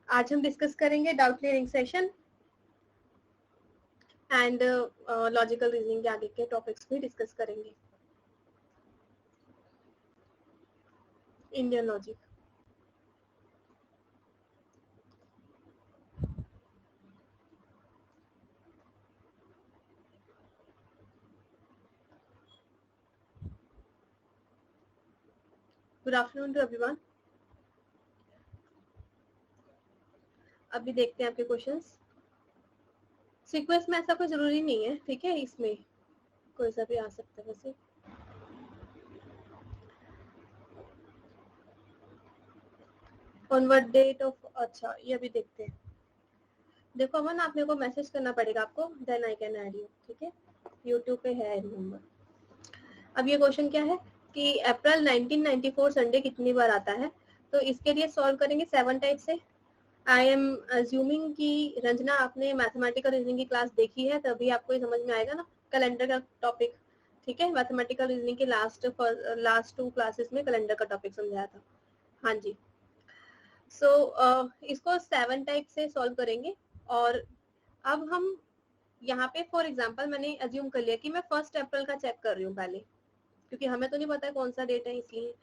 आज हम डिस्कस करेंगे doubt clearing session and logical reasoning के आगे के टॉपिक्स भी डिस्कस करेंगे. Indian logic. Good afternoon to everyone. अभी देखते हैं आपके क्वेश्चंस. सीक्वेंस में ऐसा कोई जरूरी नहीं है, ठीक है, इसमें कोई सा भी आ सकता है. वैसे ऑन व्हाट डेट ऑफ, अच्छा ये भी देखते हैं. देखो अमन, आप मेरे को मैसेज करना पड़ेगा आपको, then I can add you, ठीक है. यूट्यूब पे है नंबर. अब ये क्वेश्चन क्या है कि अप्रैल 1994 संडे कितनी बार आता है. तो इसके लिए सॉल्व करेंगे 7 टाइप से. आई एम अज्यूमिंग कि रंजना आपने मैथमेटिकल रीजनिंग की क्लास देखी है, तभी आपको ये समझ में आएगा ना, कैलेंडर का टॉपिक. ठीक है, मैथमेटिकल रीजनिंग के लास्ट 2 क्लासेस में कैलेंडर का टॉपिक समझाया था. हाँ जी. सो इसको 7 टाइप से सॉल्व करेंगे. और अब हम यहाँ पे फॉर एग्जाम्पल मैंने अज्यूम कर लिया कि मैं 1 अप्रैल का चेक कर रही हूँ पहले, क्योंकि हमें तो नहीं पता है कौन सा डेट है, इसलिए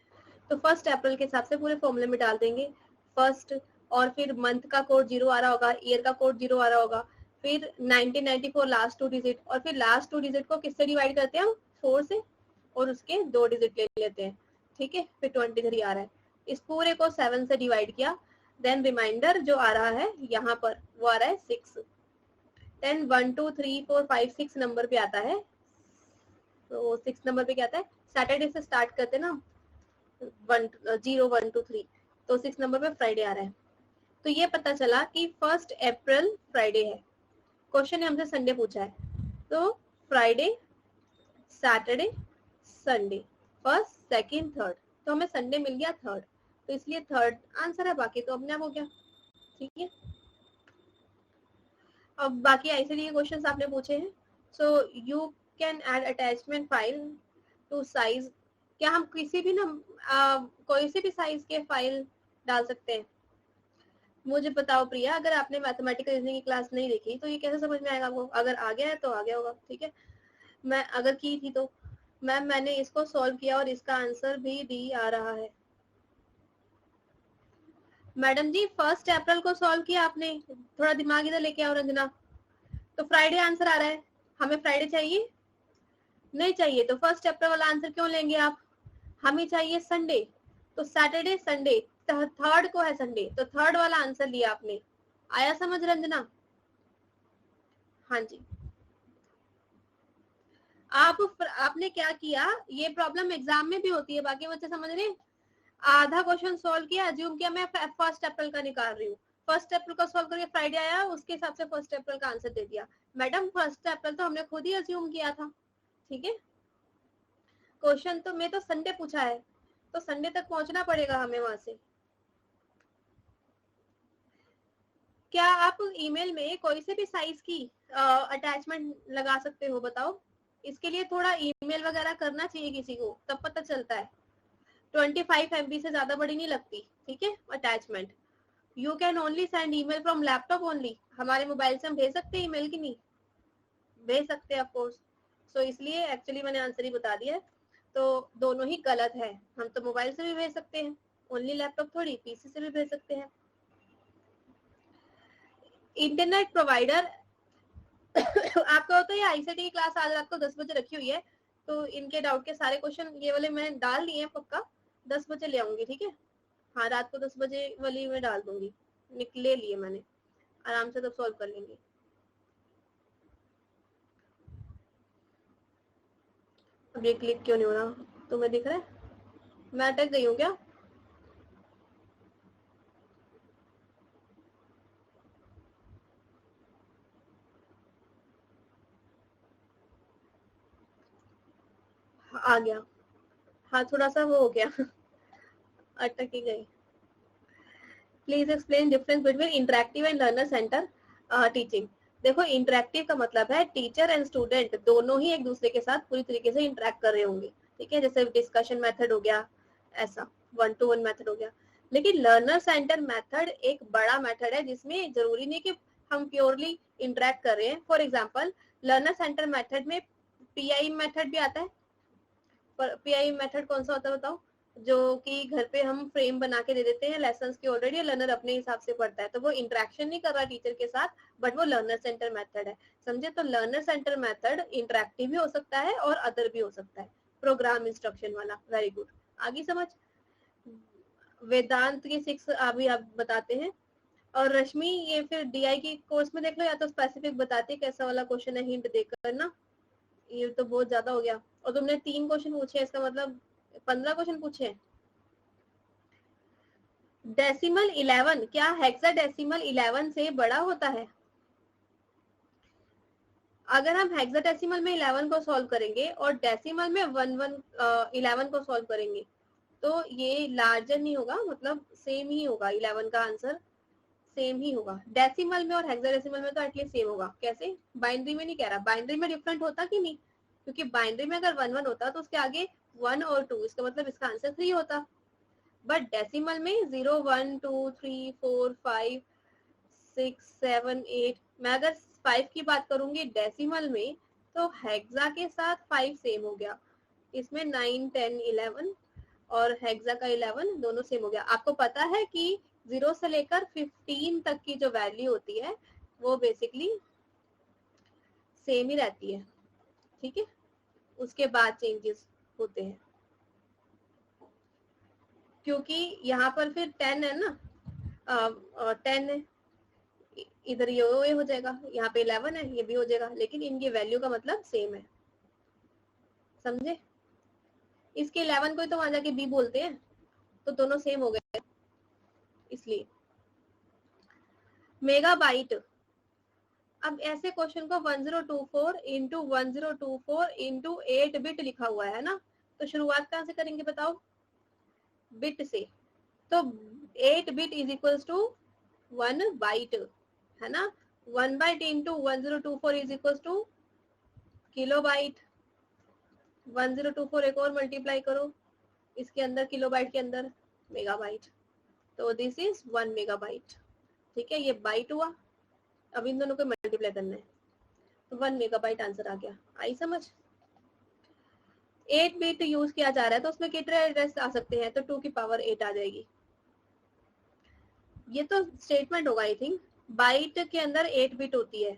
तो 1 अप्रैल के हिसाब से पूरे फॉर्मूले में डाल देंगे. फर्स्ट, और फिर मंथ का कोड 0 आ रहा होगा, ईयर का कोड 0 आ रहा होगा, फिर 1994 लास्ट 2 डिजिट, और फिर लास्ट 2 डिजिट को किससे डिवाइड करते हैं हम, 4 से, और उसके 2 डिजिट ले लेते हैं. ठीक है, फिर 23 आ रहा है. इस पूरे को 7 से डिवाइड किया, देन रिमाइंडर जो आ रहा है यहाँ पर वो आ रहा है 6. देन 1 2 3 4 5 6 नंबर पे आता है. तो 6 नंबर पे क्या आता है, सैटरडे से स्टार्ट करते ना, 0 1 2 3, तो 6 नंबर पे फ्राइडे आ रहा है. तो ये पता चला कि 1 अप्रैल फ्राइडे है. क्वेश्चन ने हमसे संडे पूछा है, तो Friday, Saturday, Sunday, first, second, third, तो हमें संडे मिल गया 3rd, तो इसलिए 3rd आंसर है. बाकी तो अपने आप हो गया. ठीक है, अब बाकी आईसीडी के क्वेश्चंस आपने पूछे हैं. So you can add attachment file to size. क्या हम किसी भी ना कोई सी भी साइज के फाइल डाल सकते हैं? मुझे बताओ प्रिया, अगर आपने मैथमेटिकल रीजनिंग की क्लास नहीं देखी तो ये कैसे समझ में आएगा आपको? अगर आ गया है तो आ गया होगा. ठीक है, मैं अगर की थी तो मैम मैंने इसको सॉल्व किया और इसका आंसर भी डी आ रहा है. मैडम जी 1 अप्रैल को सॉल्व किया आपने, थोड़ा दिमाग इधर लेके आओ रंजना. तो फ्राइडे आंसर आ रहा है, हमें फ्राइडे चाहिए नहीं चाहिए, तो 1 अप्रैल वाला आंसर क्यों लेंगे आप, हमें चाहिए संडे. तो सैटरडे संडे, 3rd को है संडे, तो 3rd वाला आंसर लिया आपने. आया समझ रंजना? हाँ जी. आपने क्या किया, ये प्रॉब्लम एग्जाम में भी होती है, बाकी बच्चे समझ रहे हैं. आधा क्वेश्चन सॉल्व किया, अज्यूम किया मैं 1 अप्रैल का निकाल रही हूँ, 1 अप्रैल का सॉल्व करके फ्राइडे आया, उसके हिसाब से 1 अप्रैल का आंसर दे दिया. मैडम 1 अप्रैल तो हमने खुद ही अज्यूम किया था. ठीक है, क्वेश्चन तो मैं तो संडे पूछा है, तो संडे तक पहुंचना पड़ेगा हमें वहां से. क्या आप ईमेल में कोई से भी साइज की अटैचमेंट लगा सकते हो, बताओ? इसके लिए थोड़ा ईमेल वगैरह करना चाहिए किसी को, तब पता चलता है. 25 MB से ज्यादा बड़ी नहीं लगती. ठीक है, attachment. You can only send email from laptop only. हमारे मोबाइल से हम भेज सकते हैं ईमेल की नहीं? भेज सकते हैं ऑफकोर्स. सो इसलिए एक्चुअली मैंने आंसर ही बता दिया है. तो दोनों ही गलत है. हम तो मोबाइल से भी भेज सकते हैं, ओनली लैपटॉप थोड़ी, पीसी से भी भेज सकते हैं. इंटरनेट प्रोवाइडर आपका होता है, आईसीटी की क्लास आज रात को 10 बजे रखी हुई है, तो इनके डाउट के सारे क्वेश्चन ये वाले मैंने डाल दिए हैं, पक्का 10 बजे ले आऊंगी. ठीक है, हाँ रात को 10 बजे वाली में डाल दूंगी, ले लिए मैंने, आराम से तब सॉल्व कर लेंगे. अब ये क्लिक क्यों नहीं हो रहा, तुम्हें दिख रहा है मैं अटक गई हूँ क्या? आ गया, हाँ थोड़ा सा वो हो गया अटक ही गई. Please explain difference between interactive and learner centre teaching. देखो इंटरेक्टिव का मतलब है टीचर एंड स्टूडेंट दोनों ही एक दूसरे के साथ पूरी तरीके से इंटरेक्ट कर रहे होंगे. ठीक है, जैसे डिस्कशन मेथड हो गया, ऐसा 1-to-1 मेथड हो गया. लेकिन लर्नर सेंटर मेथड एक बड़ा मेथड है जिसमें जरूरी नहीं कि हम प्योरली इंटरेक्ट कर रहे हैं. For example learner centre method में पीआई मेथड भी आता है. पीआई मेथड कौन सा होता है बताओ? जो कि घर पे हम फ्रेम बना के दे देते हैं लेसन्स की, ऑलरेडी लर्नर अपने हिसाब से पढ़ता है, तो वो इंटरेक्शन नहीं कर रहा टीचर के साथ, बट वो लर्नर सेंटर मेथड है. समझे? तो लर्नर सेंटर मेथड इंटरेक्टिव भी हो सकता है और अदर भी हो सकता है, प्रोग्राम इंस्ट्रक्शन वाला. Very good. आगे समझ. वेदांत की 6 अभी आप बताते हैं. और रश्मि ये फिर डीआई की कोर्स में देख लो, या तो स्पेसिफिक बताती कैसा वाला क्वेश्चन है, हिंट देकर ना. ये तो बहुत ज्यादा हो गया. और तुमने 3 क्वेश्चन पूछे, इसका मतलब 15 क्वेश्चन पूछे. डेसिमल 11 क्या हेक्साडेसिमल 11 से बड़ा होता है? अगर हम हेक्साडेसिमल में 11 को सॉल्व करेंगे और डेसिमल में 11 को सॉल्व करेंगे तो ये लार्जर नहीं होगा, मतलब सेम ही होगा. 11 का आंसर सेम ही होगा. डेसिमल में और हेक्साडेसिमल में तो एटलीस्ट सेम होगा. कैसे? बाइनरी में नहीं कह रहा, बाइनरी में डिफरेंट होता कि नहीं, क्योंकि बाइनरी में अगर 1 1 होता तो उसके आगे 1 और 2, इसका मतलब इसका आंसर 3 होता. बट डेसिमल में 0 1 2 3 4 5 6 7 8, मैं अगर 5 की बात करूंगी डेसिमल में तो हेक्सा के साथ 5 सेम हो गया. इसमें 9 10 11 और हेक्सा का 11 दोनों सेम हो गया. आपको पता है कि 0 से लेकर 15 तक की जो वैल्यू होती है वो बेसिकली सेम ही रहती है. ठीक है, उसके बाद चेंजेस होते हैं, क्योंकि यहाँ पर फिर 10 है ना, 10 है, इधर ये हो जाएगा, यहाँ पे 11 है, ये भी हो जाएगा, लेकिन इनकी वैल्यू का मतलब सेम है. समझे? इसके 11 को तो वहां जाके बी बोलते हैं, तो दोनों सेम हो गए इसलिए. मेगाबाइट. अब ऐसे क्वेश्चन को 1024 इंटू 1024 इंटू 8 बिट लिखा हुआ है ना, तो शुरुआत कहाँ से करेंगे बताओ? बिट से. तो 8 bit is equals to 1 byte है ना. 1 byte into 1024 is equals to kilo byte. 1024 एक और मल्टीप्लाई करो इसके अंदर, किलो बाइट के अंदर मेगाबाइट, तो दिस इज 1 मेगाबाइट. ठीक है, ये बाइट हुआ. अब इन दोनों को मल्टीप्लाई करना है तो 1 मेगाबाइट आंसर आ गया. आई समझ? 8 बिट यूज किया जा रहा है तो उसमें कितने एड्रेस आ सकते हैं? तो 2 की पावर 8 आ जाएगी. ये तो स्टेटमेंट होगा आई थिंक. बाइट के अंदर 8 बिट होती है,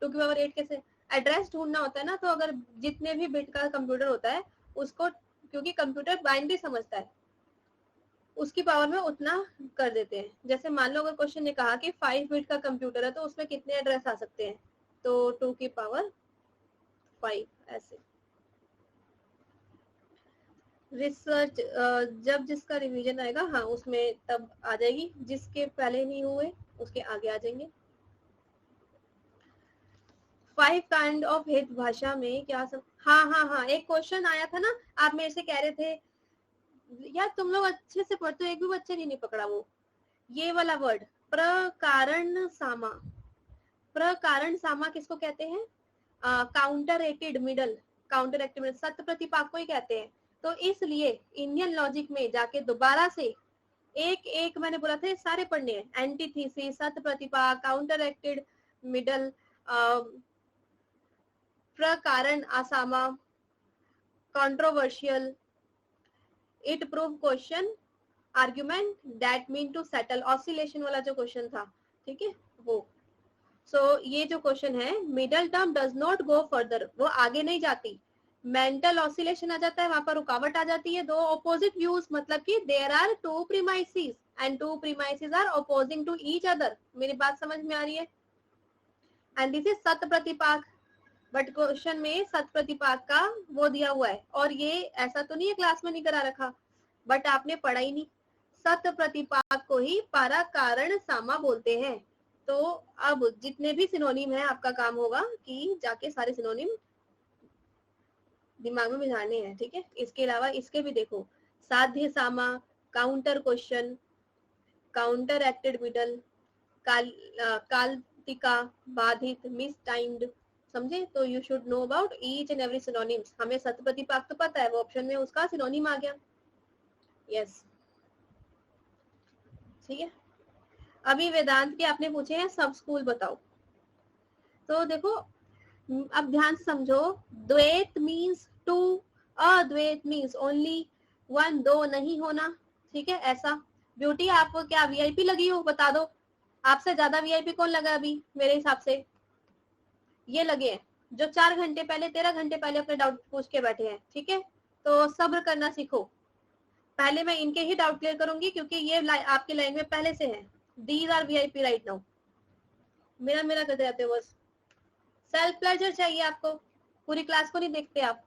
2 की पावर 8 कैसे? एड्रेस ढूंढना होता है ना, तो अगर जितने भी बिट का कंप्यूटर होता है उसको, क्योंकि कंप्यूटर बाइनरी समझता है, उसकी पावर में उतना कर देते हैं. जैसे मान लो अगर क्वेश्चन ने कहा कि 5 बिट का कंप्यूटर है तो उसमें कितने एड्रेस आ सकते हैं? तो 2 की पावर 5 ऐसे. रिसर्च जब जिसका रिवीजन आएगा, हाँ उसमें तब आ जाएगी, जिसके पहले नहीं हुए उसके आगे आ जाएंगे. 5 काइंड ऑफ हित भाषा में क्या सब. हाँ एक क्वेश्चन आया था ना, आप मेरे से कह रहे थे यार तुम लोग अच्छे से पढ़ते हो, एक भी बच्चे ने नहीं पकड़ा वो ये वाला वर्ड प्रकारण सामा. प्रकारण सामा किसको कहते हैं? Counter acted middle. Counter acted middle सत्य प्रतिपाक को ही कहते हैं. तो इसलिए इंडियन लॉजिक में जाके दोबारा से एक एक मैंने बोला था सारे पढ़ने हैं. एंटीथीसिस, सत्य प्रतिपाक, काउंटर एक्टेड मिडल, प्रकारण आसामा, controversial, it prove question, argument, that mean to settle, oscillation वाला जो क्वेश्चन था. ठीक है वो. सो ये जो क्वेश्चन है, middle term does not go further, वो आगे नहीं जाती. मेंटल ऑसिलेशन आ जाता है, वहां पर रुकावट आ जाती है. दो ऑपोजिट व्यूज, मतलब कि there are two premises and two premises are opposing to each other. मेरी बात समझ में आ रही है? एंड दिस इज सत्य प्रतिपाक. बट क्वेश्चन में सत्य प्रतिपाक का वो दिया हुआ है, और ये ऐसा तो नहीं है क्लास में नहीं करा रखा, बट आपने पढ़ा ही नहीं. सत्य प्रतिपाक को ही पाराकारण सामा बोलते हैं. तो अब जितने भी सिनोनिम है आपका काम होगा कि जाके सारे सिनोनिम दिमाग में बिठाने हैं. ठीक है, इसके अलावा इसके भी देखो. साध्य सामा, counter question, counter acted middle, काल्तिका, बाधित, मिस टाइम्ड. समझे? तो you should know about each and every synonyms. हमें सत्य प्रतिपाक तो पता है, वो ऑप्शन में उसका सिनोनिम आ गया. यस. ठीक है। अभी वेदांत के आपने पूछे हैं सब स्कूल बताओ, तो देखो अब ध्यान से समझो। Dvaita means two, Advaita means only one, दो नहीं होना, ठीक है ऐसा। ब्यूटी आप क्या वीआईपी लगी हो, बता दो। आपसे ज्यादा वीआईपी कौन लगा अभी मेरे हिसाब से? ये लगे हैं जो 4 घंटे पहले 13 घंटे पहले अपने डाउट पूछ के बैठे हैं, ठीक है। तो सब्र करना सीखो। पहले मैं इनके ही डाउट क्लियर करूंगी क्योंकि ये आपकी लाइन में पहले से है। These are VIP right now. मेरा मेरा करते रहते हो बस। सेल्फ प्लेजर चाहिए आपको, पूरी क्लास को नहीं देखते आप।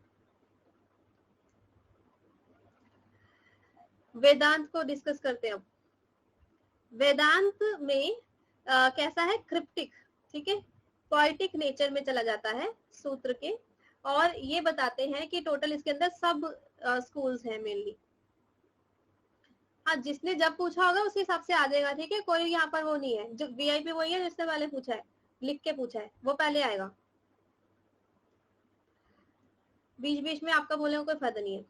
वेदांत को डिस्कस करते हैं अब। वेदांत में कैसा है? क्रिप्टिक, ठीक है, पोएटिक नेचर में चला जाता है सूत्र के। और ये बताते हैं कि टोटल इसके अंदर सब स्कूल्स हैं मेनली। हाँ, जिसने जब पूछा होगा उस हिसाब से आ जाएगा, ठीक है। कोई यहाँ पर वो नहीं है, जो वीआईपी वही है जिसने पहले पूछा है, लिख के पूछा है, वो पहले आएगा। बीच बीच में आपका बोलने का कोई फायदा नहीं है।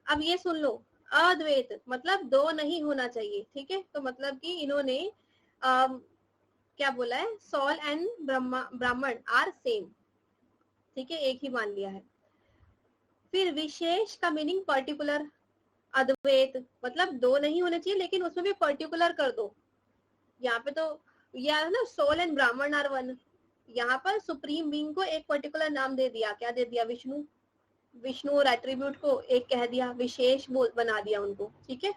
अब ये सुन लो, अद्वैत मतलब दो नहीं होना चाहिए, ठीक है। तो मतलब कि इन्होंने क्या बोला है? सॉल एंड ब्राह्मण आर सेम, ठीक है, एक ही मान लिया है। फिर विशेष का मीनिंग पर्टिकुलर। अद्वैत मतलब दो नहीं होने चाहिए, लेकिन उसमें भी पर्टिकुलर कर दो। यहाँ पे तो यह है ना, सोल एंड ब्राह्मण आर वन। यहाँ पर सुप्रीम बीइंग को एक पर्टिकुलर नाम दे दिया, क्या दे दिया? विष्णु। विष्णु और एट्रीब्यूट को एक कह दिया, विशेष बोल बना दिया उनको, ठीक है।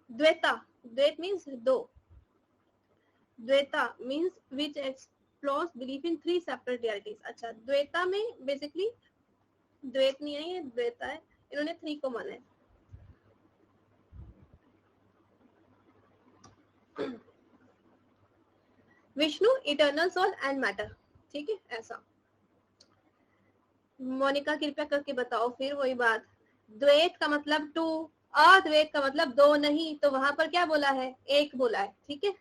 द्वैता, द्वैत मीन्स दो। Dvaita means which explores belief in three separate realities. अच्छा, द्वैता में बेसिकली द्वैत नहीं है, ये द्वैता है, इन्होंने थ्री को माना है। Vishnu, eternal soul and matter, ठीक है ऐसा। मोनिका कृपया करके बताओ फिर वही बात। द्वैत का मतलब टू, अद्वैत का मतलब दो नहीं, तो वहां पर क्या बोला है? एक बोला है, ठीक है।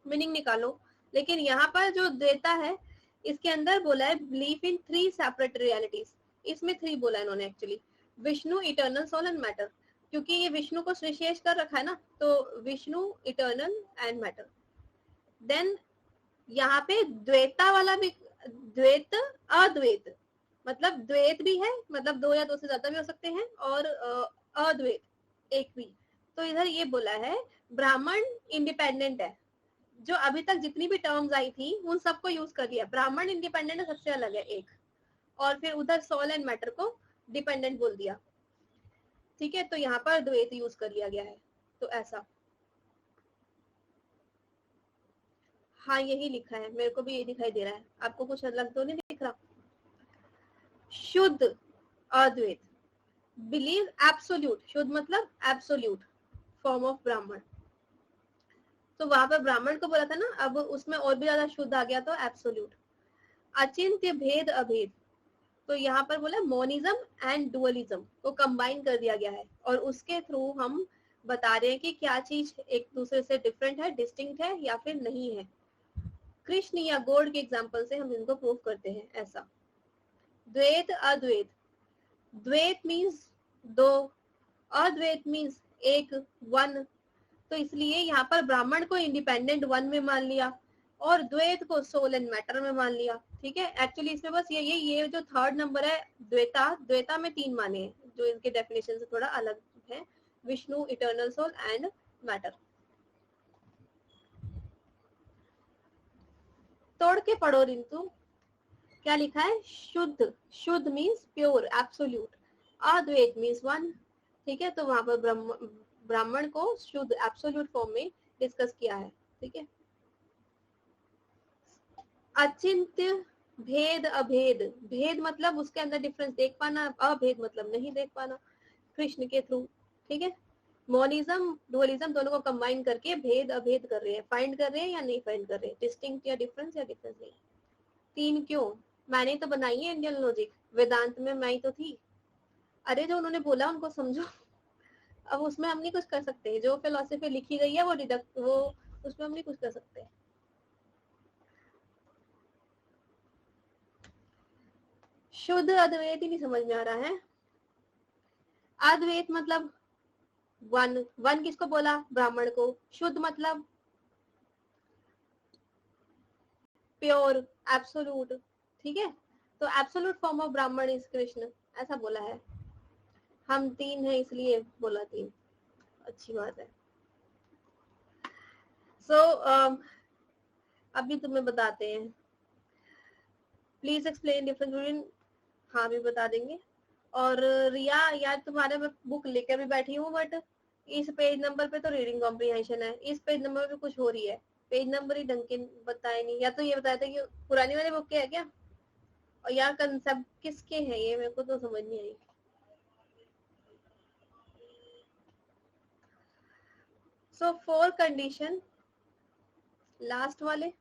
मीनिंग निकालो। लेकिन यहाँ पर जो द्वैता है इसके अंदर बोला है belief in three separate realities. इसमें थ्री बोला है इन्होंने actually. Vishnu, eternal soul and matter, क्योंकि ये विष्णु को विशेष कर रखा है ना, तो Vishnu, eternal and matter. Then यहाँ पे द्वैता वाला भी, द्वैत अद्वैत मतलब द्वैत भी है, मतलब दो या दो से ज्यादा भी हो सकते हैं, और अद्वैत एक भी। तो इधर ये बोला है ब्राह्मण इंडिपेंडेंट है। जो अभी तक जितनी भी टर्म्स आई थी उन सबको यूज कर दिया। ब्राह्मण इंडिपेंडेंट सबसे अलग है एक, और फिर उधर सोल एंड मैटर को डिपेंडेंट बोल दिया, ठीक है। तो यहाँ पर द्वैत यूज कर लिया गया है, तो ऐसा। हाँ, यही लिखा है, मेरे को भी ये दिखाई दे रहा है। आपको कुछ अलग तो नहीं दिख रहा? शुद्ध अद्वैत, बिलीव एब्सोल्यूट, शुद्ध मतलब एब्सोल्यूट फॉर्म ऑफ ब्राह्मण। तो वहां पर ब्राह्मण को बोला था ना, अब उसमें और भी ज्यादा शुद्ध आ गया, तो एब्सोल्यूट। अचिंत्य भेद अभेद, तो यहाँ पर बोला मोनिज्म एंड डुअलिज्म को कंबाइन कर दिया गया है, और उसके थ्रू हम बता रहे हैं कि क्या चीज एक दूसरे से डिफरेंट है, डिस्टिंक्ट है या फिर नहीं है। कृष्ण या गॉड के एग्जांपल से हम इनको प्रूव करते हैं, ऐसा। द्वैत अद्वैत, द्वैत मीन्स दो, अद्वैत मीन्स एक, वन। तो इसलिए यहाँ पर ब्राह्मण को इंडिपेंडेंट वन में मान लिया, और द्वैत को सोल एंड मैटर में मान लिया, ठीक है। एक्चुअली इसमें बस ये जो थर्ड नंबर है द्वैता, द्वैता में तीन माने हैं जो इनके डेफिनेशन से थोड़ा अलग है। Vishnu, eternal soul and matter. तोड़ के पढ़ो रिंतु, क्या लिखा है? शुद्ध, शुद्ध means pure absolute, Advaita means one, ठीक है। तो वहां पर ब्राह्मण को शुद्ध एब्सोल्यूट फॉर्म में डिस्कस किया है, ठीक है। अचिंत्य भेद अभेद, भेद मतलब उसके अंदर डिफरेंस देख पाना, अभेद मतलब नहीं देख पाना, कृष्ण के थ्रू, ठीक है। मोनिज्म डुअलिज्म दोनों को कंबाइन करके भेद अभेद कर रहे हैं, फाइंड कर रहे हैं या नहीं फाइंड कर रहे हैं, डिस्टिंक्ट या डिफरेंस नहीं। तीन क्यों? मैंने तो बनाई है इंडियन लॉजिक, वेदांत में मैं ही तो थी। अरे जो उन्होंने बोला उनको समझो। अब उसमें हम नहीं कुछ कर सकते, जो फिलोसफी लिखी गई है वो डिडक्ट, वो उसमें हम नहीं कुछ कर सकते। शुद्ध अद्वैत ही नहीं समझ में आ रहा है। अद्वैत मतलब वन, वन किसको बोला? ब्राह्मण को। शुद्ध मतलब प्योर, एब्सोल्यूट, ठीक है। तो एब्सोल्यूट फॉर्म ऑफ ब्राह्मण इज कृष्ण, ऐसा बोला है। हम तीन है इसलिए बोला तीन, अच्छी बात है। सो अभी तुम्हें बताते हैं, प्लीज एक्सप्लेन डिफरेंस बिटवीन, हाँ भी बता देंगे। और रिया यार तुम्हारे मैं बुक लेकर भी बैठी हूँ, बट इस पेज नंबर पे तो रीडिंग कॉम्प्रिहेंशन है, इस पेज नंबर पे कुछ हो रही है, पेज नंबर ही ढंग के बताए नहीं। या तो ये बताया था कि पुरानी वाली बुक के है क्या, और यार कंसेप्ट किसके हैं ये मेरे को तो समझ नहीं आई। सो फोर कंडीशन लास्ट वाले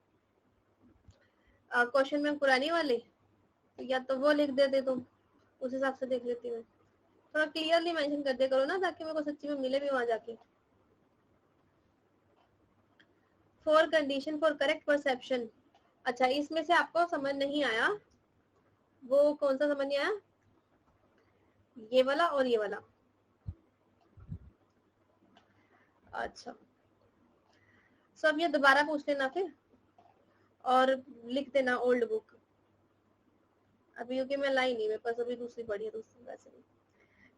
क्वेश्चन में पुरानी वाले, या तो वो लिख देते तुम, उस हिसाब से देख लेती हूँ। थोड़ा क्लियरली मेंशन कर दे करो ना, ताकि मेरे को सच्ची में मिले भी वहां जाके। Four condition for correct perception. अच्छा, इसमें से आपको समझ नहीं आया, वो कौन सा समझ नहीं आया? ये वाला और ये वाला। अच्छा, सब ये दोबारा पूछ लेना फिर, और लिख देना ओल्ड बुक। अभी क्योंकि मैं लाई नहीं, मेरे पास अभी दूसरी पड़ी है, दूसरी वैसे नहीं।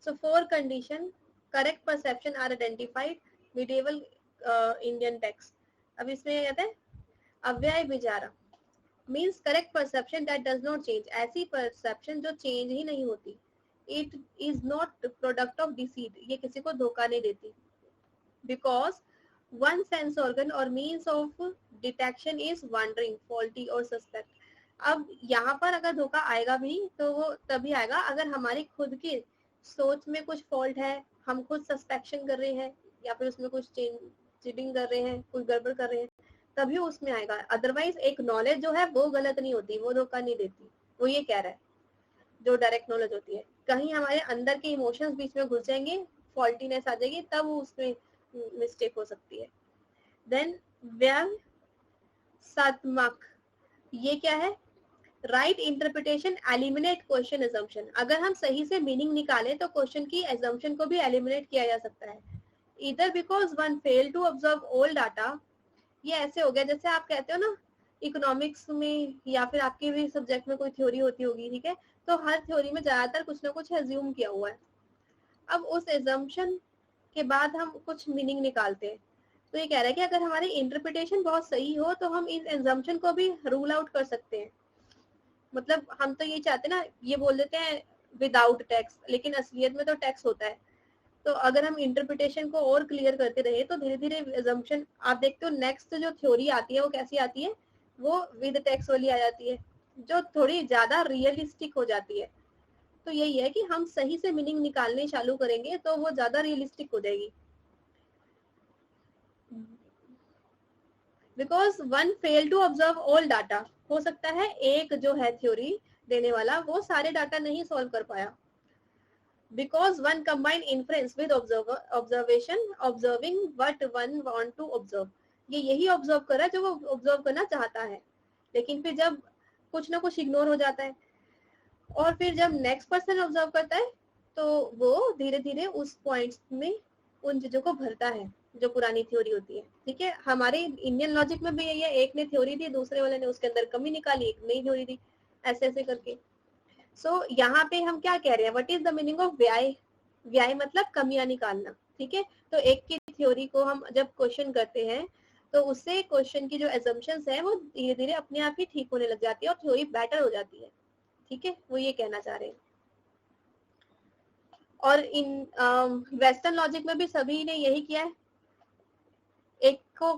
So four condition correct perception are identified medieval Indian text. अब इसमें कहते हैं अव्यय विचारा means correct perception that does not change, ऐसी परसेप्शन जो चेंज ही नहीं होती। It is not product of deceit, ये किसी को धोखा नहीं देती। बिकॉज वन सेंस ऑर्गन और means of detection is wandering, faulty और सस्पेक्ट। अब यहाँ पर अगर धोखा आएगा भी तो वो तभी आएगा अगर हमारी खुद की सोच में कुछ फॉल्ट है, हम खुद सस्पेक्शन कर रहे हैं, या फिर उसमें कुछ चीटिंग कर रहे हैं, कुछ गड़बड़ कर रहे हैं, तभी उसमें आएगा। अदरवाइज एक नॉलेज जो है वो गलत नहीं होती, वो धोखा नहीं देती। वो ये कह रहा है, जो डायरेक्ट नॉलेज होती है, कहीं हमारे अंदर के इमोशंस बीच में घुस जाएंगे, फॉल्टीनेस आ जाएगी, तब उसमें मिस्टेक हो सकती है। देन व्यावसात्मक, ये क्या है? Right interpretation eliminate question assumption. अगर हम सही से मीनिंग निकाले तो क्वेश्चन की एजम्पशन को भी एलिमिनेट किया जा सकता है। इधर because one fail to observe old data, ये ऐसे हो गया जैसे आप कहते हो ना इकोनॉमिक्स में या फिर आपके भी सब्जेक्ट में कोई थ्योरी होती होगी, ठीक है, तो हर थ्योरी में ज्यादातर कुछ ना कुछ एज्यूम किया हुआ है। अब उस एजम्पशन के बाद हम कुछ मीनिंग निकालते हैं। तो ये कह रहा है कि अगर हमारी इंटरप्रिटेशन बहुत सही हो तो हम इस एजम्पशन को भी रूल आउट कर सकते हैं। मतलब हम तो ये चाहते ना, ये बोल देते हैं विदाउट टैक्स, लेकिन असलियत में तो टैक्स होता है। तो अगर हम इंटरप्रिटेशन को और क्लियर करते रहे तो धीरे धीरे अजम्पशन, आप देखते हो नेक्स्ट जो थ्योरी आती है वो कैसी आती है, वो विद टैक्स वाली आ जाती है, जो थोड़ी ज्यादा रियलिस्टिक हो जाती है। तो यही है कि हम सही से मीनिंग निकालने चालू करेंगे तो वो ज्यादा रियलिस्टिक हो जाएगी। Because one fail to observe all data, हो सकता है एक जो है थ्योरी देने वाला वो सारे डाटा नहीं सॉल्व कर पाया। Because one combine inference with observation, observing what one want to observe. ये यही ऑब्जर्व कर रहा है जो वो ऑब्जर्व करना चाहता है, लेकिन फिर जब कुछ ना कुछ इग्नोर हो जाता है, और फिर जब नेक्स्ट पर्सन ऑब्जर्व करता है तो वो धीरे धीरे उस पॉइंट्स में उन चीजों को भरता है जो पुरानी थ्योरी होती है। ठीक है, हमारे इंडियन लॉजिक में भी यही है, एक ने थ्योरी दी, दूसरे वाले ने उसके अंदर कमी निकाली, एक नई थ्योरी दी, ऐसे ऐसे करके। सो यहाँ पे हम क्या कह रहे हैं, what is the meaning of व्याय? व्याय मतलब कमियां निकालना। ठीक है, तो एक की थ्योरी को हम जब क्वेश्चन करते हैं तो उससे क्वेश्चन की जो एजम्पशंस है वो धीरे धीरे अपने आप ही ठीक होने लग जाती है और थ्योरी बेटर हो जाती है। ठीक है, वो ये कहना चाह रहे हैं। और इन वेस्टर्न लॉजिक में भी सभी ने यही किया है, एक को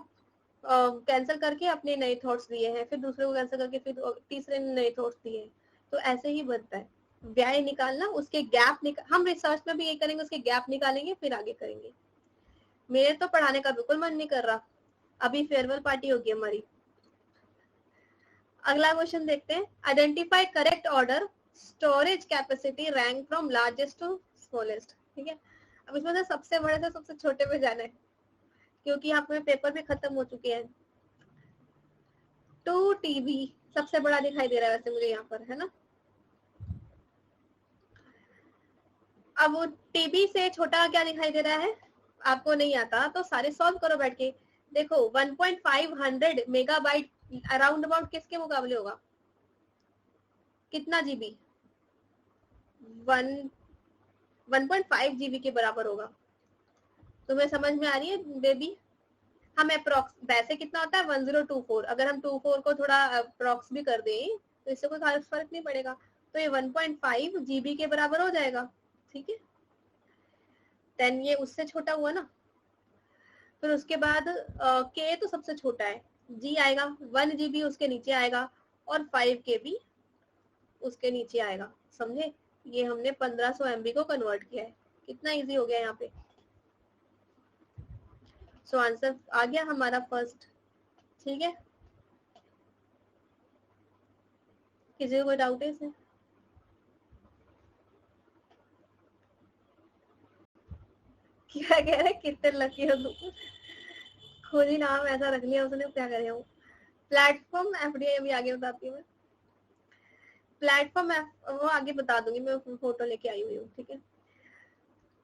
कैंसिल करके अपने नए थॉट्स दिए हैं, फिर दूसरे को कैंसिल करके फिर तीसरे ने नए थॉट्स दिए हैं। तो ऐसे ही बनता है व्याय निकालना, उसके गैप हम रिसर्च में भी ये करेंगे, उसके गैप निकालेंगे फिर आगे करेंगे। मेरे तो पढ़ाने का बिल्कुल मन नहीं कर रहा, अभी फेयरवेल पार्टी होगी हमारी। अगला क्वेश्चन देखते हैं, identify correct order storage capacity rank from largest to smallest. ठीक है, अब इसमें से सबसे बड़े से सबसे छोटे पे जाना है, क्योंकि यहाँ पे पेपर भी खत्म हो चुके हैं। 2 TB सबसे बड़ा दिखाई दे रहा है वैसे मुझे यहाँ पर, है ना? अब वो टीबी से छोटा क्या दिखाई दे रहा है, आपको नहीं आता तो सारे सॉल्व करो बैठ के। देखो 1.500 मेगाबाइट अराउंड अबाउट किसके मुकाबले होगा, कितना जीबी, 1.5 जीबी के बराबर होगा। तुम्हें समझ में आ रही है बेबी? हम अप्रोक्स वैसे कितना होता है 1024, अगर हम 24 को थोड़ा अप्रोक्स भी कर दें तो इससे कोई खास फर्क नहीं पड़ेगा, तो ये 1.5 जीबी के बराबर हो जाएगा, ठीक है। 10 ये उससे छोटा हुआ ना। फिर उसके बाद के तो सबसे छोटा है, जी आएगा, 1 जीबी उसके नीचे आएगा और 5 के भी उसके नीचे आएगा, समझे। ये हमने 1500 MB को कन्वर्ट किया है, कितना इजी हो गया यहाँ पे। सो आंसर आ गया हमारा फर्स्ट, ठीक है। किसी को कोई डाउट है इसमें? क्या कह रहे, कितने लकी हो तुम, खुद ही नाम ऐसा रख लिया उसने, क्या करे हूँ। प्लेटफॉर्म एफडीआई अभी आगे बताती हूँ मैं, प्लेटफॉर्म वो आगे बता दूंगी, मैं फोटो लेके आई हुई हूँ, ठीक है।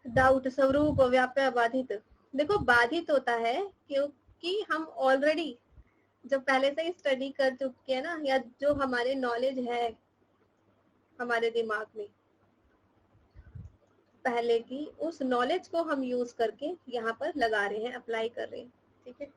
डाउट स्वरूप व्याप्य बाधित, देखो बाधित होता है क्योंकि हम ऑलरेडी जब पहले से ही स्टडी कर चुके हैं ना, या जो हमारे नॉलेज है हमारे दिमाग में पहले की, उस नॉलेज को हम यूज करके यहाँ पर लगा रहे हैं, अप्लाई कर रहे हैं, ठीक है।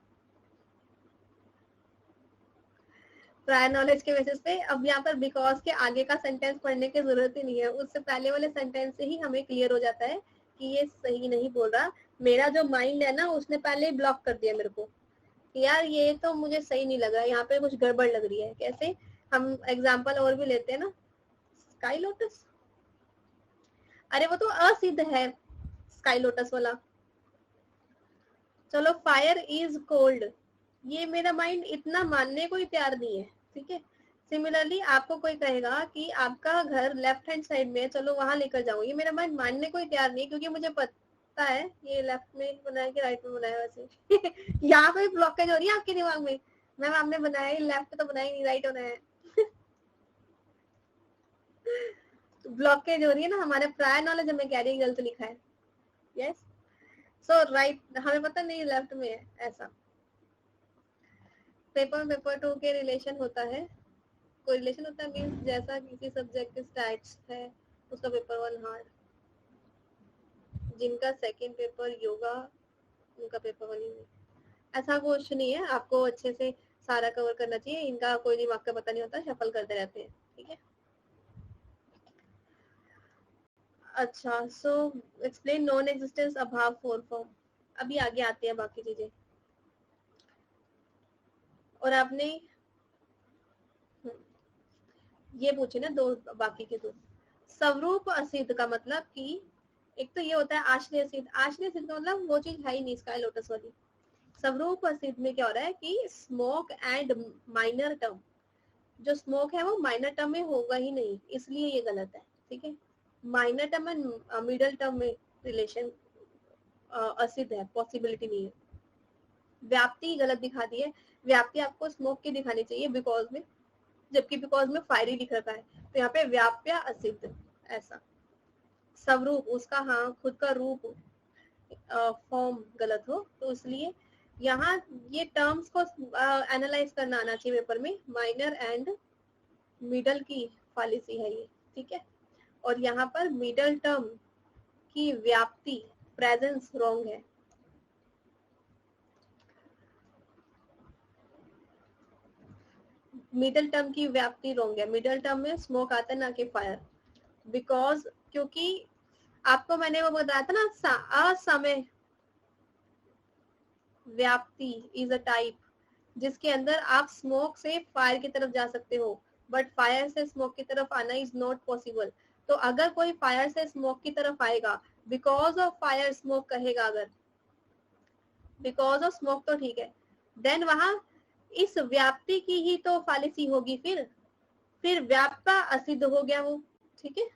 प्रायर नॉलेज के बेसिस पे अब यहाँ पर बिकॉज के आगे का सेंटेंस पढ़ने की जरूरत ही नहीं है, उससे पहले वाले सेंटेंस से ही हमें क्लियर हो जाता है कि ये सही नहीं बोल रहा। मेरा जो माइंड है ना उसने पहले ही ब्लॉक कर दिया मेरे को, यार ये तो मुझे सही नहीं लगा, यहाँ पे कुछ गड़बड़ लग रही है। कैसे, हम एग्जाम्पल और भी लेते हैं ना, स्काई लोटस, अरे वो तो असिद्ध है स्काई लोटस वाला। चलो फायर इज कोल्ड, ये मेरा माइंड इतना मानने को ही तैयार नहीं है, ठीक है। सिमिलरली आपको कोई कहेगा कि आपका घर लेफ्ट हैंड साइड में है, चलो वहां लेकर जाओ, ये मेरा माइंड मानने को ही तैयार नहीं है, क्योंकि मुझे पता है ये लेफ्ट में बनाया कि राइट में बनाया। वैसे यहाँ पे ब्लॉकेज हो रही है आपके दिमाग में, मैम आपने बनाया ही लेफ्ट तो बनाया नहीं, राइट होना है। ब्लॉकेज हो रही है ना, हमारे प्रायर नॉलेज हमें कह रही है गलत लिखा है, यस। सो राइट हमें पता नहीं लेफ्ट में है, ऐसा। पेपर 2 के रिलेशन होता है, कोई रिलेशन होता है मीन्स जैसा किसी सब्जेक्ट के स्टैट्स है उसका पेपर 1 हार्ड, जिनका सेकंड पेपर योगा उनका पेपर 1 ही, ऐसा कुछ नहीं है। आपको अच्छे से सारा कवर करना चाहिए, इनका कोई दिमाग का पता नहीं होता, शफल करते रहते हैं, ठीक है। अच्छा सो एक्सप्लेन नॉन एग्जिस्टेंस अभाव फोर फॉर्म, अभी आगे आते हैं बाकी चीजें। और आपने ये पूछे ना दो, बाकी के दो। स्वरूप असिद्ध का मतलब कि एक तो ये होता है आश्रय सिद्ध, आश्रय सिद्ध मतलब वो चीज है ही नहीं स्काई लोटस वाली। स्वरूप सिद्ध में क्या हो रहा है कि स्मोक एंड माइनर टर्म, जो स्मोक है वो माइनर टर्म में होगा ही नहीं, इसलिए ये गलत है, ठीक है। Minor term and middle term में रिलेशन असिद्ध है, पॉसिबिलिटी नहीं है। व्याप्ति गलत दिखा दी है, व्याप्ति आपको स्मोक की दिखानी चाहिए बिकॉज में, जबकि बिकॉज में फायरी लिख रखा है, तो यहाँ पे व्याप्य असिद्ध ऐसा। स्वरूप उसका हाँ खुद का रूप फॉर्म गलत हो, तो इसलिए यहाँ ये टर्म्स को एनालाइज करना आना चाहिए पेपर में, माइनर एंड मिडल की पॉलिसी है ये, ठीक है। और यहाँ पर मिडल टर्म की व्याप्ति प्रेजेंस रॉन्ग है, मिडल टर्म की व्याप्ति रॉन्ग है, मिडल टर्म में स्मोक आता है ना कि फायर, बिकॉज क्योंकि आपको मैंने वो बताया था ना असमय व्याप्ति इज अ टाइप जिसके अंदर आप स्मोक से फायर की तरफ जा सकते हो, बट फायर से स्मोक की तरफ आना इज नॉट पॉसिबल। तो अगर कोई फायर से स्मोक की तरफ आएगा, बिकॉज ऑफ फायर स्मोक कहेगा, अगर बिकॉज ऑफ स्मोक तो ठीक है, देन वहां इस व्याप्ति की ही तो फॉलिसी होगी, फिर व्याप्ता असिद्ध हो गया वो, ठीक है।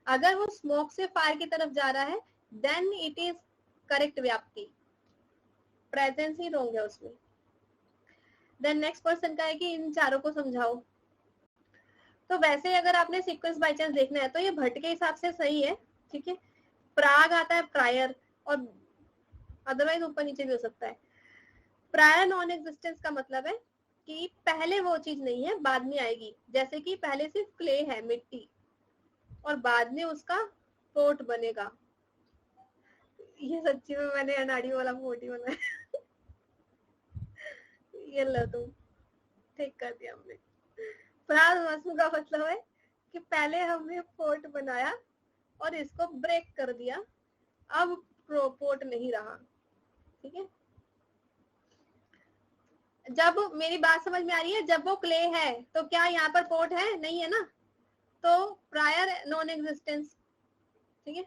अगर वो स्मोक से फायर की तरफ जा रहा है देन इट इज करेक्ट व्याप्ति, प्रेजेंस ही रॉन्ग है उसमें। देन नेक्स्ट पर्सन का है कि इन चारों को समझाओ। तो वैसे अगर आपने सीक्वेंस बाय चांस देखना है तो ये भट्ट के हिसाब से सही है, ठीक है। प्राग आता है प्रायर, और अदरवाइज ऊपर नीचे भी हो सकता है। प्रायर नॉन एग्जिस्टेंस का मतलब है कि पहले वो चीज नहीं है, बाद में आएगी। जैसे कि पहले सिर्फ क्ले है, मिट्टी, और बाद में उसका पोर्ट बनेगा। ये सच्ची में मैंने अनाड़ी वाला पोर्ट ही बनाया। ये लो तुम, ठीक कर दिया हमने। प्रागमास्म का मतलब है कि पहले हमने पोर्ट बनाया और इसको ब्रेक कर दिया, अब पोर्ट नहीं रहा। ठीक है, जब मेरी बात समझ में आ रही है, जब वो क्ले है तो क्या यहाँ पर पोर्ट है? नहीं है ना, तो प्रायर नॉन एग्जिस्टेंस। ठीक है,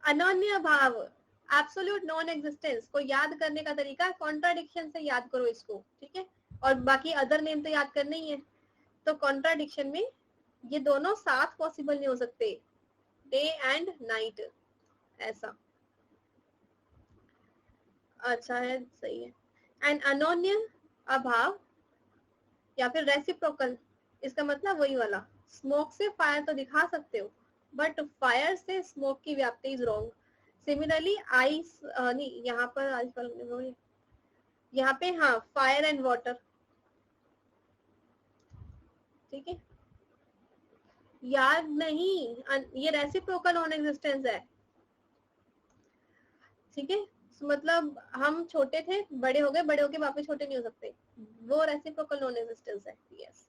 अनन्य भाव, एब्सोल्यूट नॉन एग्जिस्टेंस को याद करने का तरीका कॉन्ट्राडिक्शन से याद करो इसको। ठीक है, और बाकी अदर नेम तो याद करना ही है। तो कॉन्ट्राडिक्शन में ये दोनों साथ पॉसिबल नहीं हो सकते, डे एंड नाइट, ऐसा। अच्छा है, सही है। एंड अनोन्य अभाव या फिर रेसिप्रोकल, इसका मतलब वही वाला, स्मोक से फायर तो दिखा सकते हो, बट फायर से स्मोक की व्याप्ति इज रॉन्ग। सिमिलरली आइस नहीं, यहाँ पर आजकल यहाँ पे हाँ, फायर एंड वाटर। ठीक है, याद नहीं, ये रेसिप्रोकल नॉन एग्जिस्टेंस है। ठीक है, मतलब हम छोटे थे, बड़े हो गए, बड़े होके वापस छोटे नहीं हो सकते, वो रेसिप्रोकल नॉन एग्जिस्टेंस है। यस,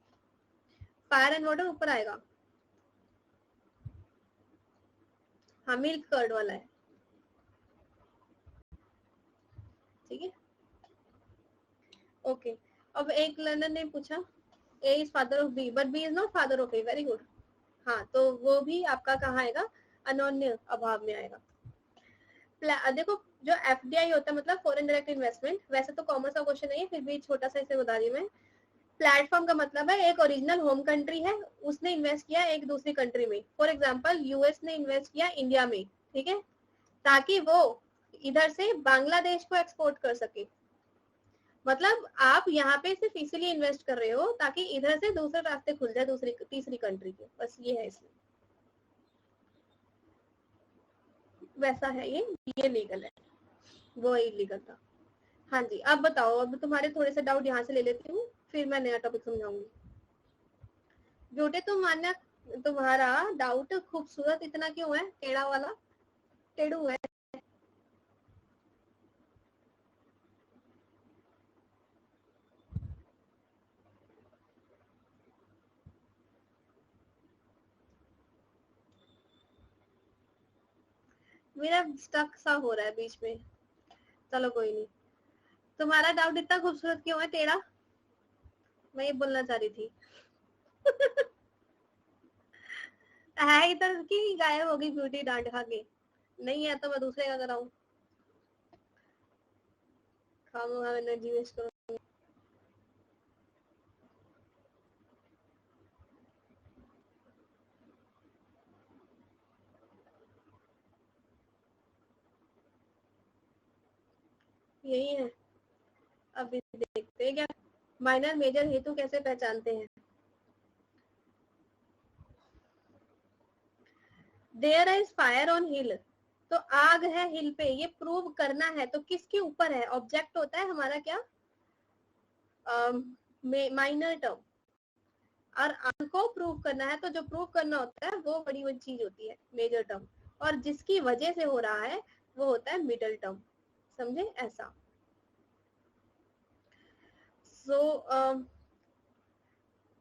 फायर एंड वाटर ऊपर आएगा। हाँ, मिल्क कर्ड वाला है। ठीक है, ओके। अब एक लर्नर ने पूछा A is father of B but B is not father of A, very good. हाँ, तो वो भी आपका कहाँ आएगा? अनोन्य अभाव में आएगा। देखो, जो एफडीआई होता है मतलब फॉरेन डायरेक्ट इन्वेस्टमेंट, वैसे तो कॉमर्स का क्वेश्चन नहीं है, फिर भी छोटा सा इसे बता रही मैं। प्लेटफॉर्म का मतलब है एक ओरिजिनल होम कंट्री है, उसने इन्वेस्ट किया एक दूसरी कंट्री में। फॉर एग्जांपल यूएस ने इन्वेस्ट किया इंडिया में, ठीक है, ताकि वो इधर से बांग्लादेश को एक्सपोर्ट कर सके। मतलब आप यहाँ पे सिर्फ इसलिए इन्वेस्ट कर रहे हो ताकि इधर से दूसरे रास्ते खुल जाए दूसरी तीसरी कंट्री के, बस ये है इसमें। वैसा है ये लीगल है, वो इलीगल था। हाँ जी, अब बताओ, अब तुम्हारे थोड़े से डाउट यहाँ से ले लेती हूँ, फिर मैं नया टॉपिक समझाऊंगी। बेटे तुम मानना, तुम्हारा डाउट खूबसूरत इतना क्यों है, टेढ़ा वाला, टेढ़ू है। मेरा स्टक सा हो रहा है बीच में, चलो कोई नहीं। तुम्हारा डाउट इतना खूबसूरत क्यों है, टेढ़ा? मैं ये बोलना चाह रही थी। है इधर की गायब होगी ब्यूटी डांट खा के? नहीं है तो मैं दूसरे का कराऊं, खाऊंगा एनर्जी वेस्ट करूँ। यही है, अभी देखते हैं क्या माइनर मेजर हेतु कैसे पहचानते हैं। There is fire on hill, तो आग है हिल पे, ये प्रूव करना है तो किसके ऊपर है? ऑब्जेक्ट होता है हमारा क्या, माइनर टर्म। और आग को प्रूव करना है तो जो प्रूव करना होता है वो बड़ी बड़ी चीज होती है, मेजर टर्म, और जिसकी वजह से हो रहा है वो होता है मिडल टर्म। समझे? ऐसा। सो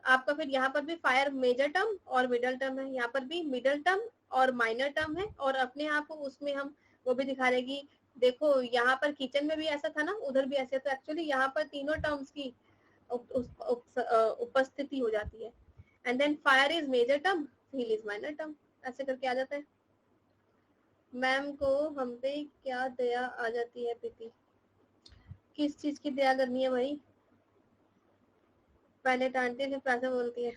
आपका फिर यहाँ पर भी फायर मेजर टर्म और मिडल टर्म है, यहाँ पर भी मिडल टर्म और माइनर टर्म है, और अपने आप उसमें हम वो भी दिखा रहे कि देखो यहाँ पर किचन में भी ऐसा था ना, उधर भी ऐसे, तो एक्चुअली यहाँ पर तीनों टर्म्स की उपस्थिति हो जाती है। And then fire is major term, hill is minor term, ऐसे करके आ जाता है। मैम को हम पे क्या दया आ जाती है प्रीति? किस चीज की दया करनी है भाई? पहले डांटती है फिर पैसे बोलती है।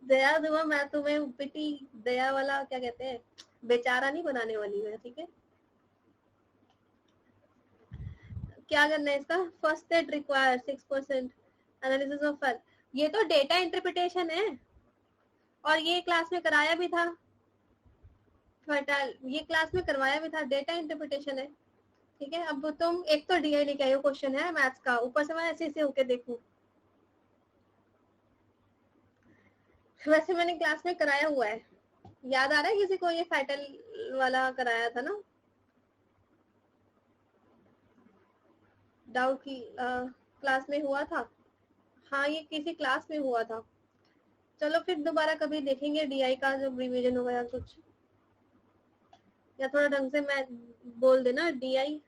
दया दुआ मैं तुम्हें पिटी, दया वाला क्या कहते हैं, बेचारा नहीं बनाने वाली मैं। ठीक है, क्या करना है इसका? First state require 6% analysis of फैल। ये तो डेटा इंटरप्रिटेशन है और ये क्लास में कराया भी था, फर्टाइल ये क्लास में करवाया भी था, डेटा इंटरप्रिटेशन है। ठीक है, अब तुम एक तो डीआई लेके आयो, क्वेश्चन है मैथ्स का, ऊपर से मैं ऐसे होके देखूं। वैसे मैंने क्लास में कराया हुआ है, याद आ रहा है किसी को? ये फैटल वाला कराया था ना, डाउट की क्लास में हुआ था। हाँ, ये किसी क्लास में हुआ था। चलो फिर दोबारा कभी देखेंगे डीआई का जब रिवीजन होगा या कुछ, या थोड़ा ढंग से मैं बोल देना डीआई,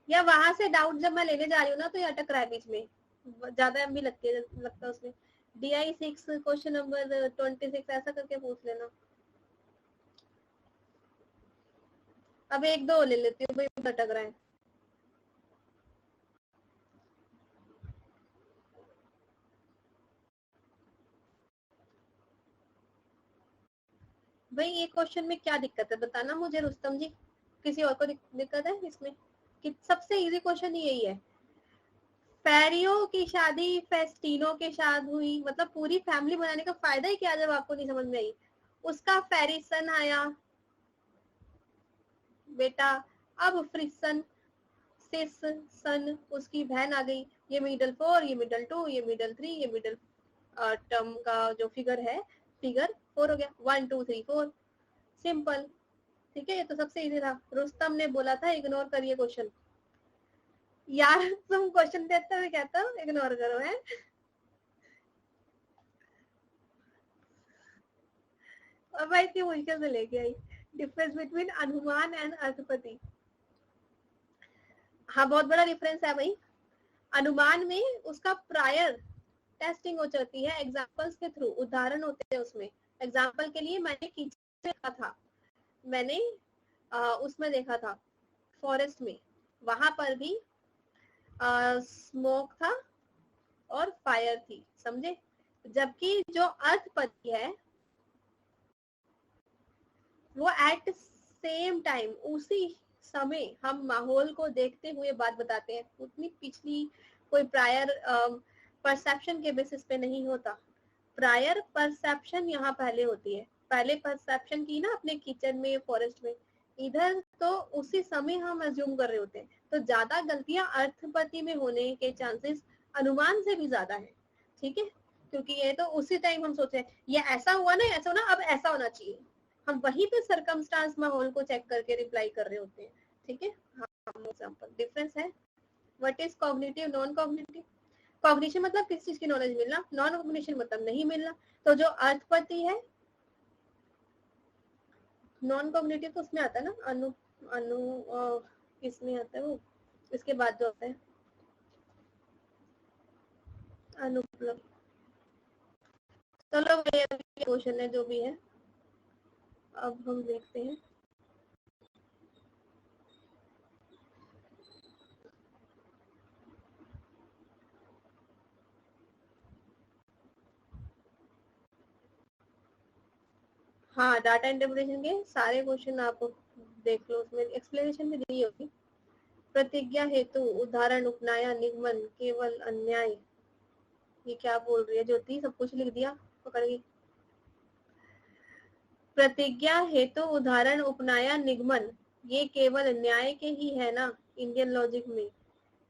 या वहां से डाउट जब मैं लेने जा रही हूँ ना तो ये अटक रहा है बीच में, ज्यादा एमबी लगती है लगता है उसमें। डीआई 6 क्वेश्चन नंबर 26 ऐसा करके पूछ लेना। अब एक दो ले लेती हूँ भाई, अटक रहा है। भाई ये क्वेश्चन में क्या दिक्कत है बताना मुझे रुस्तम जी, किसी और को दिक्कत है इसमें? कि सबसे इजी क्वेश्चन यही है, फेरियो की शादी फेस्टिनो के साथ हुई, मतलब पूरी फैमिली बनाने का फायदा ही क्या जब आपको नहीं समझ में आई? उसका फेरिसन आया बेटा, अब फ्रिसन सिस सन उसकी बहन आ गई, ये मिडल 4, ये मिडल 2, ये मिडल 3, ये मिडल टर्म का जो फिगर है, फिगर 4 हो गया, 1 2 3 4, सिंपल। ठीक है, ये तो सबसे इजी था। रुस्तम ने बोला था इग्नोर करिए क्वेश्चन। यार तुम क्वेश्चन देते हुए कहते हो इग्नोर करो, है? अब भाई इतनी मुश्किल से लेके आई, डिफरेंस बिटवीन अनुमान एंड अर्थपति। हाँ, बहुत बड़ा डिफरेंस है भाई। अनुमान में उसका प्रायर टेस्टिंग हो जाती है एग्जाम्पल्स के थ्रू, उदाहरण होते हैं उसमें। एग्जाम्पल के लिए मैंने कीचड़ देखा था, मैंने उसमें देखा था फॉरेस्ट में, वहां पर भी स्मोक था और फायर थी, समझे? जबकि जो अर्थपति है वो एट सेम टाइम उसी समय हम माहौल को देखते हुए बात बताते हैं, उतनी पिछली कोई प्रायर परसेप्शन के बेसिस पे नहीं होता। प्रायर परसेप्शन यहाँ पहले होती है, पहले परसेप्शन की ना अपने किचन में फॉरेस्ट में, इधर तो उसी समय हम अज्यूम कर रहे होते हैं, तो ज्यादा गलतियां अर्थपति में होने के चांसेस अनुमान से भी ज्यादा है। ठीक है, क्योंकि ये तो उसी टाइम हम सोचे ये ऐसा हुआ ना, ऐसा होना, अब ऐसा होना चाहिए, हम वहीं पे सरकमस्टांस माहौल को चेक करके रिप्लाई कर रहे होते हैं। ठीक है, हाँ एग्जांपल डिफरेंस है। What is cognitive non cognitive? Cognition मतलब किस चीज की नॉलेज मिलना, नॉन कॉग्निशन मतलब नहीं मिलना। तो जो अर्थपति है, नॉन कॉग्निटिव तो उसमें आता है ना, अनु अनु किसमें आता है वो, इसके बाद जो आता है अनुपलब्ध। चलो क्वेश्चन है जो भी है, अब हम देखते हैं। हाँ, डाटा इंटरप्रिटेशन के सारे क्वेश्चन आप देख लो, उसमें एक्सप्लेनेशन भी दी होगी। प्रतिज्ञा हेतु उदाहरण उपनाया निगमन केवल अन्याय, ये क्या बोल रही है ज्योति, सब कुछ लिख दिया पकड़ गई। प्रतिज्ञा हेतु उदाहरण उपनाया निगमन, ये केवल न्याय के ही है ना, इंडियन लॉजिक में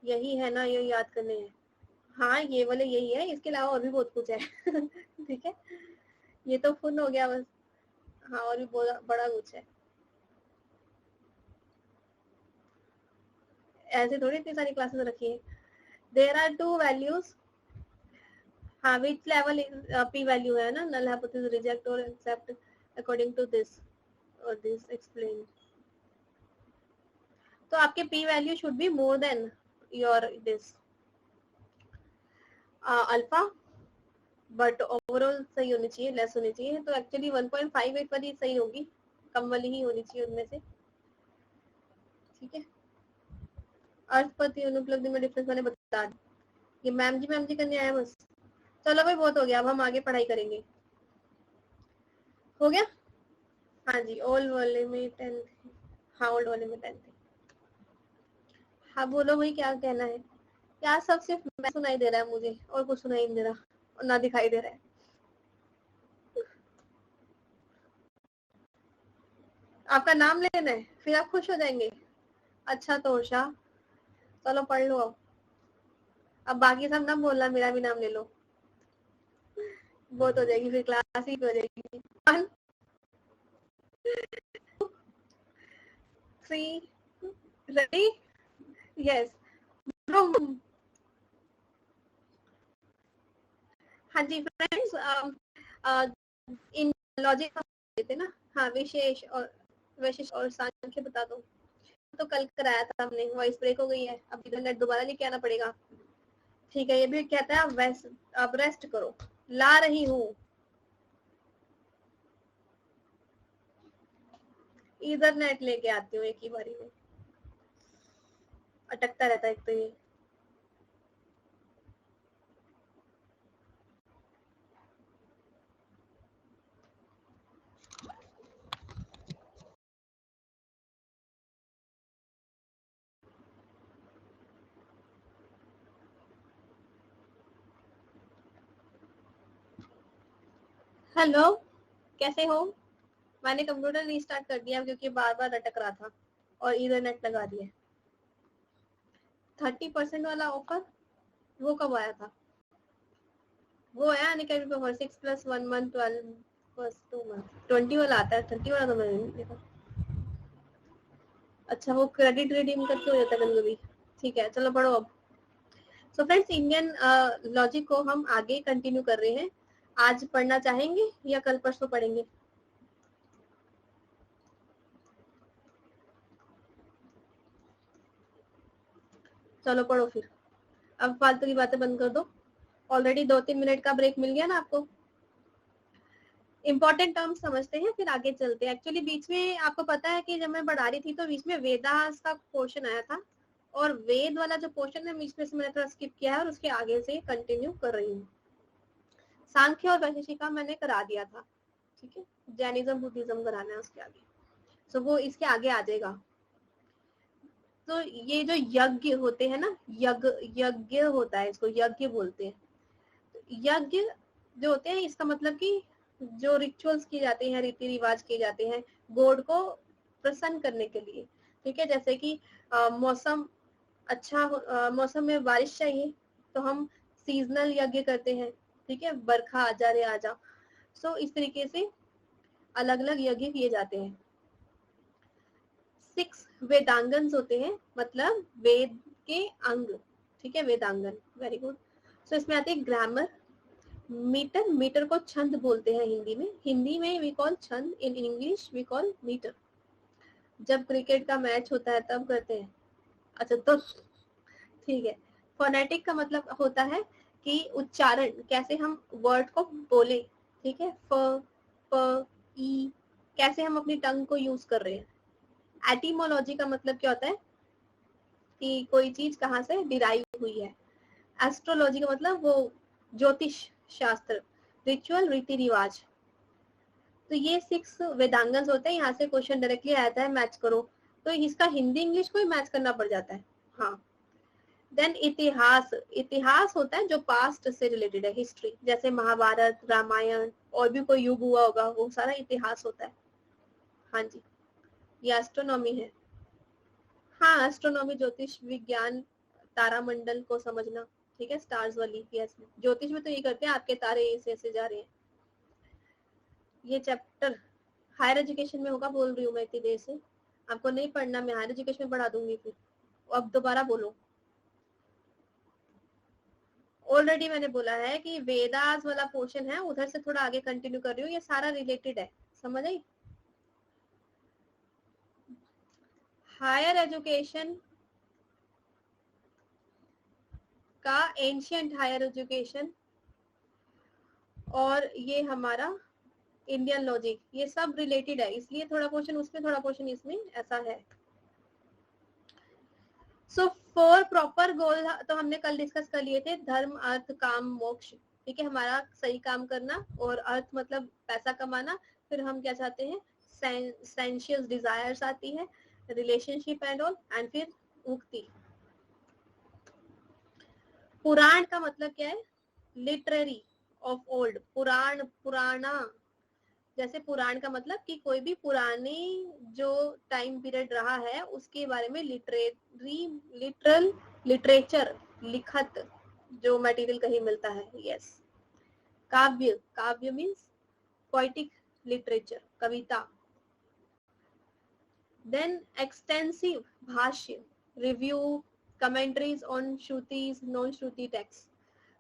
यही है ना, ये याद करने हैं। हाँ, ये वाले यही है, इसके अलावा और भी बहुत कुछ है। ठीक है, ये तो फुल हो गया बस। हाँ, और भी बड़ा कुछ है, ऐसे थोड़ी इतनी सारी क्लासेस रखी है। देयर आर टू वैल्यूज, हाँ विच लेवल p वैल्यू है ना, नल हाइपोथेसिस, रिजेक्ट और एक्सेप्ट अकॉर्डिंग टू दिस और दिस एक्सप्लेन। तो आपके p value should be more than your this alpha, but overall सही होनी चाहिए, लेस होनी चाहिए। तो एक्चुअली 1.58 वाली सही होगी, कम वाली ही होनी चाहिए उनमें से। ठीक है, अर्थपति अनुपलब्धि में डिफरेंस मैंने बता दी, ये मैम जी करने आया बस। चलो भाई बहुत हो गया, अब हम आगे पढ़ाई करेंगे। हो गया? हाँ जी, ओल्ड वाले में 10, हाँ ओल्ड वाले में 10 थे। हाँ बोलो भाई क्या कहना है? क्या सब सिर्फ मैं सुनाई दे रहा है मुझे, और कुछ सुनाई नहीं दे रहा। ना दिखाई दे रहा है। आपका नाम लेना है फिर आप खुश हो जाएंगे। अच्छा तोषा, चलो पढ़ लो अब बाकी सब नाम बोलना, मेरा भी नाम ले लो, बहुत हो जाएगी फिर, क्लास ही हो जाएगी। 1 3 रेडी, यस। हाँ जी फ्रेंड्स, इन लॉजिक देते ना, हाँ विशेष और सांख्य बता दो। तो कल कराया था हमने, वॉइस ब्रेक हो गई है, अब इंटरनेट दोबारा लेके आना पड़ेगा। ठीक है, ये भी कहता है अब रेस्ट करो, ला रही हूँ। इधर नेट लेके आती हूँ एक ही बारी में, अटकता रहता है एक तो ये। हेलो, कैसे हो? मैंने कंप्यूटर रीस्टार्ट कर दिया क्योंकि बार बार अटक रहा था और इथरनेट लगा दिया। 30% वाला ऑफर वो कब आया था? वो आया अनअकैडमी पे 6+1 मंथ 12 मंथ 20 वाला आता है, 30 वाला तो मैंने नहीं देखा। अच्छा, वो क्रेडिट रिडीम करके हो जाता है कभी कभी। ठीक है, चलो पढ़ो अब। सो फ्रेंड्स, इंडियन लॉजिक को हम आगे कंटिन्यू कर रहे हैं। आज पढ़ना चाहेंगे या कल परसों पढ़ेंगे? चलो पढ़ो फिर, अब फालतू की बातें बंद कर दो। ऑलरेडी 2-3 मिनट का ब्रेक मिल गया ना आपको। इंपॉर्टेंट टर्म्स समझते हैं फिर आगे चलते हैं। एक्चुअली बीच में आपको पता है कि जब मैं पढ़ा रही थी तो बीच में वेदास का पोर्शन आया था, और वेद वाला जो पोर्शन है बीच में से मैंने थोड़ा स्किप किया है और उसके आगे से कंटिन्यू कर रही हूँ। सांख्य और वैशेषिका मैंने करा दिया था, ठीक है। जैनिज्म बुद्धिज्म कराना है उसके आगे, सो वो इसके आगे आ जाएगा। तो ये जो यज्ञ होते हैं ना, यज्ञ होता है, इसको यज्ञ बोलते हैं। यज्ञ जो होते हैं, इसका मतलब कि जो रिचुअल्स किए जाते हैं, रीति रिवाज किए जाते हैं गॉड को प्रसन्न करने के लिए, ठीक है। जैसे कि मौसम अच्छा, मौसम में बारिश चाहिए तो हम सीजनल यज्ञ करते हैं, ठीक है। बरखा आ जा रे आ जा। सो इस तरीके से अलग अलग यज्ञ किए जाते हैं। 6 वेदांगन होते हैं, मतलब वेद के अंग, ठीक है, वेदांगन। Very good. सो इसमें आते हैं ग्रामर, मीटर, मीटर को छंद बोलते हैं हिंदी में वी कॉल छंद, in English we call metre. जब क्रिकेट का मैच होता है तब करते हैं। अच्छा तो ठीक है। फोनेटिक का मतलब होता है कि उच्चारण, कैसे हम वर्ड को बोले, ठीक है। फ, प, ई, कैसे हम अपनी टंग को यूज कर रहे हैं। एटिमोलॉजी का मतलब क्या होता है कि कोई चीज कहाँ से डिराइव हुई है। एस्ट्रोलॉजी का मतलब वो ज्योतिष शास्त्र, रिचुअल, रीति रिवाज। तो ये 6 वेदांगन होते हैं, यहाँ से क्वेश्चन डायरेक्टली आता है, मैच करो। तो इसका हिंदी इंग्लिश को ही मैच करना पड़ जाता है। हाँ। देन इतिहास, इतिहास होता है जो पास्ट से रिलेटेड है, हिस्ट्री, जैसे महाभारत, रामायण, और भी कोई युग हुआ होगा, वो सारा इतिहास होता है। हाँ जी। ये एस्ट्रोनॉमी है। हाँ, एस्ट्रोनॉमी ज्योतिष विज्ञान, तारामंडल को समझना, ठीक है, स्टार्स वाली। यस, ज्योतिष में तो ये करते हैं आपके तारे ऐसे ऐसे जा रहे हैं। ये चैप्टर हायर एजुकेशन में होगा, बोल रही हूँ मैं इतनी देर से। आपको नहीं पढ़ना, मैं हायर एजुकेशन में पढ़ा दूंगी फिर। अब दोबारा बोलो। ऑलरेडी मैंने बोला है कि वेदास वाला पोर्शन है, उधर से थोड़ा आगे कंटिन्यू कर रही हूँ, ये सारा रिलेटेड है, समझ आई। हायर एजुकेशन का एंशियंट हायर एजुकेशन और ये हमारा इंडियन लॉजिक, ये सब रिलेटेड है, इसलिए थोड़ा पोर्शन उसमें थोड़ा पोर्शन इसमें, ऐसा है। सो 4 प्रॉपर गोल तो हमने कल डिस्कस कर लिए थे, धर्म, अर्थ, काम, मोक्ष, ठीक है। हमारा सही काम करना, और अर्थ मतलब पैसा कमाना, फिर हम क्या चाहते हैं, सेंशियस डिजायर्स आती है, रिलेशनशिप एंड ऑल, एंड फिर मुक्ति। पुराण का मतलब क्या है, लिटरेरी, ऑफ ओल्ड, पुराण, पुराना, जैसे पुराण का मतलब कि कोई भी पुरानी जो टाइम पीरियड रहा है उसके बारे में लिटरेचर, लिखत, जो मटेरियल कहीं मिलता है। यस। काव्य, काव्य मीन्स पोएटिक लिटरेचर, कविता। देन एक्सटेंसिव, भाष्य, review, commentaries on श्रुतिज, non Shruti text,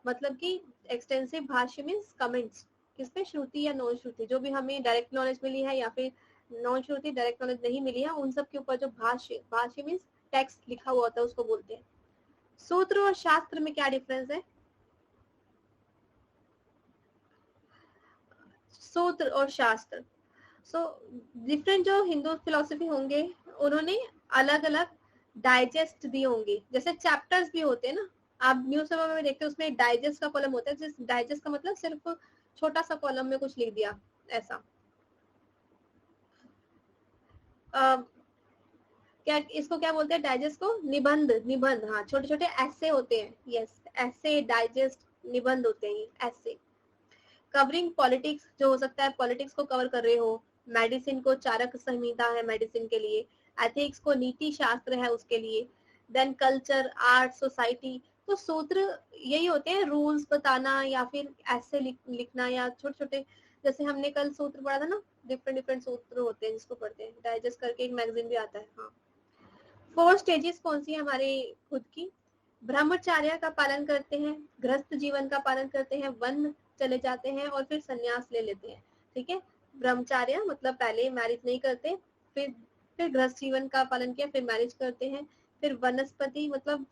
मतलब कि एक्सटेंसिव भाष्य मीन्स कमेंट्स, किसपे, श्रुति या नॉन श्रुति, जो भी हमें डायरेक्ट नॉलेज मिली है या फिर नॉन श्रुति डायरेक्ट नॉलेज नहीं मिली है, उन सब के ऊपर जो भाष्य, भाष्य मीन्स टेक्स्ट लिखा हुआ होता है उसको बोलते हैं। सूत्र और शास्त्र में क्या डिफरेंस है? सूत्र और शास्त्र, सो डिफरेंट जो हिंदू फिलोसफी होंगे उन्होंने अलग अलग डाइजेस्ट दिए होंगे, जैसे चैप्टर्स भी होते हैं ना, आप न्यूज पेपर में देखते हैं उसमें डाइजेस्ट का कॉलम होता है, जिस डाइजेस्ट का मतलब सिर्फ छोटा सा कॉलम में कुछ लिख दिया ऐसा। क्या इसको क्या बोलते हैं डाइजेस्ट को? निबंध, निबंध, हाँ, छोटे छोटे ऐसे होते हैं। यस, ऐसे, डाइजेस्ट, निबंध होते हैं ऐसे। कवरिंग पॉलिटिक्स, जो हो सकता है पॉलिटिक्स को कवर कर रहे हो, मेडिसिन को चारक संहिता है मेडिसिन के लिए, एथिक्स को नीति शास्त्र है उसके लिए, देन कल्चर, आर्ट, सोसाइटी। तो सूत्र यही होते हैं, रूल्स बताना या फिर ऐसे लिखना, या छोटे छोटे, जैसे हमने कल सूत्र पढ़ा था ना, डिफरेंट डिफरेंट सूत्र होते हैं जिसको पढ़ते हैं, डाइजेस्ट करके एक मैगजीन भी आता है। हाँ। 4 स्टेजेस कौन सी है हमारे खुद की? ब्रह्मचर्य का पालन करते हैं, गृहस्थ जीवन का पालन करते हैं, वन चले जाते हैं और फिर संन्यास ले लेते हैं। ठीक है, ब्रह्मचर्य मतलब पहले मैरिज नहीं करते, फिर गृहस्थ जीवन का पालन किया, फिर मैरिज करते हैं, फिर वनस्पति मतलब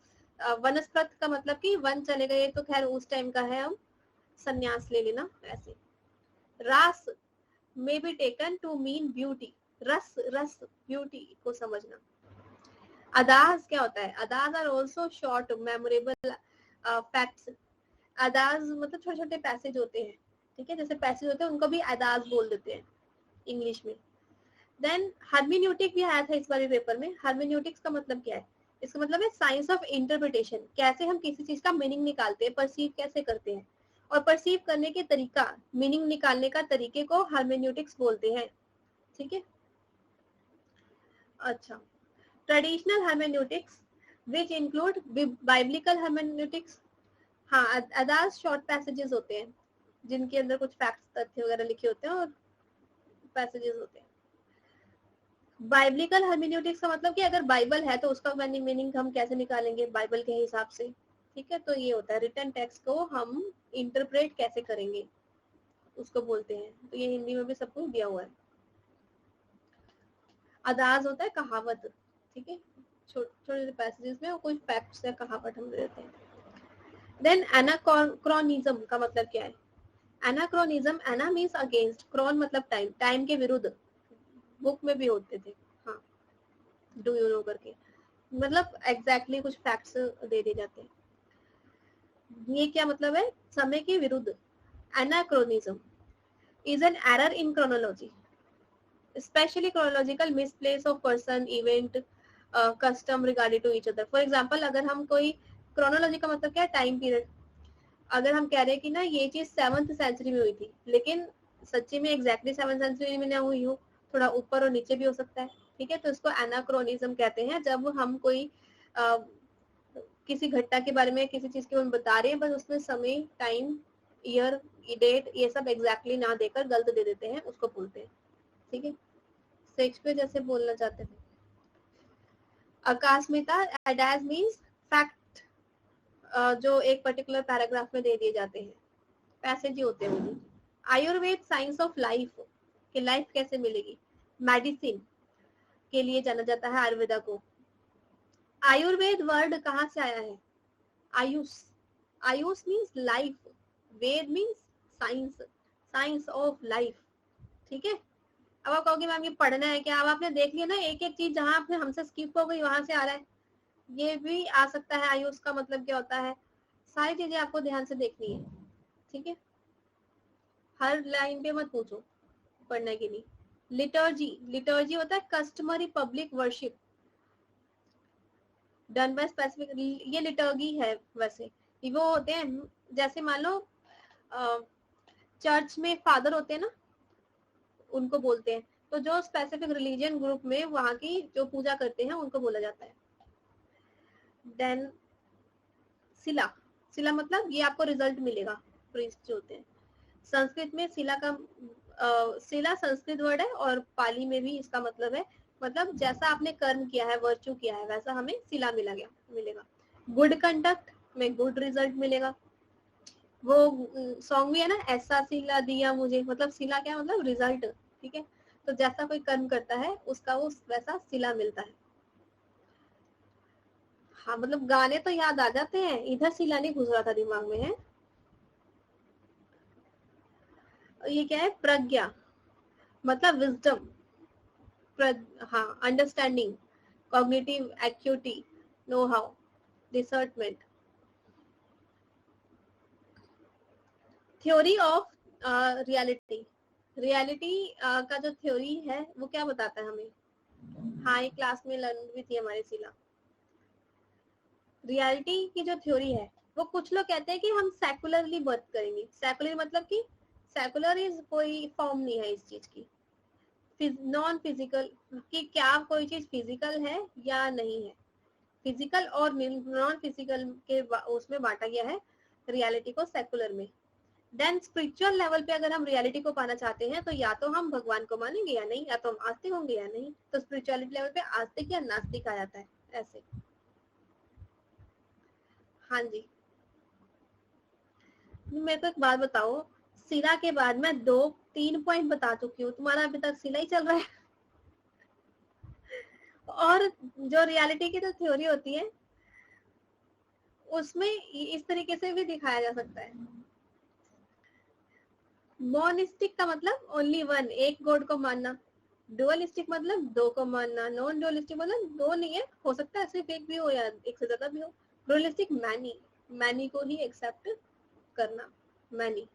वनस्पत का मतलब कि वन चले गए तो खैर उस टाइम का है, हम संन्यास ले लेना ऐसे। रास may be taken to mean beauty, रस, रस, ब्यूटी को समझना। अदाज क्या होता है? Adages are also short memorable facts. Adages मतलब छोटे छोटे पैसेज होते हैं, ठीक है, जैसे पैसेज होते हैं उनको भी अदाज बोल देते हैं इंग्लिश में। देन हर्मेन्यूटिक भी आया था इस बार पेपर में। हर्मेन्यूटिक्स का मतलब क्या है? इसका मतलब है साइंस ऑफ इंटरप्रिटेशन, कैसे हम किसी चीज का मीनिंग निकालते हैं, परसीव कैसे करते हैं, और परसीव करने के तरीका, मीनिंग निकालने का तरीके को हर्मेन्यूटिक्स बोलते हैं। ठीक है, अच्छा। Traditional hermeneutics which include biblical hermeneutics. हाँ, अदाज शॉर्ट पैसेजेस होते हैं जिनके अंदर कुछ फैक्ट्स, तथ्य वगैरह लिखे होते हैं और पैसेजेस होते हैं। बाइब्लिकल हर्मेन्यूटिक्स का मतलब कि अगर बाइबल है तो उसका मीनिंग हम कैसे निकालेंगे बाइबल के हिसाब से। ठीक है, तो ये होता है रिटन टेक्स्ट को हम इंटरप्रेट कैसे करेंगे उसको बोलते हैं। तो ये हिंदी में भी सब कुछ दिया हुआ है। अदाज होता है कहावत, ठीक है, छोटे पैसेजेस में कोई फैक्ट्स या कहावत हम दे देते हैं। देन एनाक्रोनिज्म का मतलब क्या है? एनाक्रोनिज्म, एना मीन्स अगेंस्ट, क्रोन मतलब टाइम, टाइम के विरुद्ध, बुक में भी होते थे। हाँ, डू यू नो करके, मतलब एग्जैक्टली कुछ फैक्ट्स दे दिए जाते हैं। ये क्या मतलब है? समय के विरुद्ध। Anachronism is an error in chronology, especially chronological misplace of person, event, custom regarding to each other. For example, अगर हम कोई chronology का मतलब क्या है? Time period. अगर हम कह रहे हैं कि ना ये चीज 7th सेंचुरी में हुई थी, लेकिन सच्ची में एग्जैक्टली 7th सेंचुरी में ना हुई हो, थोड़ा ऊपर और नीचे भी हो सकता है। ठीक है, तो इसको एनाक्रोनिज्म कहते हैं, जब हम कोई किसी घटना के बारे में, किसी चीज के बारे में बता रहे हैं, बस उसमें समय, टाइम, ईयर, डेट, ये सब एग्जैक्टली ना देकर गलत दे देते हैं, उसको बोलते हैं। ठीक है, शेक्सपियर जैसे बोलना चाहते थे। अकास्मिता, एडाज मीन्स फैक्ट, जो एक पर्टिकुलर पैराग्राफ में दे दिए जाते हैं, पैसेज ही होते हैं वो। आयुर्वेद, साइंस ऑफ लाइफ, कि लाइफ कैसे मिलेगी। मेडिसिन के लिए जाना जाता है आयुर्वेदा को। आयुर्वेद वर्ड कहाँ से आया है? आयुष, आयुष मीन्स लाइफ, वेद means science, science of life. ठीक है, अब आप कहोगे मैम ये पढ़ना है क्या? अब आपने देख लिया ना, एक एक चीज जहां आपने हमसे स्किप हो गई वहां से आ रहा है, ये भी आ सकता है। आयुष का मतलब क्या होता है? सारी चीजें आपको ध्यान से देखनी है। ठीक है, हर लाइन पे मत पूछो पढ़ने के लिए। लिटर्जी, लिटर्जी होता है customary public worship done by specific, ये लिटर्गी है वैसे। वो होते हैं जैसे मान लो चर्च में फादर होते हैं ना, उनको बोलते हैं। तो जो स्पेसिफिक रिलीजियन ग्रुप में वहां की जो पूजा करते हैं उनको बोला जाता है। देन शिला, शिला मतलब ये आपको रिजल्ट मिलेगा, प्रीस्ट जो होते हैं। संस्कृत में शिला का शिला संस्कृत वर्ड है और पाली में भी इसका मतलब है, मतलब जैसा आपने कर्म किया है, वर्चू किया है, वैसा हमें शिला मिलेगा। गुड कंडक्ट में गुड रिजल्ट मिलेगा। वो सॉन्ग भी है ना, ऐसा शिला दिया मुझे, मतलब शिला क्या मतलब रिजल्ट, ठीक है। तो जैसा कोई कर्म करता है उसका वो वैसा शिला मिलता है। हाँ मतलब गाने तो याद आ जाते हैं, इधर शिला नहीं घुस रहा था दिमाग में है। ये क्या है, प्रज्ञा मतलब विजडम, हाँ understanding, cognitive acuity, know how, discernment. Theory of reality, reality का जो थ्योरी है वो क्या बताता है हमें। हाँ ये क्लास में लर्न भी थी हमारे शिला। रियलिटी की जो थ्योरी है वो कुछ लोग कहते हैं कि हम सेकुलरली बर्थ करेंगे। सेकुलर मतलब कि सेकुलर इज कोई फॉर्म नहीं है इस चीज की, नॉन फिजिकल, कि क्या कोई चीज फिजिकल है या नहीं है। फिजिकल और नॉन फिजिकल के उसमें बांटा गया है रियलिटी को सेकुलर में। देन स्पिरिचुअल लेवल पे अगर हम रियलिटी को पाना चाहते हैं तो या तो हम भगवान को मानेंगे या नहीं, या तो हम आस्तिक होंगे या नहीं। तो स्पिरिचुअलिटी लेवल पे आस्तिक या नास्तिक आ जाता है ऐसे। हाँ जी, मेरे को एक बात बताओ, शिला के बाद मैं 2-3 पॉइंट बता चुकी हूँ, तुम्हारा अभी तक शिला ही चल रहा है। और जो रियलिटी की जो थ्योरी होती है उसमें इस तरीके से भी दिखाया जा सकता है। मोनिस्टिक का मतलब ओनली वन, एक गॉड को मानना। डुअलिस्टिक मतलब दो को मानना। नॉन डुअलिस्टिक मतलब दो नहीं है, हो सकता है सिर्फ एक भी हो या एक से ज्यादा भी हो। डुअलिस्टिक मैनी, मैनी को ही एक्सेप्ट करना, मैनी।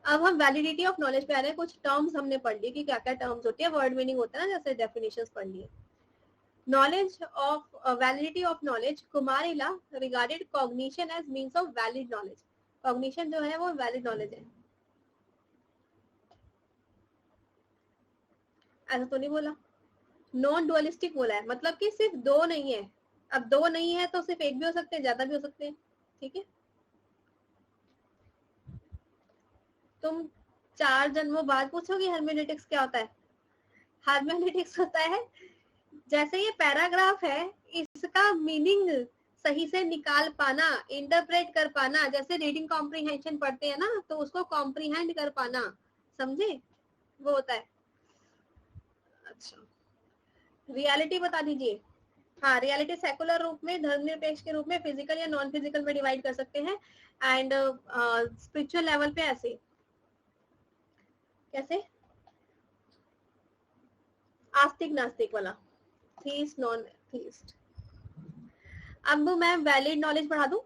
अब हम वैलिडिटी ऑफ नॉलेज पे आ रहे हैं। कुछ टर्म्स हमने पढ़ ली कि क्या क्या टर्म्स होती है, वर्ड मीनिंग होता है ना, जैसे डेफिनेशंस पढ़ लिए। Knowledge of validity of knowledge, कुमारिला regarded cognition as means of valid knowledge. Cognition जो है वो valid knowledge है। ऐसा तो नहीं बोला। नॉन डुअलिस्टिक बोला है, मतलब कि सिर्फ दो नहीं है। अब दो नहीं है तो सिर्फ एक भी हो सकते हैं, ज्यादा भी हो सकते हैं, ठीक है। तुम 4 जन्मों बाद पूछोगे हर्मेनेटिक्स क्या होता है। हर्मेनेटिक्स होता है, जैसे ये पैराग्राफ है इसका मीनिंग सही से निकाल पाना, इंटरप्रेट कर पाना। जैसे रीडिंग कॉम्प्रीहेंशन पढ़ते हैं ना, तो उसको कॉम्प्रीहेंड कर पाना, समझे, वो होता है। अच्छा, रियलिटी बता दीजिए। हाँ, रियलिटी सेकुलर रूप में, धर्मनिरपेक्ष के रूप में, फिजिकल या नॉन फिजिकल में डिवाइड कर सकते हैं। एंड स्पिरिचुअल लेवल पे ऐसे कैसे, आस्तिक नास्तिक वाला, थीस्ट नॉन थीस्ट। अब मैं वैलिड नॉलेज पढ़ा दूं।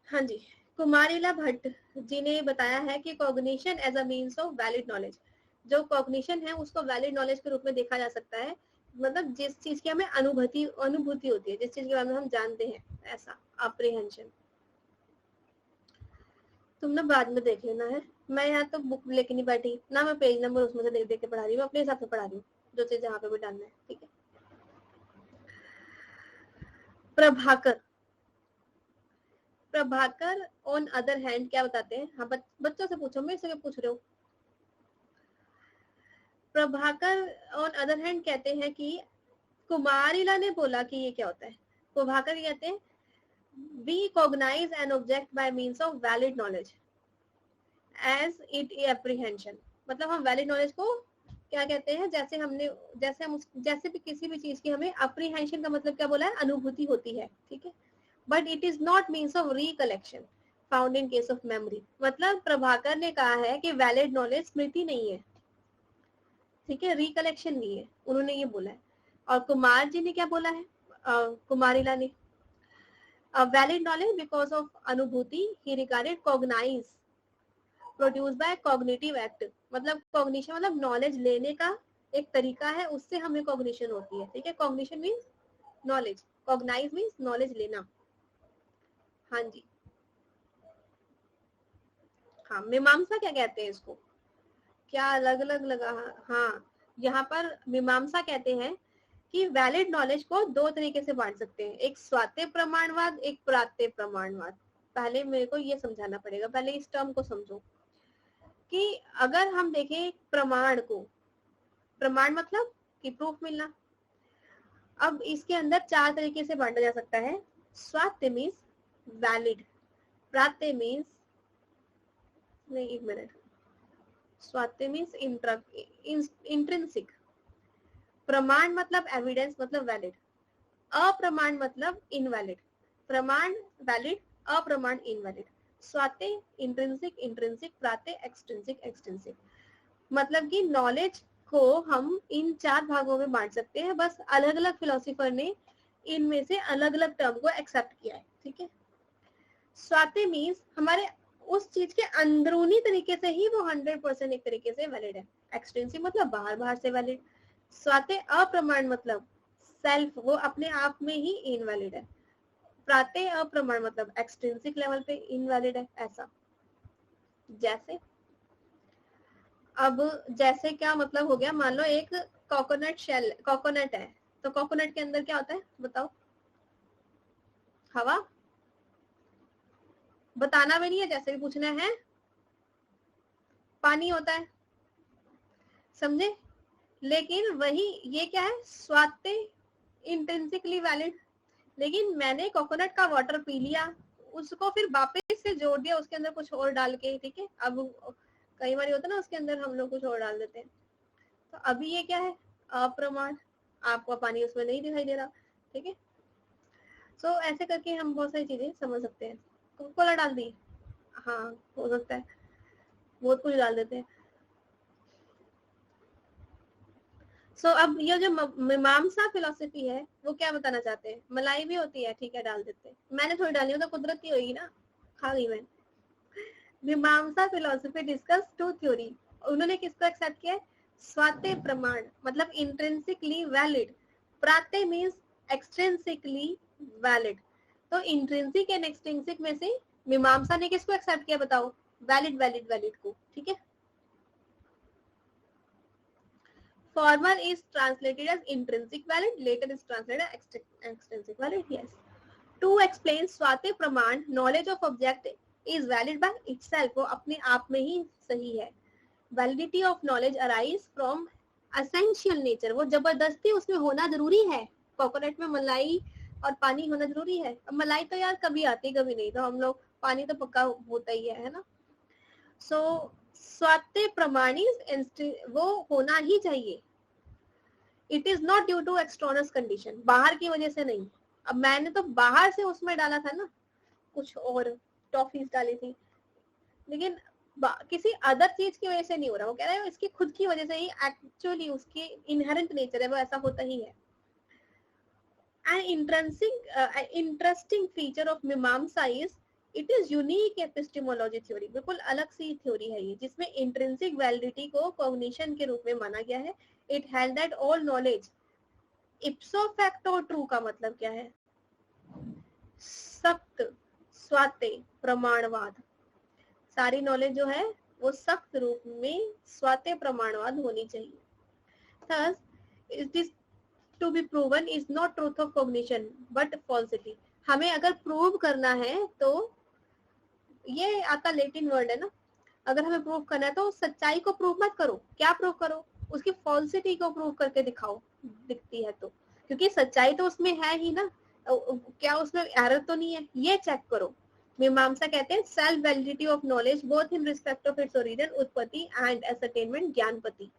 हाँ जी, कुमारिला भट्ट जी ने बताया है कि cognition as a means of valid knowledge, जो कॉग्निशन है उसको वैलिड नॉलेज के रूप में देखा जा सकता है। मतलब जिस चीज की हमें अनुभूति होती है, जिस चीज के बारे में हम जानते हैं, ऐसा अप्रीहेंशन। तुम ना बाद में देख लेना है, मैं यहाँ तो बुक लेके नहीं बैठी ना, मैं पेज नंबर उसमें से देख देख के पढ़ा रही हूँ, अपने हिसाब से पढ़ा रही हूँ, जो चीज जहाँ पे भी डालना है, ठीक है। Prabhakar, Prabhakar on other hand क्या बताते हैं। हाँ बच्चों से पूछो, मेरे से क्यों पूछ रहे हो। प्रभाकर ऑन अदर हैंड कहते हैं कि कुमारिला ने बोला कि ये क्या होता है। प्रभाकर कहते हैं we cognize an object by means of valid knowledge as it apprehension, मतलब हम वैलिड नॉलेज को क्या कहते हैं, जैसे हमने, जैसे भी किसी भी चीज की हमें अप्रीहेंशन का मतलब क्या बोला है, अनुभूति होती है, ठीक है। But it is not means of recollection found in case of memory. मतलब प्रभाकर ने कहा है कि वैलिड नॉलेज स्मृति नहीं है, ठीक है, रिकलेक्शन नहीं है, उन्होंने ये बोला है। और कुमार जी ने क्या बोला है, कुमारिला ने, वैलिड नॉलेज बिकॉज ऑफ अनुभूति ही regarded cognise produce by cognitive act. मतलब कॉग्निशन मतलब नॉलेज लेने का एक तरीका है, उससे हमें कॉग्निशन होती है, ठीक है। Cognition means knowledge, cognise means knowledge लेना। हाँ जी, हाँ मीमांसा क्या कहते हैं इसको, क्या अलग अलग लगा। हाँ, यहाँ पर मीमांसा कहते हैं कि वैलिड नॉलेज को दो तरीके से बांट सकते हैं, एक स्वात्य प्रमाणवाद, एक प्रात्य प्रमाणवाद। पहले मेरे को ये समझाना पड़ेगा, पहले इस टर्म को समझो कि अगर हम देखें प्रमाण को, प्रमाण मतलब कि प्रूफ मिलना। अब इसके अंदर चार तरीके से बांटा जा सकता है। स्वात्य मीन्स वैलिड, प्रात्य मीन्स, नहीं एक मिनट, स्वात्य मीन्स इंट्रिंसिक, प्रमाण मतलब एविडेंस मतलब वैलिड, अप्रमाण मतलब इनवैलिड। प्रमाण वैलिड, अप्रमाण इनवैलिड। स्वात्य इंट्रिंसिक, इंट्रिंसिक प्रात्य एक्सट्रिंसिक, एक्सट्रिंसिक। मतलब कि नॉलेज को हम इन चार भागों में बांट सकते हैं, बस अलग अलग फिलोसोफर ने इनमें से अलग अलग टर्म को एक्सेप्ट किया है, ठीक है। स्वात्य मीन्स हमारे उस चीज के अंदरूनी तरीके से ही वो 100% एक तरीके से वैलिड है। एक्सट्रिंसिक मतलब बाहर बाहर से वैलिड। स्वात्य अप्रमाण मतलब सेल्फ, वो अपने आप में ही इनवैलिड है। प्रात्य अप्रमाण मतलब एक्सट्रिंसिक लेवल पे इनवैलिड है, ऐसा। जैसे अब जैसे क्या मतलब हो गया, मान लो एक कोकोनट शेल, कोकोनट है, तो कोकोनट के अंदर क्या होता है बताओ, हवा, बताना भी नहीं है, जैसे भी पूछना है, पानी होता है, समझे। लेकिन वही ये क्या है, स्वात्य इंटेंसिकली वैलिड। लेकिन मैंने कोकोनट का वाटर पी लिया, उसको फिर वापस से जोड़ दिया उसके अंदर कुछ और डाल के, ठीक है। अब कई बार होता है ना, उसके अंदर हम लोग कुछ और डाल देते हैं, तो अभी ये क्या है, अप्रमाण, आपका पानी उसमें नहीं दिखाई दे रहा, ठीक है। सो ऐसे करके हम बहुत सारी चीजें समझ सकते हैं। कोका कोला डाल दी, हाँ हो सकता है, बहुत कुछ डाल देते हैं। सो अब ये जो मीमांसा फिलोसफी है वो क्या बताना चाहते हैं, मलाई भी होती है, ठीक है डाल देते हैं, मैंने थोड़ी डाली हो तो कुदरती होगी ना, खा गई मैं। मीमांसा फिलोसफी डिस्कस टू थ्योरी, उन्होंने किसको एक्सेप्ट किया, स्वात्य प्रमाण मतलब इंट्रिंसिकली वैलिड, प्रात्य मींस एक्सट्रिंसिकली वैलिड। तो इंट्रिंसिक एंड एक्सट्रिंसिक में से मीमांसा ने किसको एक्सेप्ट किया बताओ, वैलिड वैलिड वैलिड को, ठीक है। Former is translated as intrinsic valid, later is translated as extrinsic valid. Yes. To explain स्वात्य प्रमाण, knowledge of object is valid by itself, वो अपने आप में ही सही है। Validity of knowledge arise from essential nature, वो जबरदस्ती उसमें होना जरूरी है। कोकोनट में मलाई और पानी होना जरूरी है। अब मलाई तो यार कभी आती कभी नहीं, तो हम लोग पानी तो पक्का होता ही है ना। सो स्वात्य प्रमाणी वो होना ही चाहिए। It is not due to external condition, बाहर की वजह से नहीं। अब मैंने तो बाहर से उसमें डाला था ना, कुछ और टॉफीज डाली थी, लेकिन किसी अदर चीज की वजह से नहीं हो रहा। वो कह रहा है इसकी खुद की वजह से ही, एक्चुअली उसकी इनहेरेंट नेचर है, वो ऐसा होता ही है। An interesting feature of मीमांसा is it is unique epistemology theory, बिल्कुल अलग सी थ्योरी है ये, जिसमें इंट्रिंसिक वैलिडिटी को कॉग्निशन के रूप में माना गया है। It held that all knowledge इप्सो facto true का मतलब क्या है, सख्त स्वात्य प्रमाणवाद, सारी नॉलेज जो है वो सख्त रूप में स्वात्य प्रमाणवाद होनी चाहिए। Thus, it is to be proven is not truth of cognition but falsity. हमें अगर प्रूव करना है तो ये आपका लेटिन वर्ड है ना, अगर हमें प्रूव करना है तो सच्चाई को प्रूव मत करो, क्या प्रूव करो, उसकी फॉल्सिटी को प्रूव करके दिखाओ, दिखती है तो, क्योंकि सच्चाई तो उसमें है ही ना, क्या उसमें एरर तो नहीं है, ये चेक करो। मीमांसा कहते हैं self validity of knowledge both in respect of its origin उत्पत्ति एंड एसरटेनमेंट ज्ञानपति।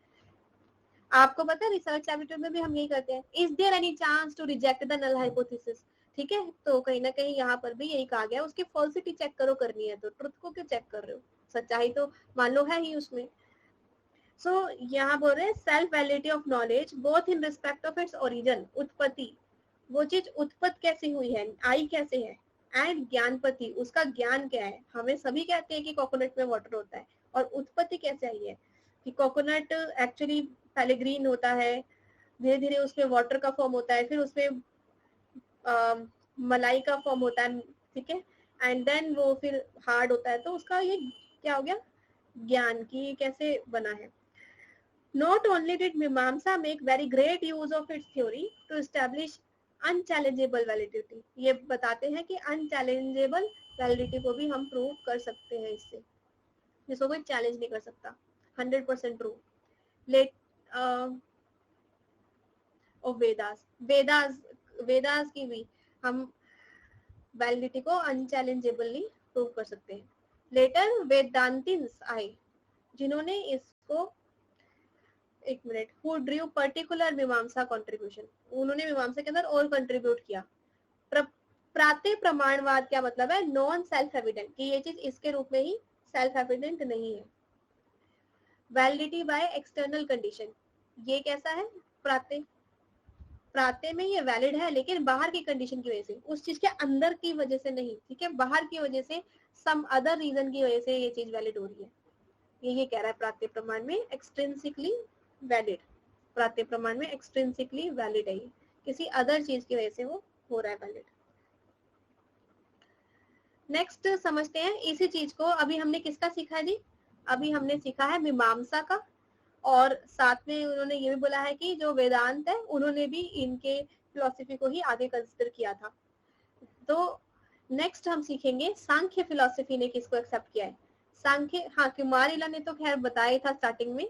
आपको पता है रिसर्च लैबोरेटरी में भी हम यही करते हैं, is there any chance to reject the null hypothesis, ठीक है। तो कहीं ना कहीं यहाँ पर भी यही कहा गया, उसकी फॉल्सिटी चेक करो, करनी है तो ट्रुथ को क्यों चेक कर रहे हो, सच्चाई तो मान लो है ही उसमें। सो यहाँ बोल रहे हैं self validity of knowledge both in respect of its origin, उत्पत्ति, वो चीज उत्पत्ति कैसे हुई है, आई कैसे है, एंड ज्ञानपति, उसका ज्ञान क्या है। हमें सभी कहते हैं कि कोकोनट में वाटर होता है, और उत्पत्ति कैसे आई है कि कोकोनट एक्चुअली पहले ग्रीन होता है, धीरे धीरे उसमें वाटर का फॉर्म होता है, फिर उसमें मलाई का फॉर्म होता है, ठीक है, एंड देन वो फिर हार्ड होता है। तो उसका ये क्या हो गया, ज्ञान की कैसे बना है। Not only did Mimamsa make very great use of its theory to establish unchallengeable validity, ये बताते हैं कि unchallengeable validity को भी हम प्रूव कर सकते हैं इससे, जिसको कोई चैलेंज नहीं कर सकता, 100% ट्रू। लेट ऑफ वेदास की भी हम वैलिडिटी को अनचैलेंजेबली प्रूव कर सकते हैं। लेटर वेदांतिन्स आए जिन्होंने इसको, एक मिनट, हु ड्रू पर्टिकुलर मीमांसा कंट्रीब्यूशन, उन्होंने मीमांसा के अंदर और कंट्रीब्यूट किया। प्राते प्रमाणवाद क्या मतलब है, नॉन सेल्फ एविडेंट, कि ये चीज इसके रूप में ही सेल्फ एविडेंट नहीं है। वैलिडिटी बाय एक्सटर्नल कंडीशन, ये कैसा है, प्राते में ये वैलिड है लेकिन बाहर की कंडीशन की वजह से, उस चीज के अंदर की वजह से नहीं, ठीक है, बाहर की वजह से, सम अदर रीजन की वजह से ये चीज वैलिड हो रही है। ये कह रहा है प्राते प्रमाण में एक्सट्रिंसिकली वैलिड, प्राते प्रमाण में एक्सट्रिंसिकली वैलिड है, किसी अदर चीज की वजह से वो हो रहा है वैलिड। नेक्स्ट समझते हैं इसी चीज को। अभी हमने किसका सीखा है जी, अभी हमने सीखा है मीमांसा का, और साथ में उन्होंने ये भी बोला है कि जो वेदांत है उन्होंने भी इनके फिलॉसफी को ही आगे कंसिडर किया था। तो नेक्स्ट हम सीखेंगे सांख्य फिलॉसफी ने किसको एक्सेप्ट किया है। सांख्य, हाँ, कुमारिला ने तो खैर बताया था स्टार्टिंग में।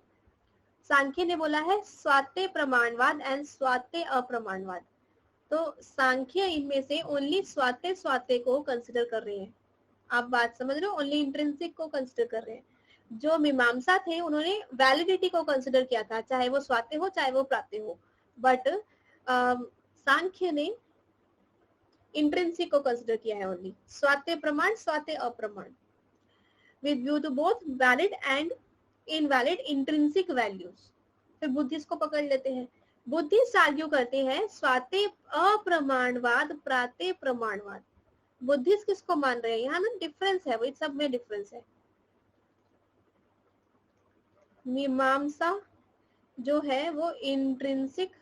सांख्य ने बोला है स्वात्य प्रमाणवाद एंड स्वात्य अप्रमाणवाद। तो सांख्य इनमें से ओनली स्वात्य को कंसिडर कर रहे हैं। आप बात समझ रहे हो, ओनली इंट्रिंसिक को कंसिडर कर रहे हैं। जो मीमांसा थे उन्होंने वैलिडिटी को कंसिडर किया था, चाहे वो स्वात्य हो चाहे वो प्रात्य हो, बट सांख्य ने इंट्रिंसिक को कंसिडर किया है, ओनली स्वात्य प्रमाण स्वात्य अप्रमाण, with view to both valid and invalid intrinsic values. फिर बुद्धिस्ट को पकड़ लेते हैं। बुद्धिस्ट आर्ग्यू करते हैं स्वात्य अप्रमाणवाद प्रात्य प्रमाणवाद। बुद्धिस्ट किसको मान रहे हैं, यहाँ ना डिफरेंस है, वही सब में डिफरेंस है। मीमांसा जो है वो intrinsic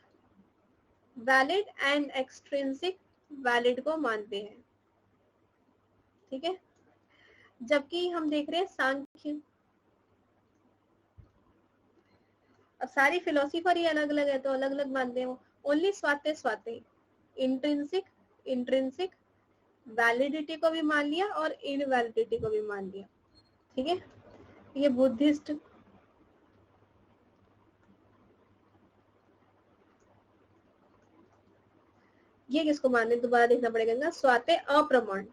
valid and extrinsic valid को मानते हैं, ठीक है, जबकि हम देख रहे हैं सांख्य। अब सारी फिलोसफर ही अलग अलग है तो अलग अलग मानते हैं वो। ओनली स्वात्य इंट्रिंसिक वैलिडिटी को भी मान लिया और इनवैलिडिटी को भी मान लिया, ठीक है। ये बुद्धिस्ट, ये किसको मानने, दोबारा देखना पड़ेगा। स्वात्य अप्रमाण,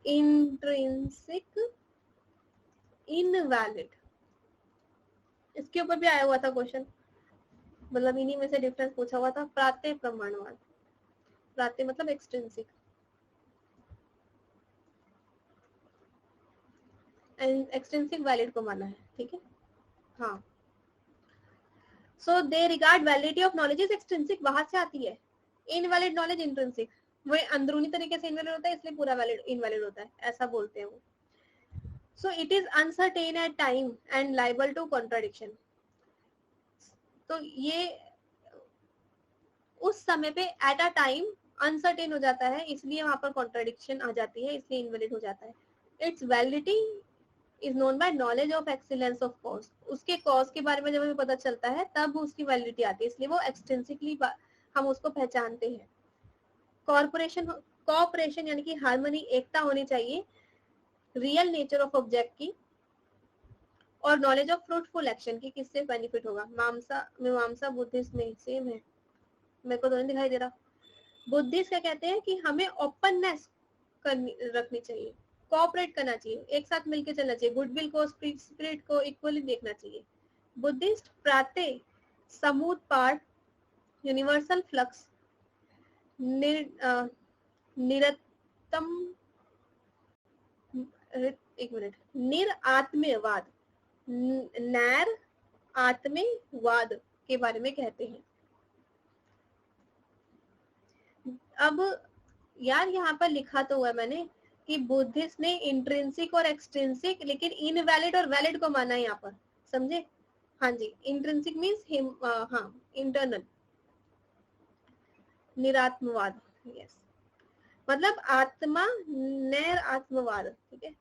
इंट्रिंसिक इनवैलिड, इसके ऊपर भी आया हुआ था क्वेश्चन, मतलब इन्हीं में से डिफरेंस पूछा हुआ था। प्रात्य प्रमाणवाद, प्रात्य मतलब एक्सट्रिंसिक, एक्सट्रिंसिक वैलिड को माना है, ठीक है, हाँ। So they regard validity of knowledge is extrinsic, वहां से आती है। इनवैलिड नॉलेज इंट्रिंसिक, वो अंदरूनी तरीके से इनवैलिड होता है इसलिए पूरा वैलिड इनवैलिड होता है, ऐसा बोलते हैं वो। So it is uncertain at time and liable to contradiction. तो ये उस समय पे एट अ टाइम अनसर्टेन हो जाता है, इसलिए वहां पर कॉन्ट्राडिक्शन आ जाती है, इसलिए इनवैलिड हो जाता है। It's validity is known by knowledge of excellence of cause, उसके कॉज के बारे में जब हमें पता चलता है तब उसकी वैलिडिटी आती है, इसलिए वो एक्सटेंसिवली हम उसको पहचानते हैं। कोऑपरेशन यानी कि हार्मनी, एकता होनी चाहिए, रियल नेचर ऑफ ऑब्जेक्ट की, और नॉलेज ऑफ फ्रूटफुल एक्शन की, किससे बेनिफिट होगा। मीमांसा बुद्धिस्ट में सेम है, मेरे को तो नहीं दिखाई दे रहा। बुद्धिस्ट क्या कहते हैं कि हमें ओपननेस रखनी चाहिए, कोऑपरेट करना चाहिए, एक साथ मिलकर चलना चाहिए, गुडविल को स्पिरिट को इक्वली देखना चाहिए। बुद्धिस्ट प्रात्य समूथ पार्ट यूनिवर्सल फ्लक्स निरतम, एक मिनट, निरात्म्यवाद, नैर आत्म्यवाद के बारे में कहते हैं। अब यार यहाँ पर लिखा तो हुआ मैंने कि बुद्धिस्ट ने इंट्रिंसिक और एक्सट्रिंसिक, लेकिन इनवैलिड और वैलिड को माना है यहाँ पर, समझे। हाँ जी, इंट्रिंसिक मीन्स हाँ इंटरनल, निरात्मवाद, यस, मतलब आत्मा नैर आत्मवाद, ठीक है।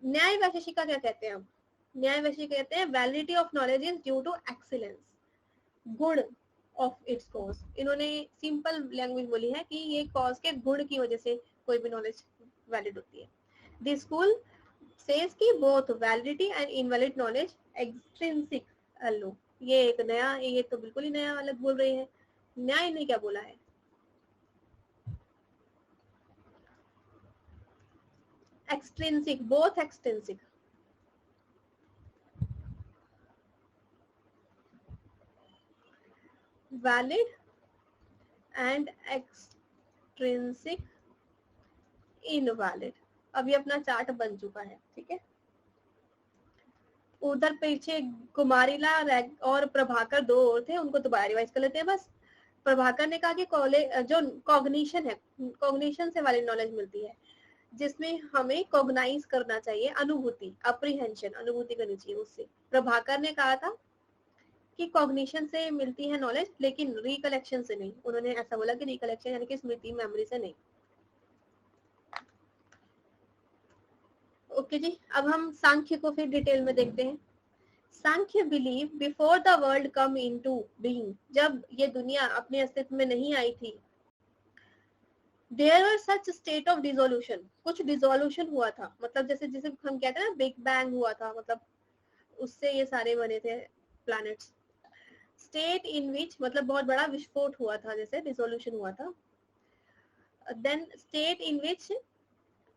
न्याय वैशेषिका क्या कहते हैं हम? न्याय वैशेषिका कहते हैं validity of knowledge is due to excellence, गुण ऑफ इट्स कॉज। इन्होंने सिंपल लैंग्वेज बोली है कि ये कॉज के गुण की वजह से कोई भी नॉलेज वैलिड होती है। दिस स्कूल सेज कि both validity and invalid knowledge extrinsic also. ये एक नया, ये तो बिल्कुल ही नया अलग बोल रहे हैं। न्याय ने क्या बोला है? Extrinsic, both extrinsic. Valid and extrinsic invalid. अभी अपना चार्ट बन चुका है, ठीक है। उधर पीछे कुमारीला और प्रभाकर दो और थे, उनको दोबारा रिवाइज कर लेते हैं बस। प्रभाकर ने कहा कि जो कॉग्निशन है, कॉग्निशन से वाली नॉलेज मिलती है जिसमें हमें कॉग्नाइज करना चाहिए, अनुभूति, अप्रीहेंशन, अनुभूति करनी चाहिए उससे। प्रभाकर ने कहा था कि कॉग्निशन से मिलती है नॉलेज लेकिन रिकलेक्शन से नहीं। उन्होंने ऐसा बोला कि रिकलेक्शन यानी कि स्मृति, मेमोरी से नहीं। ओके जी, अब हम सांख्य को फिर डिटेल में देखते हैं। Sankhya believe before the world come into being, जब ये दुनिया अपने अस्तित्व में नहीं आई थी, there were such state of dissolution, कुछ डिसोल्यूशन हुआ था, मतलब जैसे जिसे हम कहते हैं ना बिग बैंग हुआ था, मतलब उससे ये सारे बने थे प्लैनेट्स। स्टेट इन विच मतलब बहुत बड़ा विस्फोट हुआ था, जैसे डिसोल्यूशन हुआ था। Then state in which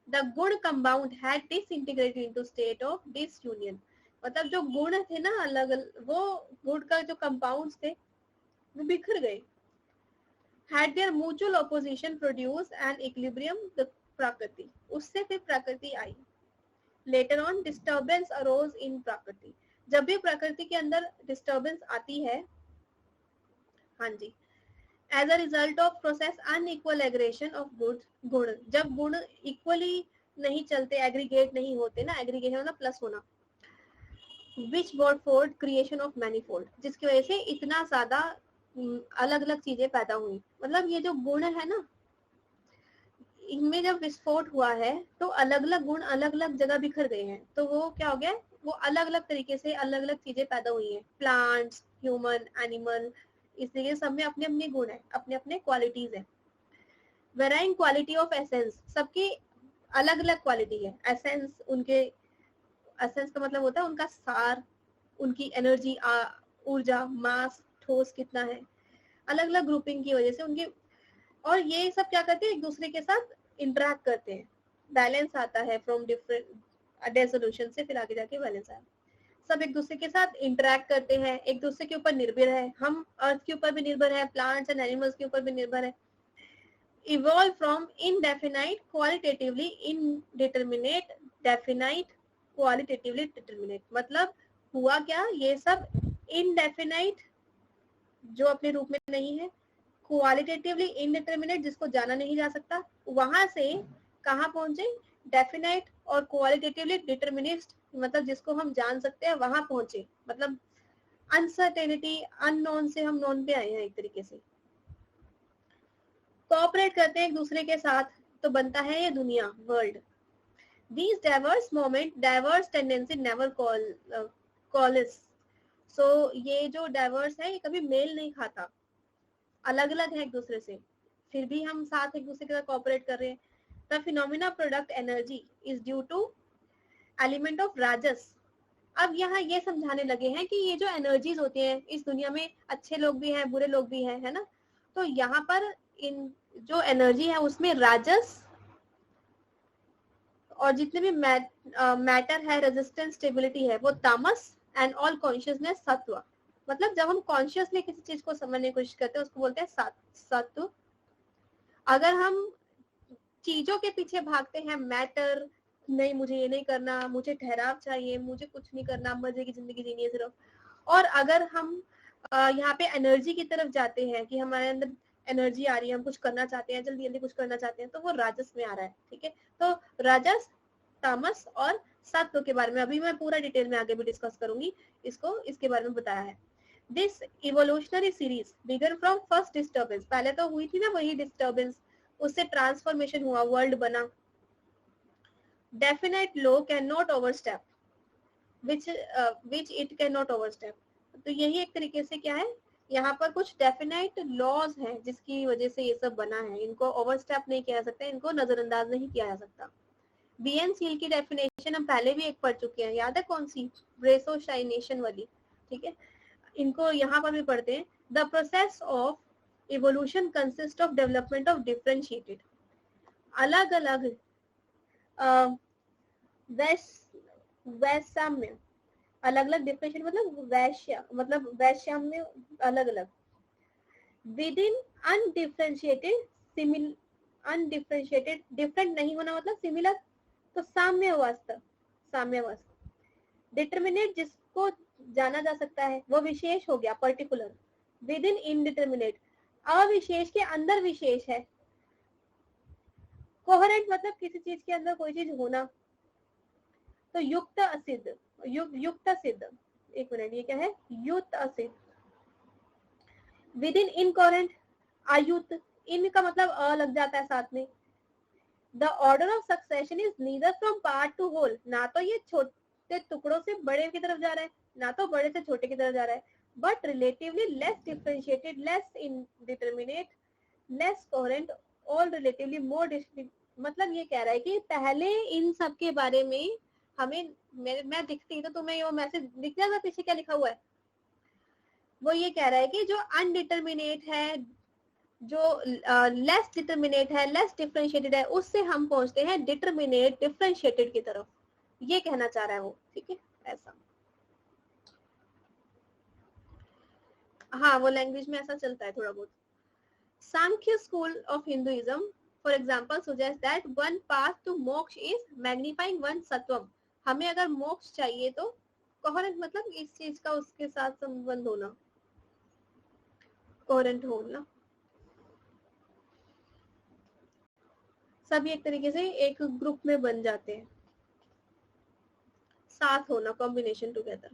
the guna compound had disintegrated into state of disunion, मतलब जो गुण थे ना अलग अलग, वो गुण का जो कंपाउंड्स थे वो बिखर गए। had their mutual opposition produce an equilibrium, the prakriti, उससे फिर प्रकृति आई। later on disturbance arose in prakriti, जब भी प्रकृति के अंदर डिस्टर्बेंस आती है, हाँ जी, as a result of process unequal aggregation of goods, गुण, जब गुण इक्वली नहीं चलते, एग्रीगेट नहीं होते ना, एग्रीगेशन मतलब प्लस होना, which brought forth creation of manifold, जिसकी वजह से इतना ज्यादा अलग अलग चीजें पैदा हुई। मतलब ये जो गुण है ना, इनमें जब विस्फोट हुआ है तो अलग अलग गुण अलग अलग जगह बिखर गए हैं, तो वो क्या हो गया, वो अलग अलग तरीके से अलग अलग चीजें पैदा हुई हैं। प्लांट्स, ह्यूमन, एनिमल, इसलिए सब में अपने अपने गुण है, अपने अपने क्वालिटीज है। वेराइंग क्वालिटी ऑफ एसेंस, सबकी अलग अलग क्वालिटी है। एसेंस, उनके एसेंस का मतलब होता है उनका सार, उनकी एनर्जी, ऊर्जा, मास, ठोस कितना है, अलग अलग ग्रुपिंग की वजह से उनके, और ये सब क्या करते हैं, एक दूसरे के साथ इंटरेक्ट करते हैं, बैलेंस आता है फ्रॉम डिफरेंट डेसोल्यूशन से, फिर आगे जाके बैलेंस आया। सब एक दूसरे के साथ इंटरेक्ट करते हैं, एक दूसरे के ऊपर निर्भर है, हम अर्थ के ऊपर भी निर्भर है, प्लांट्स एंड एनिमल्स के ऊपर भी निर्भर है। Evolve from indefinite qualitatively indeterminate definite qualitatively determinate, मतलब हुआ क्या, ये सब इनडेफिनाइट जो अपने रूप में नहीं है, क्वालिटेटिवली इनडिटरमिनेट जिसको जाना नहीं जा सकता, वहां से कहाँ पहुंचे, डेफिनाइट और क्वालिटेटिवली डिटरमिनिस्ट, मतलब जिसको हम जान सकते हैं वहां पहुंचे, मतलब अनसर्टेनिटी, अननोन से हम नोन पे आए हैं एक तरीके से। कोऑपरेट करते हैं एक दूसरे के साथ तो बनता है ये दुनिया, world. These diverse moment, diverse tendency never coalesce. So ये जो diverse है ये कभी मेल नहीं खाता, अलग अलग है एक दूसरे से, फिर भी हम साथ एक दूसरे के साथ कोऑपरेट कर रहे हैं। The phenomena product energy is due to element of rajas. अब यहाँ ये समझाने लगे हैं कि ये जो एनर्जीज होती हैं इस दुनिया में, अच्छे लोग भी हैं, बुरे लोग भी हैं, है ना, तो यहाँ पर इन जो एनर्जी है उसमें राजस और जितने भी मैटर है, रेजिस्टेंस, स्टेबिलिटी है, वो तामस, एंड ऑल कॉन्शियसनेस सत्व। मतलब जब हम कॉन्शियसली किसी चीज को समझने की कोशिश करते हैं उसको बोलते हैं सत्व। अगर हम चीजों के पीछे भागते हैं, मैटर नहीं, मुझे ये नहीं करना, मुझे ठहराव चाहिए, मुझे कुछ नहीं करना, मजे की जिंदगी जीनी है सिर्फ, और अगर हम यहाँ पे एनर्जी की तरफ जाते हैं कि हमारे अंदर एनर्जी आ रही है, हम कुछ करना चाहते हैं, जल्दी जल्दी कुछ करना चाहते हैं, तो वो राजस में आ रहा है, ठीक है। तो राजस, तामस और सत्व के बारे में अभी मैं पूरा डिटेल में आगे भी डिस्कस करूंगी, इसको इसके बारे में बताया है। This evolutionary series began from first disturbance, पहले तो हुई थी ना वही डिस्टर्बेंस, उससे ट्रांसफॉर्मेशन हुआ, वर्ल्ड बना। Definite low can not overstep which it can not overstep. तो यही एक तरीके से क्या है, यहाँ पर कुछ डेफिनेट लॉज हैं जिसकी वजह से ये सब बना है, इनको ओवरस्टेप नहीं किया जा सकता, इनको नजरअंदाज नहीं किया जा सकता। बीएन सील की डेफिनेशन हम पहले भी एक पढ़ चुके हैं, याद है कौन सी, ब्रेसोसाइनेशन वाली, ठीक है। इनको यहाँ पर भी पढ़ते हैं। The process of evolution consist of development of differentiated, अलग अलग वैषम्य, अलग अलग डिफरेंशिएट मतलब वैश्य, मतलब वैषम्य अलग अलग, with in undifferentiated similar, undifferentiated different नहीं होना मतलब सिमिलर, तो साम्यावस्था, साम्यावस्था। डिटर्मिनेट जिसको जाना जा सकता है वो विशेष हो गया, पर्टिकुलर। विद इन इनडिटर्मिनेट अविशेष के अंदर विशेष है। कोहेरेंट मतलब किसी चीज के अंदर कोई चीज होना। तो युक्त असिद्ध, युक्त सिद्ध, एक मिनट, ये क्या है, युक्त असिद्ध। विद इन इनकोहेरेंट अयुक्त, इन का मतलब अ लग जाता है साथ में। The order of succession is neither from part to whole, ना तो ये छोटे टुकड़ों से बड़े की तरफ जा रहा है, ना तो बड़े से छोटे की तरफ जा रहा है, but relatively less differentiated, less indeterminate, less coherent, all relatively मोर। मतलब ये कह रहा है कि पहले इन सब के बारे में हमें, मैं दिखती तो तुम्हें वो मैसेज दिख जाएगा पीछे क्या लिखा हुआ है। वो ये कह रहा है कि जो अनडिटर्मिनेट है, जो लेस डिटर्मिनेट है, लेस डिफरेंशिएटेड है, उससे हम पहुंचते हैं डिटर्मिनेट डिफरेंशिएटेड की तरफ, ये कहना चाह रहा है वो, ठीक है ऐसा। हाँ वो लैंग्वेज में ऐसा चलता है थोड़ा बहुत। Sankhya school of Hinduism for example suggest that one path to moksha is magnifying one sattvam। हमें अगर मोक्ष चाहिए तो कोहेरेंट मतलब इस चीज का उसके साथ संबंध होना, कोहेरेंट होना, सभी एक तरीके से एक ग्रुप में बन जाते हैं, साथ होना, कॉम्बिनेशन टुगेदर।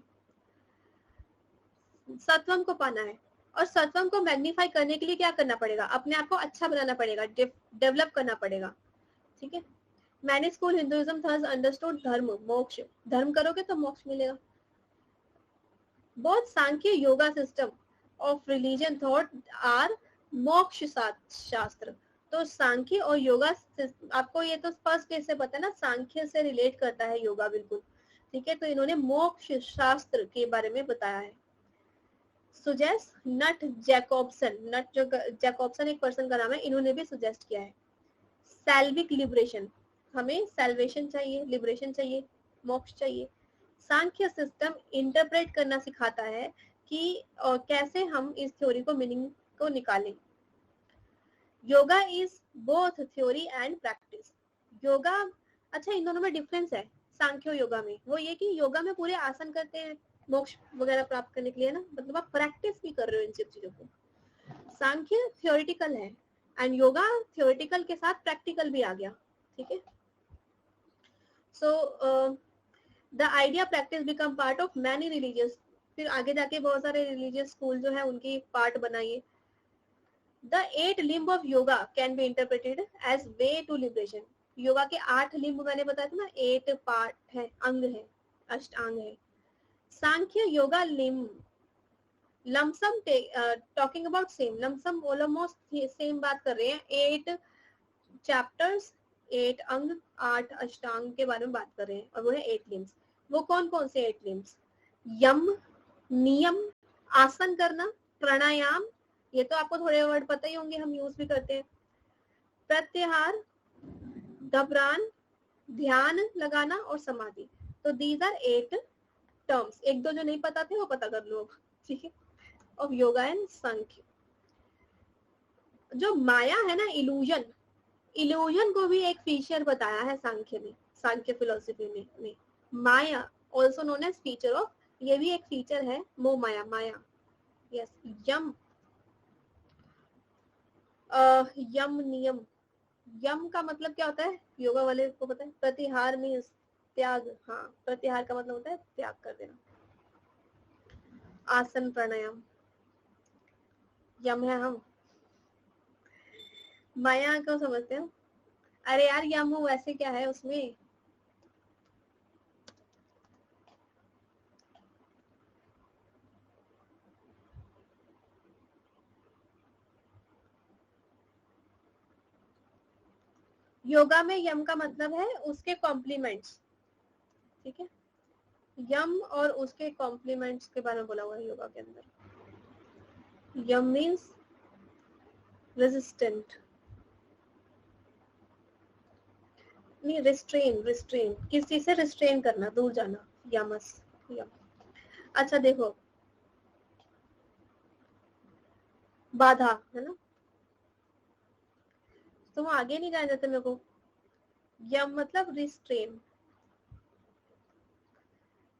सत्वम को पाना है, और सत्वम को मैग्नीफाई करने के लिए क्या करना पड़ेगा, अपने आप को अच्छा बनाना पड़ेगा, डेवलप करना पड़ेगा, ठीक है। मैंने स्कूल हिंदुइज्म थर्स अंडरस्टूड धर्म मोक्ष, धर्म करोगे तो मोक्ष मिलेगा। Both Samkhya Yoga system of religion thought are मोक्ष शास्त्र। तो सांख्य और योगा, आपको ये तो फर्स्ट केस से पता है ना, सांख्य से रिलेट करता है योगा, बिल्कुल ठीक है। तो इन्होंने मोक्ष शास्त्र के बारे में बताया है। सुजेस्ट नट जैकोब्सन, नट जो जैकोब्सन एक पर्सन का नाम है, इन्होंने भी सुजेस्ट किया है। सैल्विक लिबरेशन, हमें सैल्वेशन चाहिए, लिबरेशन चाहिए, मोक्ष चाहिए। सांख्य सिस्टम इंटरप्रेट करना सिखाता है कि कैसे हम इस थ्योरी को, मीनिंग को निकालें। Yoga is both theory and practice. Yoga, अच्छा इन दोनों में डिफरेंस है सांख्य और योगा में, वो ये कि योगा में पूरे आसन करते हैं मोक्ष वगैरह प्राप्त करने के लिए ना, मतलब आप प्रैक्टिस भी कर रहे हो इन सब चीजों को। सांख्य थ्योरेटिकल है एंड योगा थ्योरेटिकल के साथ प्रैक्टिकल भी आ गया, ठीक है। So the idea practice become part of many religious, फिर आगे जाके बहुत सारे रिलीजियस स्कूल जो है उनकी पार्ट बनाइए। The 8 limb of yoga can be interpreted as way to liberation. Yoga के 8 लिम्ब मैंने बताया था ना, 8 पार्ट है, अंग है, अष्टांग है। Sankhya yoga limb lumpsum talking about same, lumpsum almost same बात कर रहे हैं। 8 चैप्टर्स, 8 अंग, 8 अष्टांग के बारे में बात कर रहे हैं, और वो है 8 लिम्स। वो कौन कौन से 8 लिम्स, यम, नियम, आसन करना, प्राणायाम, ये तो आपको थोड़े वर्ड पता ही होंगे, हम यूज भी करते हैं। प्रत्याहार, घबरान, ध्यान लगाना और समाधि। तो दीज आर 8 टर्म्स, एक दो जो नहीं पता थे वो पता कर लो, ठीक है, ऑफ योगा एंड सांख्य। जो माया है ना, इल्यूजन, इल्यूजन को भी एक फीचर बताया है सांख्य में, सांख्य फिलोसफी में maya also known as feature of, ये भी एक फीचर है, मोह माया, माया, यस। यम, यम नियम, यम का मतलब क्या होता है, योगा वाले को पता है, प्रतिहार मीन्स त्याग, हाँ प्रत्याहार का मतलब होता है त्याग कर देना। आसन प्राणायाम, यम है हम, माया को समझते हैं। अरे यार यम वैसे क्या है उसमें, योगा में यम का मतलब है उसके कॉम्प्लीमेंट्स, ठीक है। यम और उसके कॉम्प्लीमेंट्स के बारे में बोला हुआ है योगा के अंदर। यम मीन्स रेजिस्टेंट, नहीं रिस्ट्रेन, रिस्ट्रेन किस चीज से रिस्ट्रेन करना, दूर जाना, यमस, यम। अच्छा देखो, बाधा है ना, तुम आगे नहीं जाने देते मेरे को। यम मतलब रिस्ट्रेन,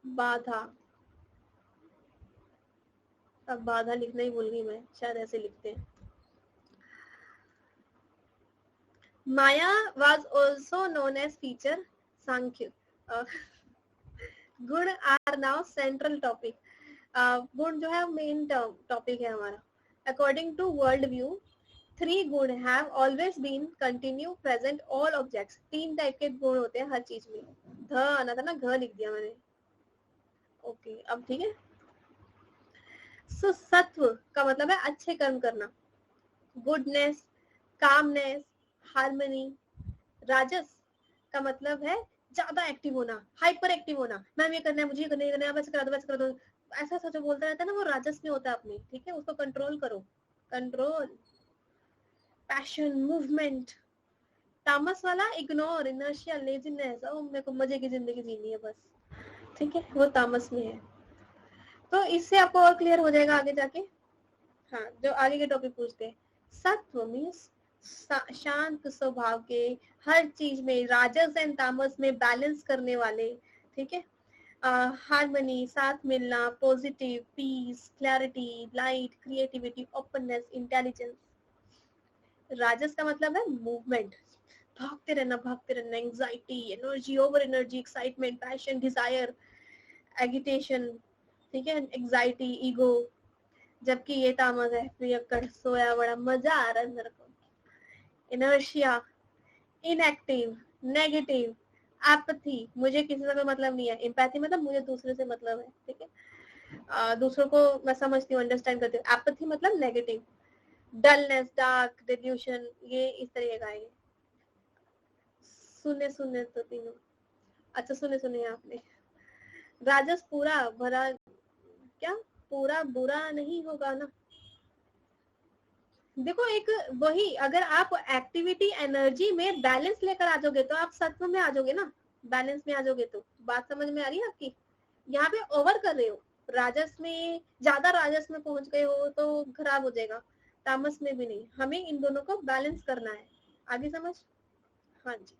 बाधा, अब बाधा लिखना ही भूल गई मैं, शायद ऐसे लिखते हैं। माया was also known as teacher सांख्य। गुण आर नाउ सेंट्रल टॉपिक। गुण जो है मेन टॉपिक है हमारा। अकॉर्डिंग टू वर्ल्ड व्यू, 3 गुण have always been continue present all objects. 3 type के गुण होते हैं हर चीज में। ध आना था ना, घ लिख दिया मैंने। ओके अब ठीक है। सो सत्व का मतलब है अच्छे कर्म करना, गुडनेस, कामनेस, हार्मनी। राजस का मतलब है ज्यादा एक्टिव होना, हाइपर एक्टिव होना, मैम ये करना है, मुझे ये करना है, बस करा दो, बस करा दो, ऐसा सोचो बोलता रहता है ना, वो राजस में होता है अपने, ठीक है। उसको कंट्रोल करो, कंट्रोल, पैशन, मूवमेंट। तामस वाला इग्नोर, इनर्शिया, लेजीनेस, ओ मेरे को मजे की जिंदगी जीनी है बस, ठीक है, वो तामस में है। तो इससे आपको और क्लियर हो जाएगा आगे जाके। हाँ जो आगे के टॉपिक पूछते हैं, सत्व मीन्स शांत स्वभाव के, हर चीज में राजस एंड तामस में बैलेंस करने वाले, ठीक है। हार्मनी, साथ मिलना, positive, peace, clarity, light, creativity, openness, intelligence. राजस का मतलब है मूवमेंट, भागते रहना, anxiety, energy, over energy, excitement, passion, desire, agitation, ठीक है, एंजाइटी, ईगो। जबकि ये तामस है, प्रियकर सोया बड़ा मजा आ रहा है मेरे को, इनर्शिया, इनएक्टिव, नेगेटिव, एपैथी, मुझे किसी से कोई मतलब नहीं है, एम्पैथी मतलब मुझे दूसरे से मतलब है, ठीक है, दूसरों को मैं समझती हूँ, अंडरस्टैंड करती हूँ। एपैथी मतलब नेगेटिव, डलनेस, डार्क, डिल्यूशन, ये इस तरह का है। सुने तो तीनों, अच्छा सुने आपने। राजस पूरा भरा, क्या पूरा बुरा नहीं होगा ना। देखो एक वही, अगर आप एक्टिविटी एनर्जी में बैलेंस लेकर आ जाओगे तो आप सत्व में आ जाओगे ना, बैलेंस में आ जाओगे। तो बात समझ में आ रही है आपकी। यहाँ पे ओवर कर रहे हो, राजस में ज्यादा, राजस में पहुंच गए हो तो खराब हो जाएगा, तामस में भी नहीं, हमें इन दोनों को बैलेंस करना है। आगे समझ, हाँ जी।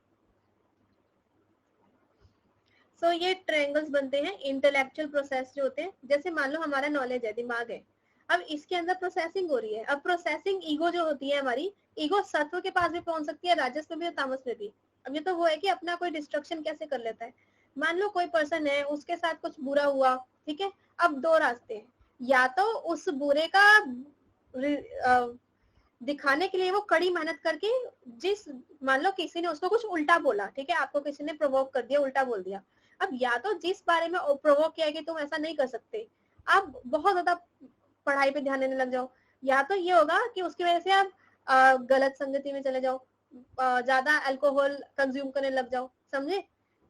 सो ये ट्रायंगल्स बनते हैं, इंटेलेक्चुअल प्रोसेस जो होते हैं। जैसे मान लो हमारा नॉलेज है, दिमाग है, अब इसके अंदर प्रोसेसिंग हो रही है। अब प्रोसेसिंग ईगो जो होती है हमारी, ईगो सत्व के पास भी पहुंच सकती है, राजस में भी और तामस में भी। अब ये तो वो है कि अपना कोई डिस्ट्रक्शन कैसे कर लेता है। मान लो कोई पर्सन है, उसके साथ कुछ बुरा हुआ, ठीक है। अब 2 रास्ते हैं, या तो उस बुरे का दिखाने के लिए वो कड़ी मेहनत करके, जिस, मान लो किसी ने उसको कुछ उल्टा बोला, ठीक है, आपको किसी ने प्रोवोक कर दिया, उल्टा बोल दिया। अब या तो जिस बारे में प्रोवोक किया कि तुम ऐसा नहीं कर सकते, आप बहुत ज्यादा पढ़ाई पे ध्यान देने लग जाओ, या तो ये होगा कि उसकी वजह से आप गलत संगति में चले जाओ, ज्यादा अल्कोहल कंज्यूम करने लग जाओ, समझे।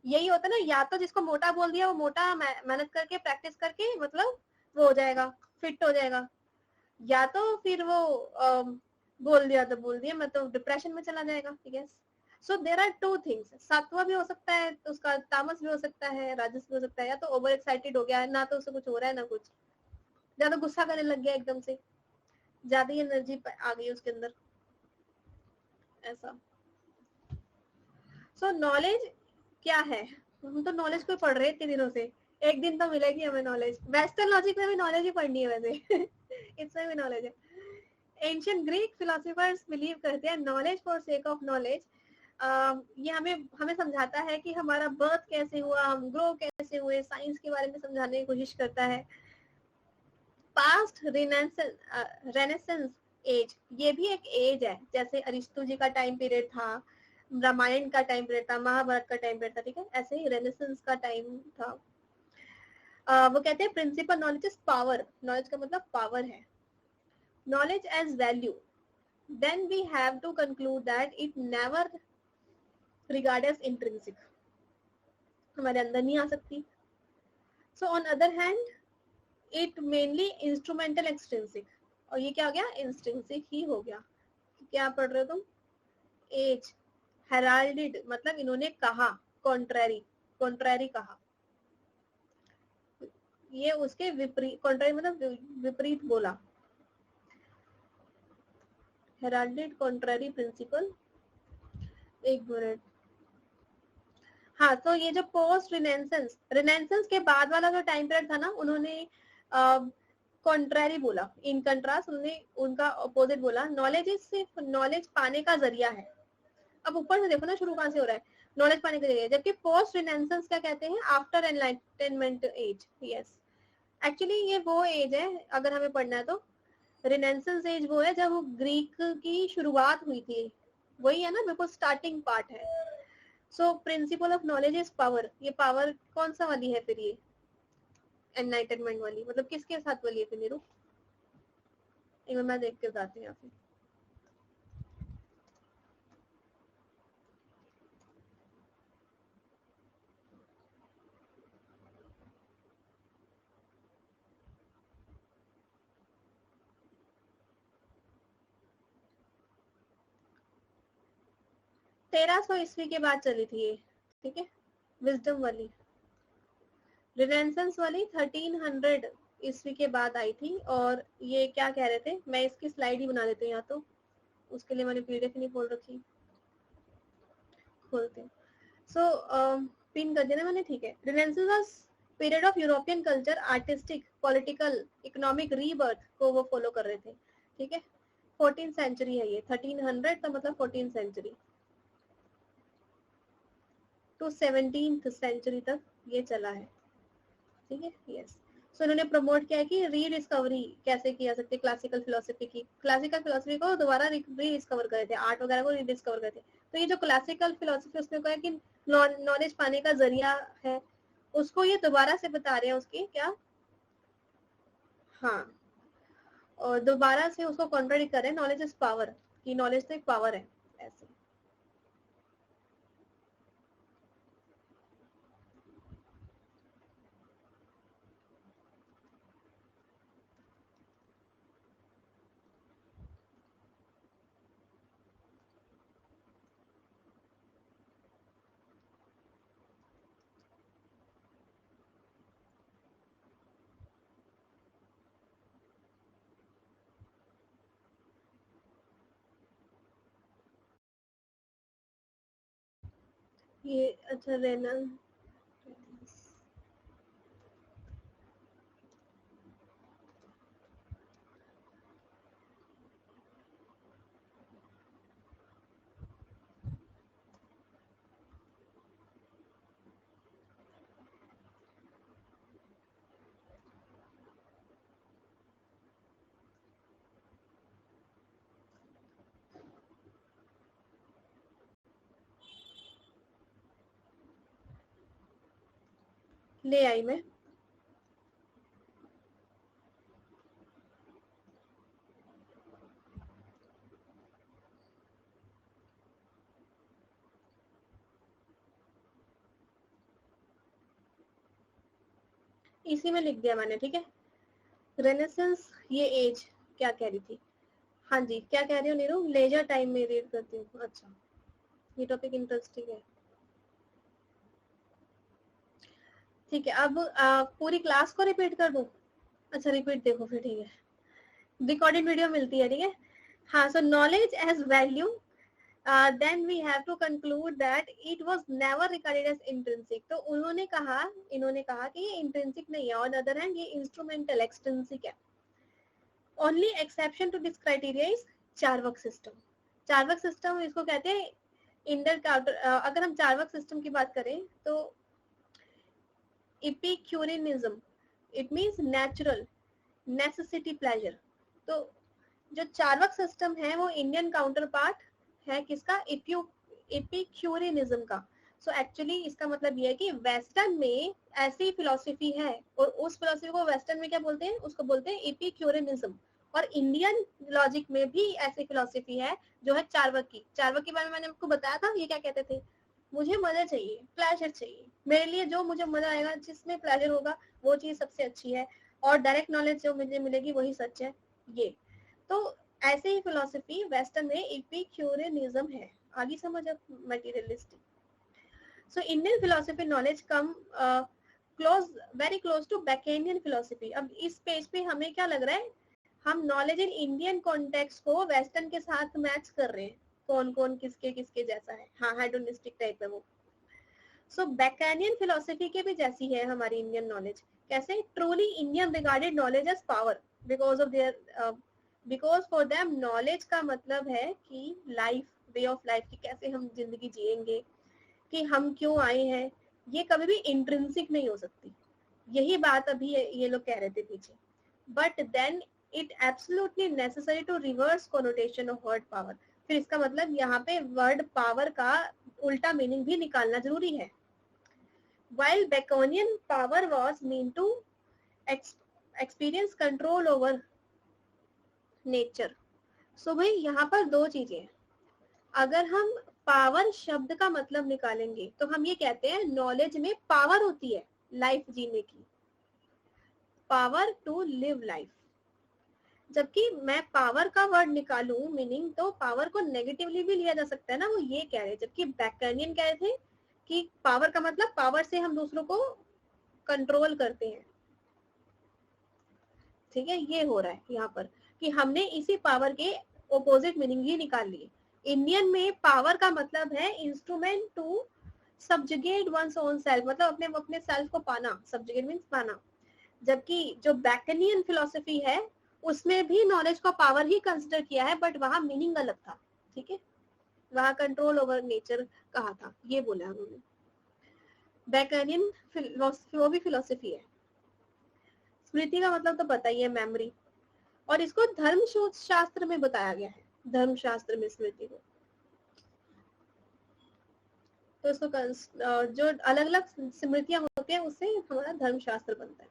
यही होता है ना, या तो जिसको मोटा बोल दिया वो मोटा मेहनत करके प्रैक्टिस करके मतलब वो हो जाएगा, फिट हो जाएगा, या तो फिर वो बोल दिया तो बोल दिया, मैं तो डिप्रेशन में चला जाएगा, ठीक है। सो देर आर 2 थिंग्स, सात्वा भी हो सकता है तो उसका तामस भी हो सकता है, राजस भी हो सकता है, या तो ओवर एक्साइटेड हो गया है ना, तो उससे कुछ हो रहा है ना कुछ, ज्यादा गुस्सा करने लग गया एकदम से, ज्यादा ही एनर्जी आ गई उसके अंदर, ऐसा। सो नॉलेज क्या है, हम तो नॉलेज को पढ़ रहे हैं इतने दिनों से, एक दिन तो मिलेगी हमें नॉलेज। वेस्टर्न लॉजिक में भी नॉलेज ही पढ़नी है वैसे इसमें भी नॉलेज है। एंशियंट ग्रीक फिलोसोफर्स बिलीव करते हैं knowledge for sake of knowledge ये हमें हमें समझाता है कि हमारा बर्थ कैसे हुआ, हम ग्रो कैसे हुए, साइंस के बारे में समझाने की कोशिश करता है। पास्ट रेनेसेंस एज, ये भी एक एज है, जैसे अरिस्तु जी का टाइम पीरियड था, रामायण का टाइम पीरियड था, महाभारत का टाइम पीरियड था, ठीक है, ऐसे ही रेनेसेंस का टाइम था। वो कहते हैं principle knowledge is power, knowledge का मतलब पावर है। Knowledge as value, then we have to conclude that it never regarded as intrinsic, हमारे अंदर नहीं आ सकती। So on other hand it mainly instrumental extrinsic, और ये क्या हो गया, इंस्ट्रिंसिक ही हो गया। क्या पढ़ रहे हो तुम, एज हेराल्डेड मतलब इन्होंने कहा, कॉन्ट्रैरी, कॉन्ट्रैरी कहा, ये उसके विपरीत, कॉन्ट्रैरी मतलब विपरीत बोला, हेराल्डेड कॉन्ट्रैरी प्रिंसिपल। एक मिनट, हाँ, तो ये जो पोस्ट रिनेसेंस, रिनेसेंस के बाद वाला जो टाइम पीरियड था ना, उन्होंने कॉन्ट्रैरी बोला, इन कंट्रास्ट उन्होंने उनका अपोजिट बोला, नॉलेज इज सिर्फ नॉलेज पाने का जरिया है। अब ऊपर से देखो ना शुरू कहां से हो रहा है, नॉलेज पाने का जरिया, जबकि पोस्ट रिनेसेंस क्या कहते हैं, after enlightenment age. Yes, actually ये वो एज है, अगर हमें पढ़ना है तो रिनेसेंस एज वो है जब ग्रीक की शुरुआत हुई थी, वही है ना, बिल्कुल स्टार्टिंग पार्ट है। So principle of knowledge is power, ये पावर कौन सा वाली है फिर, ये एनलाइटनमेंट वाली, मतलब किसके साथ वाली है फिर नीरू, एक बार मैं देख के बताती हूँ यहाँ पे। तेरह सौ ईस्वी के बाद चली थी ये, ठीक है, विजडम वाली। रिनेसेंस वाली 1300 ईस्वी के बाद आई थी, और ये क्या कह रहे थे, मैं इसकी स्लाइड ही बना देती हूँ, या तो उसके लिए मैंने पीडीएफ नहीं खोल रखी, खोलते हैं। सो पिन कर देना मैंने, ठीक है। Renaissance was period of European culture, artistic, political, economic rebirth को वो फॉलो कर रहे थे, ठीक है। 14th सेंचुरी है ये, 1300 का मतलब 14th century to 17th century तक ये चला है, ठीक है। यस, सो इन्होंने प्रमोट किया है कि रीडिस्कवरी कैसे किया सकते, क्लासिकल फिलोसफी की, क्लासिकल फिलोसफी को दोबारा रीडिस्कवर करे थे, आर्ट वगैरह को रीडिस्कवर करे थे। तो ये जो क्लासिकल फिलोसफी, उसमें कहा कि नॉलेज पाने का जरिया है, उसको ये दोबारा से बता रहे हैं, उसकी क्या, हाँ, और दोबारा से उसको कॉन्ट्राडिक्ट कर रहे हैं, नॉलेज इज पावर, कि नॉलेज तो एक पावर है, ऐसे। ये अच्छा रहना, ले आई मैं, इसी में लिख दिया मैंने, ठीक है। रेनेसेंस, ये एज क्या कह रही थी, हाँ जी, क्या कह रही हो नीरू, लेजर टाइम में रीड करती हूँ, अच्छा, ये टॉपिक इंटरेस्टिंग है, ठीक है। अब पूरी क्लास को रिपीट कर दूं, अच्छा रिपीट देखो फिर, ठीक है, रिकॉर्डेड वीडियो मिलती है, ठीक है। हाँ, so knowledge as value, then we have to conclude that it was never regarded as intrinsic, तो इन्होंने कहा कि ये intrinsic नहीं है, on the other hand ये instrumental, extrinsic है। only exception to this criteria is Charvaka system, Charvaka system इसको कहते हैं इंडियन काउंटर, अगर हम चार्वाक सिस्टम की बात करें तो Epicureanism, it means natural, necessity, pleasure. तो जो चार्वाक सिस्टम है वो इंडियन काउंटर पार्ट है किसका, इपिक्यूरियनिज्म का। सो एक्चुअली इसका मतलब ये है कि वेस्टर्न में ऐसी फिलोसफी है और उस फिलोसफी को वेस्टर्न में क्या बोलते हैं, उसको बोलते हैं इपिक्यूरियनिज्म। और इंडियन लॉजिक में भी ऐसी फिलोसफी है जो है चार्वाक की। चार्वाक के बारे में मैंने आपको बताया था, ये क्या कहते थे, मुझे मजा चाहिए, प्लेजर चाहिए, मेरे लिए जो मुझे मजा आएगा, जिसमें प्लेजर होगा वो चीज सबसे अच्छी है, और डायरेक्ट नॉलेज जो मुझे मिलेगी वही सच है। ये तो ऐसे ही फिलोसफी वेस्टर्न में इपिक्यूरियनिज्म है। आगे समझ अब materialistic. So Indian philosophy knowledge come close, very close to Baconian philosophy. अब इस पेज पे हमें क्या लग रहा है, हम नॉलेज इन इंडियन कॉन्टेक्स्ट को वेस्टर्न के साथ मैच कर रहे हैं, कौन कौन किसके किसके जैसा है। हाँ, हेडोनिस्टिक टाइप है वो। सो बैकेनियन फिलोसफी के भी जैसी है हमारी इंडियन नॉलेज। कैसे, truly Indian regarded knowledge as power because of their, because for them knowledge का मतलब है कि लाइफ, वे ऑफ लाइफ, की कैसे हम जिंदगी जिएंगे, कि हम क्यों आए हैं, ये कभी भी इंट्रिंसिक नहीं हो सकती। यही बात अभी ये लोग कह रहे थे पीछे। But then it absolutely necessary to reverse connotation of word power. फिर इसका मतलब यहाँ पे वर्ड पावर का उल्टा मीनिंग भी निकालना जरूरी है। while Baconian power was meant to experience control over nature। सो भाई यहाँ पर दो चीजें, अगर हम पावर शब्द का मतलब निकालेंगे तो हम ये कहते हैं नॉलेज में पावर होती है लाइफ जीने की, पावर टू लिव लाइफ। जबकि मैं पावर का वर्ड निकालूं मीनिंग, तो पावर को नेगेटिवली भी लिया जा सकता है ना, वो ये कह रहे। जबकि बैकनियन कह रहे थे कि पावर का मतलब पावर से हम दूसरों को कंट्रोल करते हैं। ठीक है, ये हो रहा है यहाँ पर कि हमने इसी पावर के ऑपोजिट मीनिंग ही निकाल लिए। इंडियन में पावर का मतलब है instrument to subjugate one's own self, मतलब अपने अपने सेल्फ को पाना, सब्जुगेट मीन्स पाना। जबकि जो बैकनियन फिलोसफी है उसमें भी नॉलेज को पावर ही कंसिडर किया है, बट वहां मीनिंग अलग था। ठीक है, वहां कंट्रोल ओवर नेचर कहा था, ये बोला उन्होंने। बैकनियन फिलोसफी वो भी फिलोसफी है। स्मृति का मतलब तो पता ही है, मेमोरी, और इसको धर्म शास्त्र में बताया गया है, धर्म शास्त्र में स्मृति को। तो इसको जो अलग अलग स्मृतियां होती हैं उससे हमारा धर्म शास्त्र बनता है।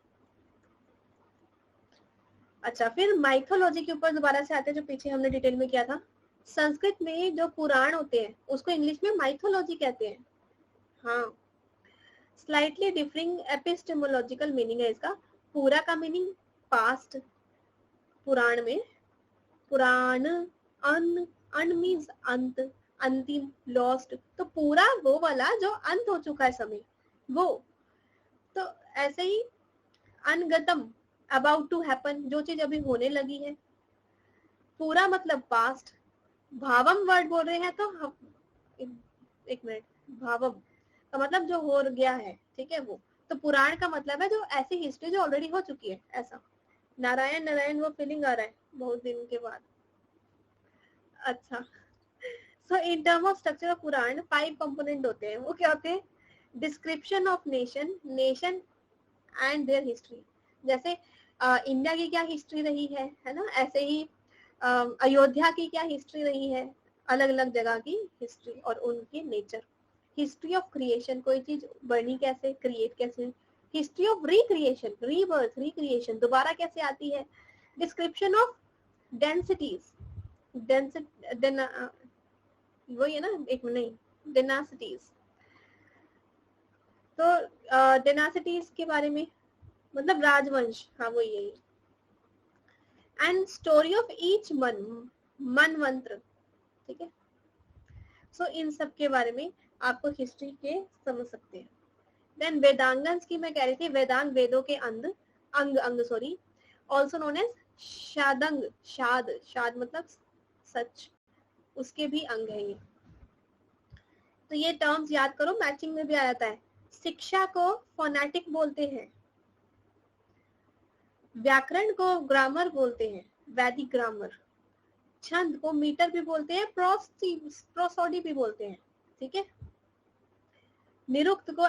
अच्छा, फिर माइथोलॉजी के ऊपर दोबारा से आते हैं, जो पीछे हमने डिटेल में किया था। संस्कृत में जो पुराण होते हैं उसको इंग्लिश में माइथोलॉजी कहते हैं। हाँ, स्लाइटली डिफरिंग एपिस्टेमोलॉजिकल मीनिंग है इसका। पूरा का मीनिंग पास्ट, पुराण में पुराण, अन मीन्स अंत, अंतिम, लॉस्ट, तो पूरा वो वाला जो अंत हो चुका है समय, वो। तो ऐसे ही अनगतम, अबाउट टू हैपन, जो चीज अभी होने लगी है। पूरा मतलब पास्ट। भावम वर्ड बोल रहे हैं तो एक मिनट, भावम का मतलब जो हो गया है, ठीक है वो। तो पुराण का मतलब है जो ऐसी हिस्ट्री जो ऑलरेडी हो चुकी है, ऐसा। नारायण नारायण वो फीलिंग आ रहा है बहुत दिन के बाद। अच्छा, so in term of structure of Purana 5 component होते हैं। वो क्या होते हैं, description of nation, nation and their history. जैसे इंडिया की क्या हिस्ट्री रही है ना, ऐसे ही अयोध्या की क्या हिस्ट्री रही है, अलग अलग जगह की हिस्ट्री और उनके नेचर। हिस्ट्री ऑफ क्रिएशन, कोई चीज बनी कैसे, क्रिएट कैसे। History of recreation, rebirth, recreation, दोबारा कैसे आती है। डिस्क्रिप्शन ऑफ डेंसिटीज, वही है ना, एक नहीं, डेनासिटीज। तो डेनासिटीज के बारे में मतलब राजवंश, हाँ वो यही। एंड स्टोरी ऑफ ईच मनवंत्र, ठीक है। सो इन सब के बारे में आपको हिस्ट्री के समझ सकते हैं। देन वेदांगन्स की मैं कह रही थी, वेदांग वेदों के अंग सॉरी, ऑल्सो नोन एज शादंग, शाद मतलब सच, उसके भी अंग है ये। तो ये टर्म्स याद करो, मैचिंग में भी आ जाता है। शिक्षा को फोनेटिक बोलते हैं, व्याकरण को ग्रामर बोलते हैं, वैदिक ग्रामर। छंद को मीटर भी बोलते हैं, प्रोसोडी भी बोलते हैं। ठीक है। निरुक्त को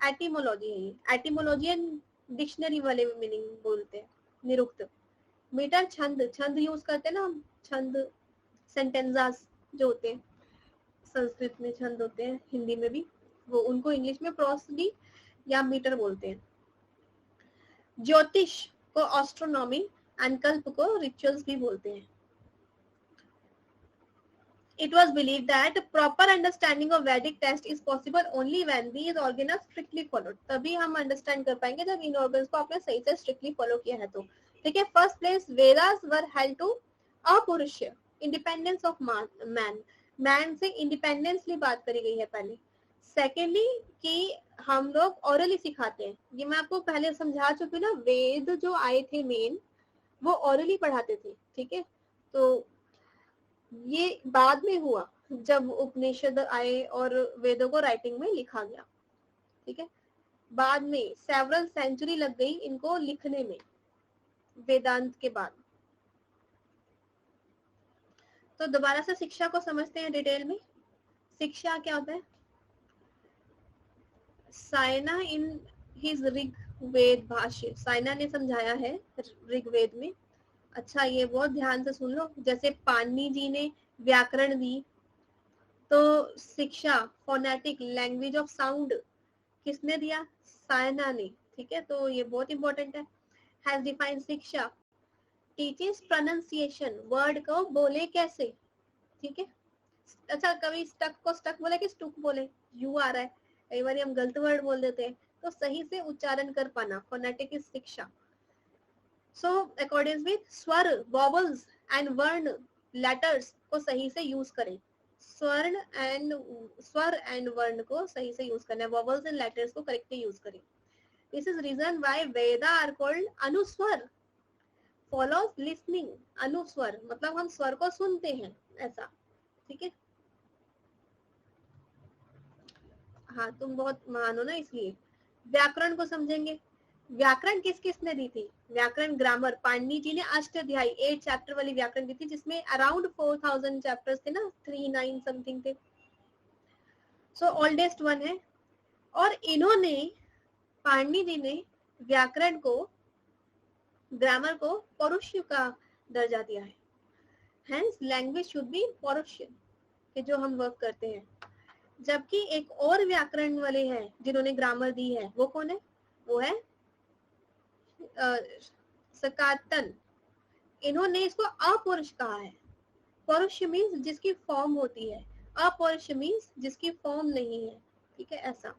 एटिमोलॉजी है, एटिमोलॉजियन डिक्शनरी वाले मीनिंग बोलते हैं निरुक्त। मीटर छंद, छंद यूज करते हैं ना हम, छंद सेंटेंजास जो होते हैं, संस्कृत में छंद होते हैं, हिंदी में भी, वो उनको इंग्लिश में प्रोसडी या मीटर बोलते हैं। ज्योतिष को एस्ट्रोनॉमी एंड कल्प को रिचुअल्स भी बोलते हैं। It was believed that proper understanding of Vedic text is possible only when these organs are strictly followed. तभी हम understand कर पाएंगे जब इन organs को आपने सही से strictly follow किया है तो। ठीक है। First place, Vedas were held to अपौरुषेय, independence of man, man से independently बात करी गई है पहले। Secondly, कि हम लोग orally सिखाते हैं, ये मैं आपको पहले समझा चुकी हूँ ना, वेद जो आए थे मेन वो orally पढ़ाते थे। ठीक है। तो ये बाद में हुआ जब उपनिषद आए और वेदों को राइटिंग में लिखा गया। ठीक है। बाद में सेवरल सेंचुरी लग गई इनको लिखने में वेदांत के बाद। तो दोबारा से शिक्षा को समझते हैं डिटेल में। शिक्षा क्या होता है? सायना इन हिज ऋग्वेद भाष्य, सायना ने समझाया है ऋग्वेद में। अच्छा, ये बहुत ध्यान से सुन लो। जैसे पाणिनि जी ने व्याकरण दी, तो शिक्षा फोनेटिक लैंग्वेज ऑफ साउंड किसने दिया? सायना ने। ठीक है। तो ये बहुत इंपॉर्टेंट है। हैज डिफाइंड शिक्षा, टीचेस प्रोनाउंसिएशन, वर्ड को बोले कैसे। ठीक है। अच्छा, कभी स्टक को स्टक बोले कि स्टुक बोले, यू आ रहा है, कई बार हम गलत वर्ड बोल देते हैं, तो सही से उच्चारण कर पाना, फोनेटिक इज शिक्षा। So according with स्वर, vowels and वर्ण, letters को सही से यूज करें। स्वर एंड वर्ण को सही से यूज करना है, vowels and letters को करेक्टली यूज करें। This is reason why Veda are called अनुस्वर, follows listening। अनुस्वर मतलब हम स्वर को सुनते हैं, ऐसा। ठीक है। हाँ, तुम बहुत महान हो ना, इसलिए। व्याकरण को समझेंगे। व्याकरण किस किसने दी थी? व्याकरण ग्रामर पाणिनि जी ने अष्टाध्यायी 8 चैप्टर वाली व्याकरण दी थी, जिसमें अराउंड 4000 चैप्टर्स थे ना, 39 समथिंग थे। सो ओल्डेस्ट वन है। और इन्होंने, पाणिनि जी ने व्याकरण को, ग्रामर को पौरुष्य का दर्जा दिया है। Hence language should be Paurushya के जो हम वर्क करते हैं। जबकि एक और व्याकरण वाले हैं जिन्होंने ग्रामर दी है, वो कौन है? वो है सकातन। इन्होंने इसको अपौरुष कहा है। पौरुष मीन्स जिसकी फॉर्म होती है, अपौरुष मीन्स जिसकी फॉर्म नहीं है। ठीक है, ऐसा।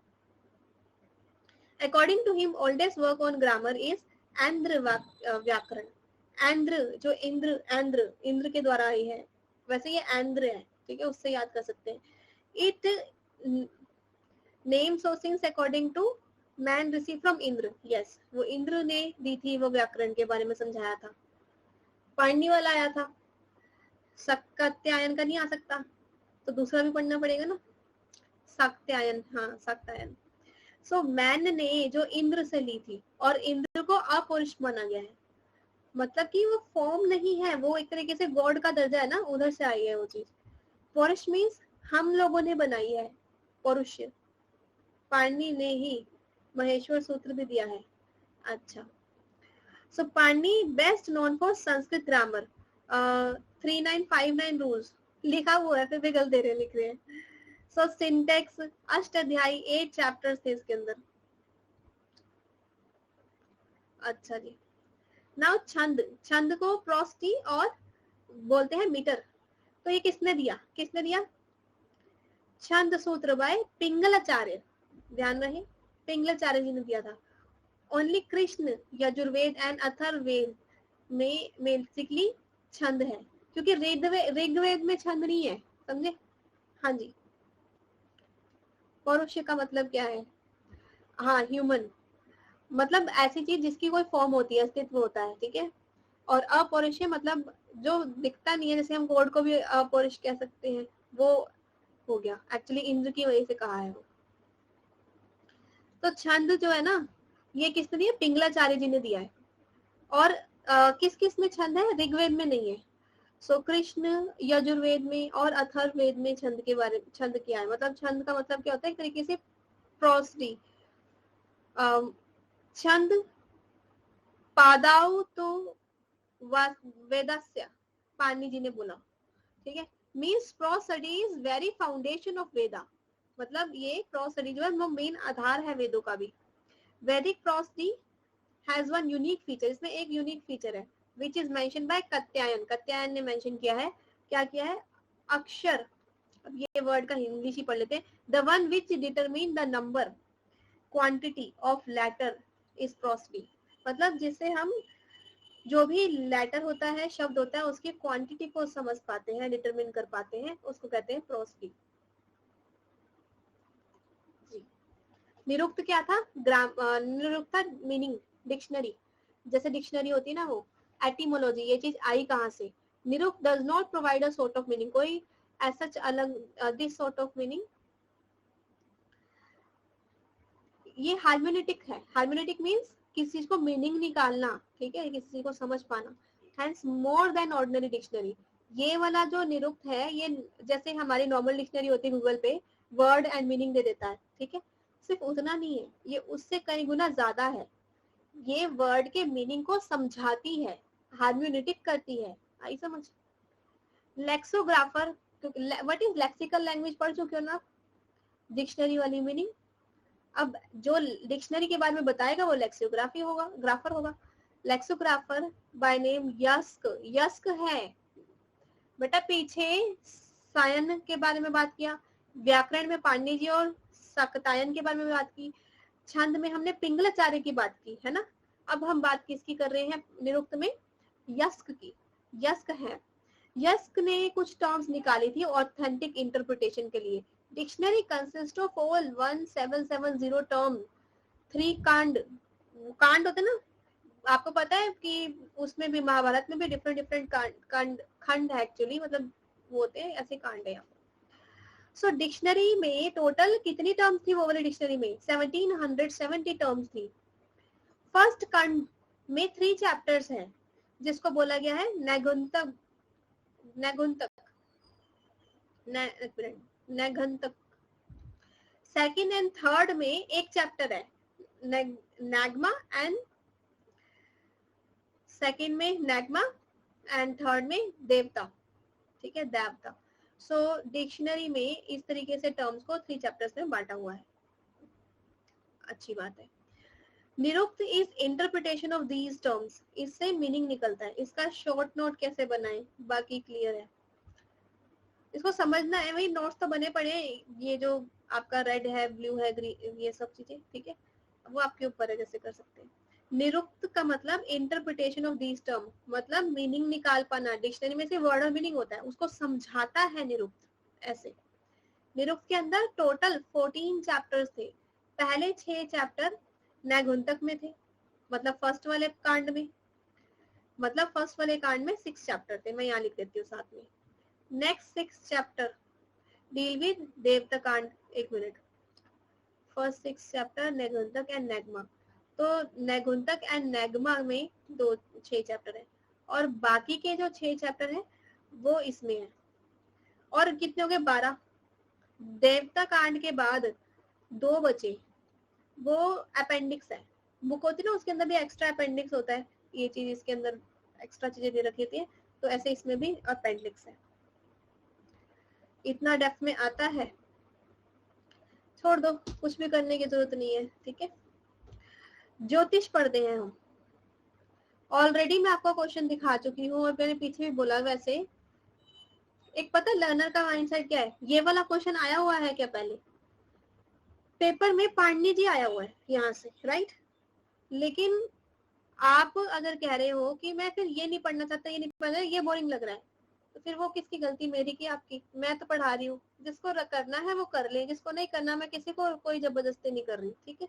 According to him oldest work on grammar is Andhra व्याकरण। आंध्र जो इंद्र के द्वारा आई है, वैसे ये आंध्र है। ठीक है, उससे याद कर सकते हैं। It name sourcings according to man receive from Indra. Yes, वो इंद्र ने दी थी, वो व्याकरण के बारे में समझाया था। पाणिनि वाला आया था, सक्त्यायन का नहीं आ सकता, तो दूसरा भी पढ़ना पड़ेगा ना, सक्त्यायन। हाँ, सक्त्यायन। सो मैन ने जो इंद्र से ली थी, और इंद्र को अपौरुष माना गया है, मतलब कि वो फॉर्म नहीं है, वो एक तरीके से गॉड का दर्जा है ना, उधर से आई है वो चीज। पौरुष मीन्स हम लोगों ने बनाई है, पौरुष। पाणिनि ने ही महेश्वर सूत्र भी दिया है। अच्छा, so Panini best known for Sanskrit grammar. 3959 rules लिखा हुआ है, फिर भी गलत लिख रहे हैं। सो सिंटेक्स अष्टाध्यायी 8 चैप्टर्स थे इसके अंदर। अच्छा जी। नाउ छंद, छंद को प्रोस्टी और बोलते हैं मीटर। तो ये किसने दिया? छंद सूत्र बाय पिंगलाचार्य, ध्यान रहे, पिंगलाचार्य जी ने दिया था। ओनली कृष्ण, यजुर्वेद एंड अथर्ववेद में बेसिकली छंद है, क्योंकि ऋग्वेद में छंद नहीं है, समझे? हाँ जी। पौरुष का मतलब क्या है? हाँ, ह्यूमन, मतलब ऐसी चीज जिसकी कोई फॉर्म होती है, अस्तित्व होता है। ठीक है। और अपौरुष मतलब जो दिखता नहीं है, जैसे हम गॉड को भी अपौरुष कह सकते हैं, वो हो गया। एक्चुअली इंद्र की वजह से कहा है वो। तो छंद जो है ना, ये किसने दिया? पिंगलाचार्य जी ने दिया है। और किस किस में छंद है? ऋग्वेद में नहीं है। सो कृष्ण यजुर्वेद में और अथर्ववेद में छंद के बारे में, छंद क्या है, मतलब छंद का मतलब क्या होता है, एक तरीके से प्रोसडी। छंद पादाउ तो वेदस्य, पाणिनि जी ने बोला, ठीक है। Means prosody is very foundation of Veda, मतलब ये प्रोसडी जो है वो मेन आधार है वेदों का भी। वैदिक prosody has one unique feature, इसमें एक यूनिक फीचर है which is mention by Katyayana, Katyayana ने मेंशन किया है, क्या किया है, अक्षर, अब ये वर्ड का इंग्लिश ही पढ़ लेते हैं, the one which determine the number quantity of letter is prosody, मतलब जिससे हम जो भी लेटर होता है, शब्द होता है, उसकी क्वांटिटी को समझ पाते हैं, डिटरमिन कर पाते हैं, उसको कहते हैं प्रोसडी। निरुक्त क्या था, निरुक्त था मीनिंग, डिक्शनरी, जैसे डिक्शनरी होती है ना वो, एटिमोलॉजी, ये चीज आई कहाँ से। Nirukta does not provide a sort of meaning, कोई ऐसा अलग दिस सॉर्ट ऑफ मीनिंग, ये हार्मोनेटिक है। हार्मोनेटिक मीन्स किसी चीज को मीनिंग निकालना, ठीक है, किसी चीज को समझ पाना, hence more than ordinary dictionary. ये वाला जो निरुक्त है, ये जैसे हमारी नॉर्मल डिक्शनरी होती है गूगल पे, वर्ड एंड मीनिंग दे देता है, ठीक है, सिर्फ उतना नहीं है, ये उससे कई गुना ज्यादा है, ये वर्ड के मीनिंग को समझाती है, हार्मोनेटिक करती है, आई समझ। लेक्सोग्राफर, व्हाट इज लेक्सिकल लैंग्वेज पढ़ चुके हो ना, डिक्शनरी वाली मीनिंग। अब जो डिक्शनरी के बारे में बताएगा वो लेक्सियोग्राफी होगा, ग्राफर होगा। लेक्सोग्राफर बाय नेम यस्क, यस्क है बेटा, पीछे सायन के बारे में बात किया, व्याकरण में पाणिनि जी और शाकटायन के बारे में बात की, छंद में हमने पिंगलाचार्य की बात की है ना। अब हम बात किसकी कर रहे हैं निरुक्त में, यस्क की। यस्क है, यस्क ने कुछ टर्म्स निकाली थी ऑथेंटिक इंटरप्रिटेशन के लिए। Dictionary consist of all 1770 term, 3 कांड, कांड होते ना, आपको पता है कि उसमें भी महाभारत में भी डिफरेंट डिफरेंट कांड, खंड है एक्चुअली, मतलब वो होते हैं ऐसे कांड है यहाँ। सो डिक्शनरी में टोटल कितनी टर्म्स थी, वो वाली डिक्शनरी में 1770 टर्म्स थी। फर्स्ट खंड में 3 चैप्टर्स हैं, जिसको बोला गया है नैगुंतक, नैगुंतक, नैगंतक। सेकंड एंड थर्ड में एक चैप्टर है नैग्मा एंड, सेकंड में नैग्मा एंड थर्ड में देवता, ठीक है, देवता। सो डिक्शनरी में इस तरीके से टर्म्स को 3 चैप्टर्स में बांटा हुआ है, अच्छी बात है। Nirukta is interpretation of these terms, इससे मीनिंग निकलता है, इसका शॉर्ट नोट कैसे बनाएं बाकी क्लियर है, इसको समझना है, वही नोट्स तो बने पड़े हैं, ये जो आपका रेड है, ब्लू है, ग्रीन, ये सब चीजें, ठीक है, वो आपके ऊपर है, जैसे कर सकते हैं। निरुक्त का मतलब इंटरप्रिटेशन ऑफ दीज टर्म, मतलब मीनिंग निकाल पाना, डिक्शनरी में से वर्ड और मीनिंग होता है, उसको समझाता है निरुक्त ऐसे। निरुक्त के अंदर टोटल 14 चैप्टर्स थे, पहले 6 चैप्टर नैगुंतक में थे, मतलब फर्स्ट वाले कांड में, मतलब फर्स्ट वाले कांड में 6 चैप्टर थे, मैं यहाँ लिख देती हूँ साथ में। नेक्स्ट 6 चैप्टर डील विद देवता कांड, एक मिनट, फर्स्ट 6 चैप्टर नैगुंतक एंड नैग्मा, तो नैगुंतक एंड नैग्मा में 6 चैप्टर है, और बाकी के जो 6 चैप्टर है वो इसमें है, और कितने हो गए 12। देवता कांड के बाद 2 बचे, वो अपेंडिक्स है, बुक होती है ना उसके अंदर भी एक्स्ट्रा अपेंडिक्स होता है, ये चीज इसके अंदर एक्स्ट्रा चीजें दे रखी होती है, तो ऐसे इसमें भी अपेंडिक्स है, इतना डेप्थ में आता है, छोड़ दो, कुछ भी करने की जरूरत नहीं है, ठीक है। ज्योतिष पढ़ते हैं हम, ऑलरेडी मैं आपको क्वेश्चन दिखा चुकी हूँ और मैंने पीछे भी बोला, वैसे एक पता लर्नर का माइंडसेट क्या है, ये वाला क्वेश्चन आया हुआ है क्या पहले पेपर में, पाणिनि जी आया हुआ है यहाँ से, राइट, लेकिन आप अगर कह रहे हो कि मैं फिर ये नहीं पढ़ना चाहता, ये नहीं पढ़ना, ये बोरिंग लग रहा है, तो फिर वो किसकी गलती, मेरी की आपकी, मैं तो पढ़ा रही हूँ, जिसको करना है वो कर ले, जिसको नहीं करना, मैं किसी को कोई जबरदस्ती नहीं कर रही, ठीक है,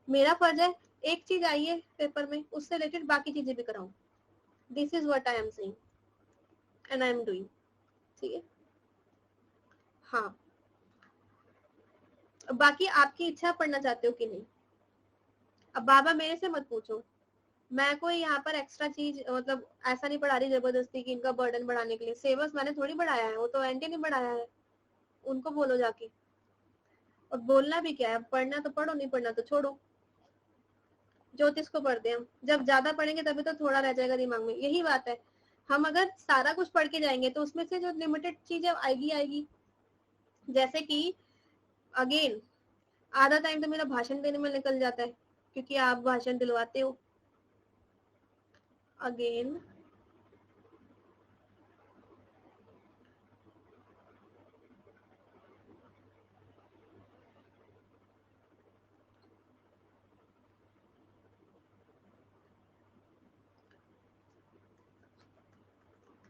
मेरा फर्ज है एक चीज आई है पेपर में, उससे रिलेटेड बाकी चीजें भी कराऊं, this is what I am saying and I am doing, ठीक है। हाँ, बाकी आपकी इच्छा, पढ़ना चाहते हो कि नहीं, अब बाबा मेरे से मत पूछो, मैं कोई यहाँ पर एक्स्ट्रा चीज मतलब ऐसा नहीं पढ़ा रही जबरदस्ती कि इनका बर्डन बढ़ाने के लिए। सिलेबस मैंने थोड़ी बढ़ाया है, वो तो एंटी ने बढ़ाया है, उनको बोलो जाके। और बोलना भी क्या है, पढ़ना तो पढ़ो, नहीं पढ़ना तो छोड़ो। ज्योतिष को पढ़ते हैं हम, जब ज्यादा पढ़ेंगे तभी तो थोड़ा रह जाएगा दिमाग में, यही बात है। हम अगर सारा कुछ पढ़ के जाएंगे तो उसमें से जो लिमिटेड चीजें आएगी आएगी। जैसे कि अगेन आधा टाइम तो मेरा भाषण देने में निकल जाता है, क्योंकि आप भाषण दिलवाते हो। अगेन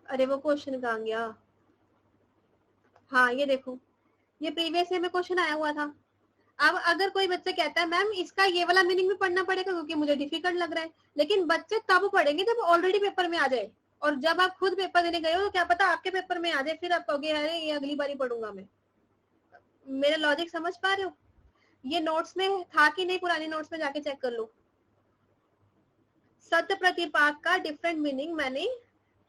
अरे वो क्वेश्चन कहाँ गया? हाँ ये देखो, ये प्रीवियस ईयर में क्वेश्चन आया हुआ था। अब अगर कोई बच्चा कहता है मैम इसका ये वाला मीनिंग भी पढ़ना पड़ेगा क्योंकि मुझे डिफिकल्ट लग रहा है, लेकिन बच्चे तब पढ़ेंगे जब ऑलरेडी पेपर में आ जाए। और जब आप खुद पेपर देने गए हो तो क्या पता आपके पेपर में आ जाए, फिर आप कहोगे अरे ये अगली बार ही पढ़ूंगा मैं। मेरा लॉजिक समझ पा रहे हो? ये नोट्स में था कि नहीं, पुराने नोट्स में जाके चेक कर लो। सत्य प्रतिपाक का डिफरेंट मीनिंग मैंने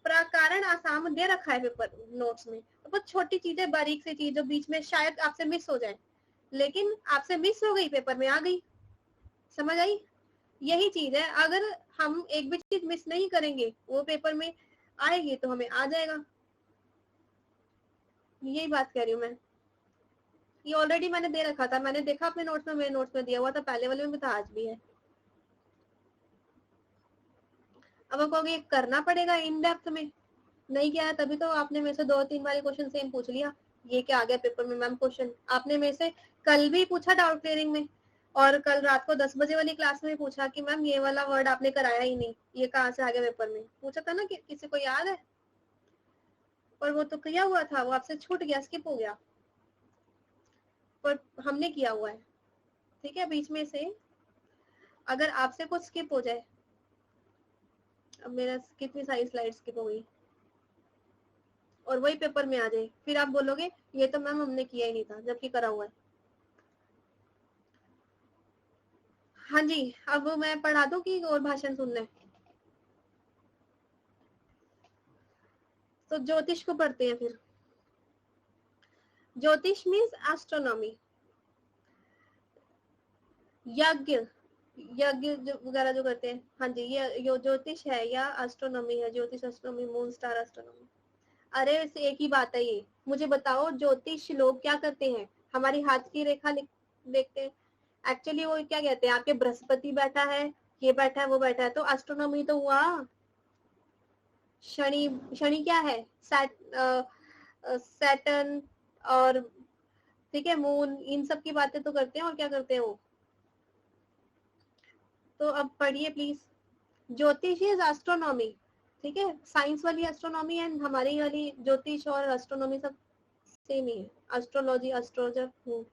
प्रकारण आसाम दे रखा है पेपर नोट्स में। बहुत छोटी चीजें, बारीक सी चीज जो बीच में शायद आपसे मिस हो जाए, लेकिन आपसे मिस हो गई, पेपर में आ गई। समझ आई? यही चीज है, अगर हम एक भी चीज मिस नहीं करेंगे वो पेपर में आएगी तो हमें आ जाएगा। यही बात कह रही हूँ मैं। ये ऑलरेडी मैंने दे रखा था, मैंने देखा अपने नोट्स में, मेरे नोट्स में दिया हुआ था, पहले वाले में भी था, आज भी है। अब आप कहोगे करना पड़ेगा इन डेप्थ में, नहीं किया है तभी तो आपने मेरे से 2-3 बार क्वेश्चन सेम पूछ लिया। ये क्या आ गया पेपर में मैम क्वेश्चन, आपने मेरे से कल भी पूछा डाउट क्लियरिंग में, और कल रात को 10 बजे वाली क्लास में पूछा कि मैम ये वाला वर्ड आपने कराया ही नहीं, ये कहाँ से आ गया पेपर में, पूछा था ना, कि किसी को याद है? और वो तो किया हुआ था, वो आपसे छूट गया, स्किप हो गया, पर हमने किया हुआ है। ठीक है, बीच में से अगर आपसे कुछ स्किप हो जाए, अब मेरा कितनी सारी स्लाइड स्किप हो गई, और वही पेपर में आ जाए, फिर आप बोलोगे ये तो मैम हमने किया ही नहीं था, जबकि करा हुआ है। हाँ जी, अब मैं पढ़ा दूं कि और भाषण सुनना है? तो ज्योतिष को पढ़ते हैं फिर। ज्योतिष मीन्स एस्ट्रोनॉमी, यज्ञ, यज्ञ जो वगैरह जो करते हैं। हाँ जी, ये ज्योतिष है या एस्ट्रोनॉमी है? ज्योतिष, एस्ट्रोनॉमी, मून स्टार एस्ट्रोनॉमी, अरे इसे एक ही बात है ये। मुझे बताओ ज्योतिष लोग क्या करते हैं? हमारी हाथ की रेखा देखते हैं। एक्चुअली वो क्या कहते हैं, आपके बृहस्पति बैठा है, ये बैठा है, वो बैठा है, तो एस्ट्रोनॉमी तो हुआ। शनि, शनि क्या है? सैटर्न, और ठीक है मून, इन सब की बातें तो करते हैं, और क्या करते हैं वो। तो अब पढ़िए प्लीज। ज्योतिष इज एस्ट्रोनॉमी, ठीक है, साइंस वाली एस्ट्रोनॉमी एंड हमारी वाली ज्योतिष और एस्ट्रोनॉमी सब सेम ही है। एस्ट्रोलॉजी एस्ट्रोलॉजर हूँ,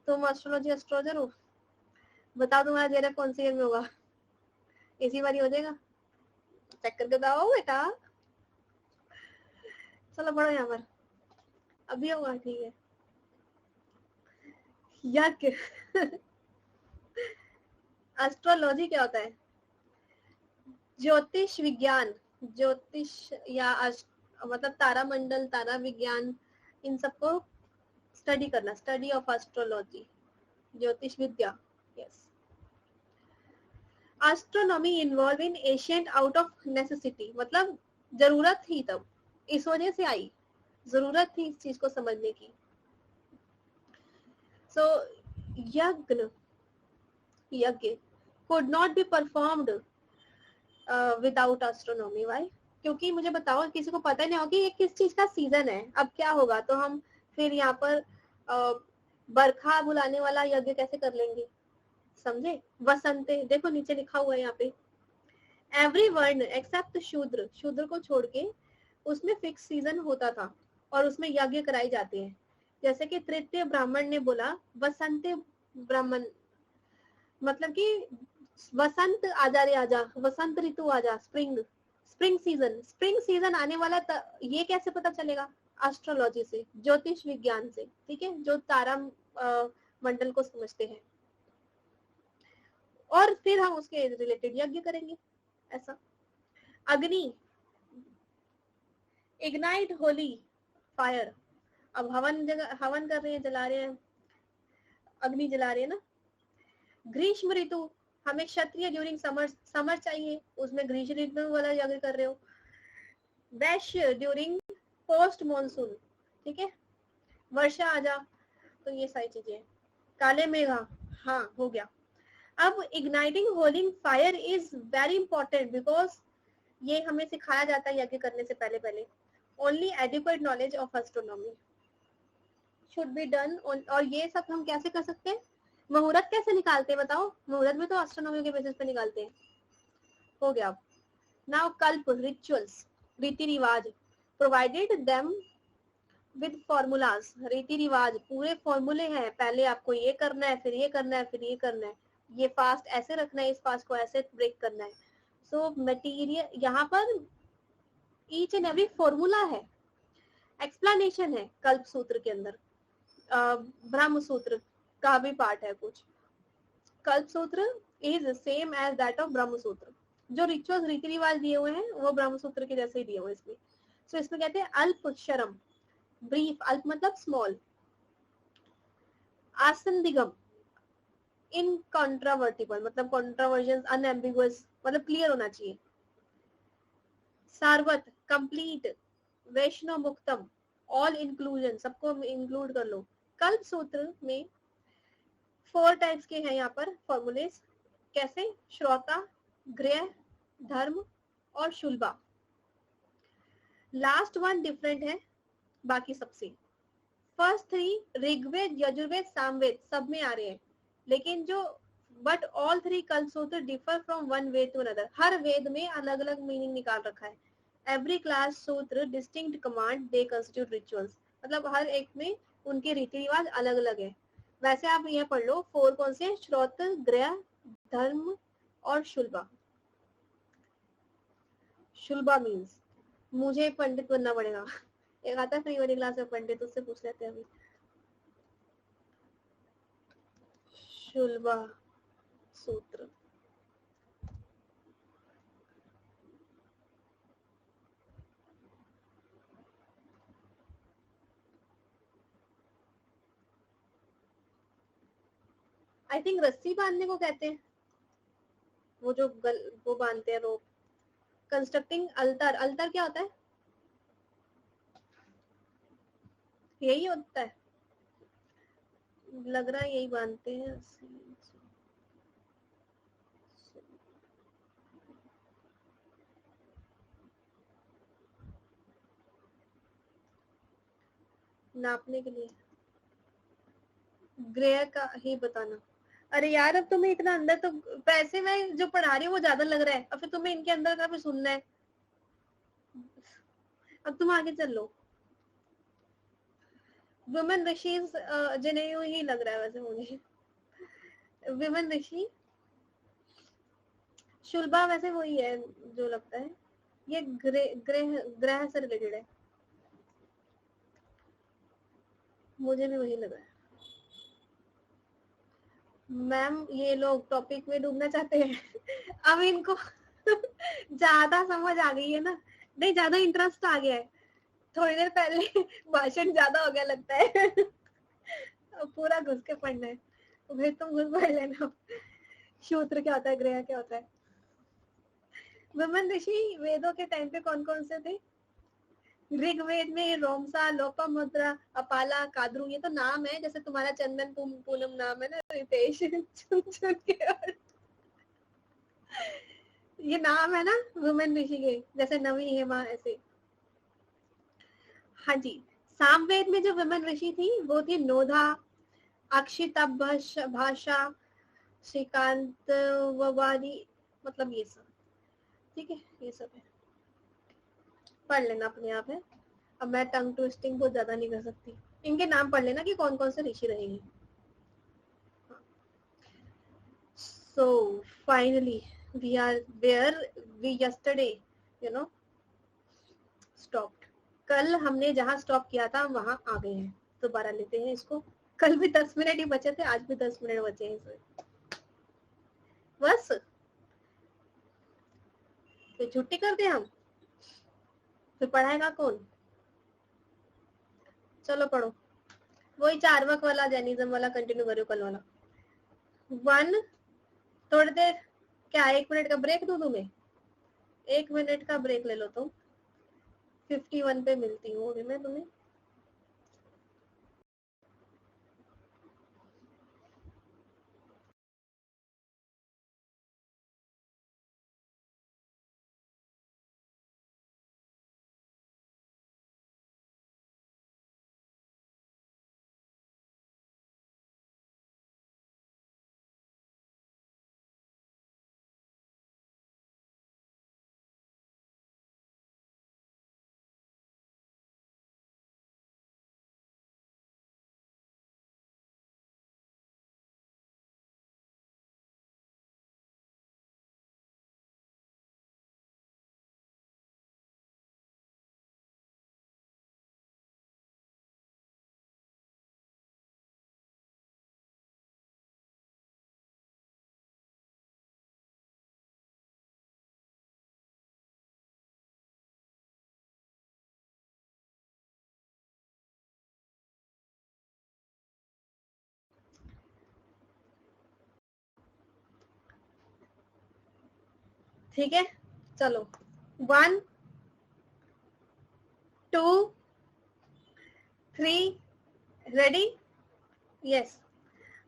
तुम एस्ट्रोलॉजी एस्ट्रोलॉजर हो। बताओ तुम्हारा जेरा कौन सी ईयर में होगा? इसी बार ही हो जाएगा, चेक करके बताओ बेटा। चलो पढ़ो यहाँ पर, अभी होगा, ठीक है। यज्ञ एस्ट्रोलॉजी क्या होता है? ज्योतिष विज्ञान, ज्योतिष या मतलब तारा मंडल, तारा विज्ञान, इन सबको स्टडी करना, स्टडी ऑफ एस्ट्रोलॉजी, ज्योतिष विद्या। Yes, astronomy involve in ancient out of necessity, मतलब जरूरत थी तब, इस वजह से आई, जरूरत थी इस चीज को समझने की। सो यज्ञ, यज्ञ could not be performed without astronomy. Why? क्योंकि मुझे बताओ, किसी को पता नहीं होगा कि ये किस चीज का सीजन है, अब क्या होगा, तो हम फिर यहाँ पर बरखा बुलाने वाला यज्ञ कैसे कर लेंगे? समझे? वसंते, देखो नीचे लिखा हुआ है यहाँ पे, एवरी वर्ण एक्सेप्ट शूद्र, शूद्र को छोड़ के उसमें फिक्स सीजन होता था और उसमें यज्ञ कराए जाते हैं। जैसे कि तृतीय ब्राह्मण ने बोला वसंत ब्राह्मण, मतलब कि वसंत आजा रे आजा, वसंत ऋतु आजा, spring, spring season, spring season आने वाला ये कैसे पता चलेगा? एस्ट्रोलॉजी से, ज्योतिष विज्ञान से, ठीक है, जो तारा मंडल को समझते हैं, और फिर हम उसके रिलेटेड यज्ञ करेंगे। ऐसा। अग्नि, इग्नाइट होली, फायर। अब हवन कर रहे हैं, जला रहे हैं, अग्नि जला रहे हैं ना। ग्रीष्म ऋतु, हमें क्षत्रिय ड्यूरिंग समर चाहिए, उसमें ग्रीष्म ऋतु वाला यज्ञ कर रहे हो। वैश्य ड्यूरिंग पोस्ट मॉनसून, ठीक है, वर्षा आ जा, तो ये सारी चीजें। काले मेघा, हाँ हो गया। अब igniting holing fire is very important because ये हमें सिखाया जाता है यज्ञ करने से पहले पहले। Only adequate knowledge of astronomy should be done. और ये सब हम कैसे कर सकते हैं? मुहूर्त कैसे निकालते हैं बताओ? मुहूर्त भी तो एस्ट्रोनॉमी के बेसिस पे निकालते हैं। हो गया। नाउ कल्प, रिचुअल्स, रीति रिवाज, प्रोवाइडेड देम विद फॉर्मूलाज। रीति रिवाज पूरे फॉर्मूले हैं, पहले आपको ये करना है, फिर ये करना है, फिर ये करना है, ये फास्ट ऐसे रखना है, इस फास्ट को ऐसे ब्रेक करना है। सो मटेरियल यहाँ पर ईच एंड एवरी फॉर्मूला है, एक्सप्लेनेशन है कल्प सूत्र के अंदर। ब्रह्म सूत्र का भी पार्ट है कुछ। Kalpa Sutra is same as that of Brahma Sutra. जो रिचुअल्स रीति रिवाज दिए हुए हैं वो ब्रह्म सूत्र के जैसे ही दिए हुए इसमें। सो इसमें कहते हैं अल्प शरम, ब्रीफ, अल्प मतलब स्मॉल। आसंदिगम, इनकॉन्ट्रावर्टिबल मतलब कॉन्ट्रावर्जन, अनएम्बिगुअस मतलब क्लियर होना चाहिए। सारवत, कंप्लीट। वैष्णव मुक्तम, ऑल इंक्लूजन, सबको इंक्लूड कर लो। कल्प सूत्र में 4 टाइप्स के हैं यहाँ पर फॉर्मूलेस। कैसे? श्रोता, गृह, धर्म और शुल्बा। लास्ट वन डिफरेंट है बाकी सबसे। फर्स्ट 3 ऋग्वेद, यजुर्वेद, सामवेद सब में आ रहे हैं, लेकिन जो but all 3 Kalpa Sutra differ from one Veda to another. हर वेद में अलग अलग मीनिंग निकाल रखा है। Every class sutra distinct command they constitute rituals, मतलब हर एक में उनके रीति रिवाज अलग अलग है। वैसे आप ये पढ़ लो 4 कौन से? श्रोत, गृह, धर्म और शुल्बा। शुल्बा मीन्स मुझे पंडित बनना पड़ेगा। एक आता है फ्री वाली क्लास में पंडित, उससे पूछ लेते हैं अभी। शुल्बा सूत्र, आई थिंक रस्सी बांधने को कहते हैं, वो जो वो बांधते हैं रोप। कंस्ट्रक्टिंग अल्टर, अल्टर क्या होता है? यही होता है, लग रहा है यही बांधते हैं। नापने के लिए। ग्रेयर का ही बताना। अरे यार अब तुम्हें इतना अंदर, तो वैसे मैं जो पढ़ा रही हूँ वो ज्यादा लग रहा है, अब फिर तुम्हें इनके अंदर का भी सुनना है। अब तुम आगे चल लो। वुमेन ऋषि जनेऊ ही लग रहा है वैसे मुझे। विमन ऋषि, शुल्बा वैसे वही है जो लगता है। ये ग्रह से रिलेटेड है, मुझे भी वही लग रहा है। मैम ये लोग टॉपिक में डूबना चाहते हैं। अब इनको ज्यादा समझ आ गई है ना, नहीं ज्यादा इंटरेस्ट आ गया है। थोड़ी देर पहले भाषण ज्यादा हो गया लगता है। अब पूरा घुस के पढ़ना है, तो फिर तुम घुस पढ़ लेना। शूद्र क्या होता है, ग्रह क्या होता है। वुमन ऋषि वेदों के टाइम पे कौन कौन से थे? ऋग्वेद में रोमसा, लोपामुद्रा, अपाला, काद्रू, ये तो नाम है, जैसे तुम्हारा चंदन पूनम नाम है ना, रितेश। चुन चुन के और ये नाम है ना वुमेन ऋषि के, जैसे नवी, हेमा, ऐसे। हाँ जी। सामवेद में जो वुमेन ऋषि थी वो थी नोधा, अक्षिता भाषा, श्रीकांत ववादी, मतलब ये सब। ठीक है, ये सब है, पढ़ लेना अपने आप है। अब मैं टंग ट्विस्टिंग बहुत ज्यादा नहीं कर सकती। इनके नाम पढ़ लेना कि कौन कौन से ऋषि रहेंगे। So finally we are where we yesterday stopped. कल हमने जहाँ स्टॉप किया था वहां आ गए हैं, दोबारा लेते हैं इसको। कल भी 10 मिनट ही बचे थे, आज भी 10 मिनट बचे हैं इसमें बस। फिर छुट्टी कर दे हम, फिर पढ़ाएगा कौन? चलो पढ़ो, वही चार्वाक वाला जैनिज्म वाला कंटिन्यू करो कल वाला। 1 थोड़ी देर, क्या 1 मिनट का ब्रेक दूं तुम्हें? 1 मिनट का ब्रेक ले लो तुम। 51 पे मिलती हूँ अभी मैं तुम्हें। ठीक है, चलो 1 2 3 रेडी? यस।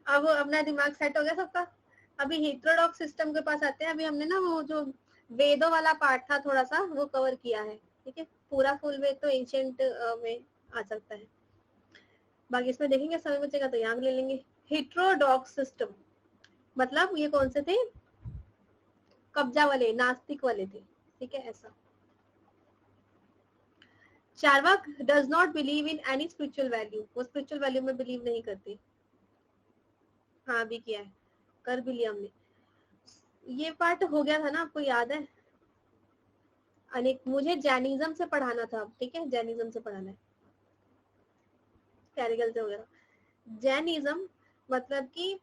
अब अपना दिमाग सेट हो गया सबका। अभी हेटेरोडॉक्स सिस्टम के पास आते हैं। अभी हमने ना वो जो वेदों वाला पार्ट था थोड़ा सा वो कवर किया है, ठीक है। पूरा फुल वेद तो एंशिएंट में आ सकता है, बाकी इसमें देखेंगे, समय बचेगा तो यहाँ भी ले लेंगे। हेटेरोडॉक्स सिस्टम मतलब ये कौन से थे? कब्जा वाले, नास्तिक वाले थे, ठीक है ऐसा। Charvaka does not believe in any spiritual value, वो स्पिरिचुअल वैल्यू में बिलीव नहीं करते। हाँ भी किया है, कर भी लिया हमने। ये पार्ट हो गया था ना, आपको याद है? अनेक मुझे जैनिज्म से पढ़ाना था, ठीक है, जैनिज्म से पढ़ाना है, कैरिगल से वगैरह। जैनिज्म मतलब कि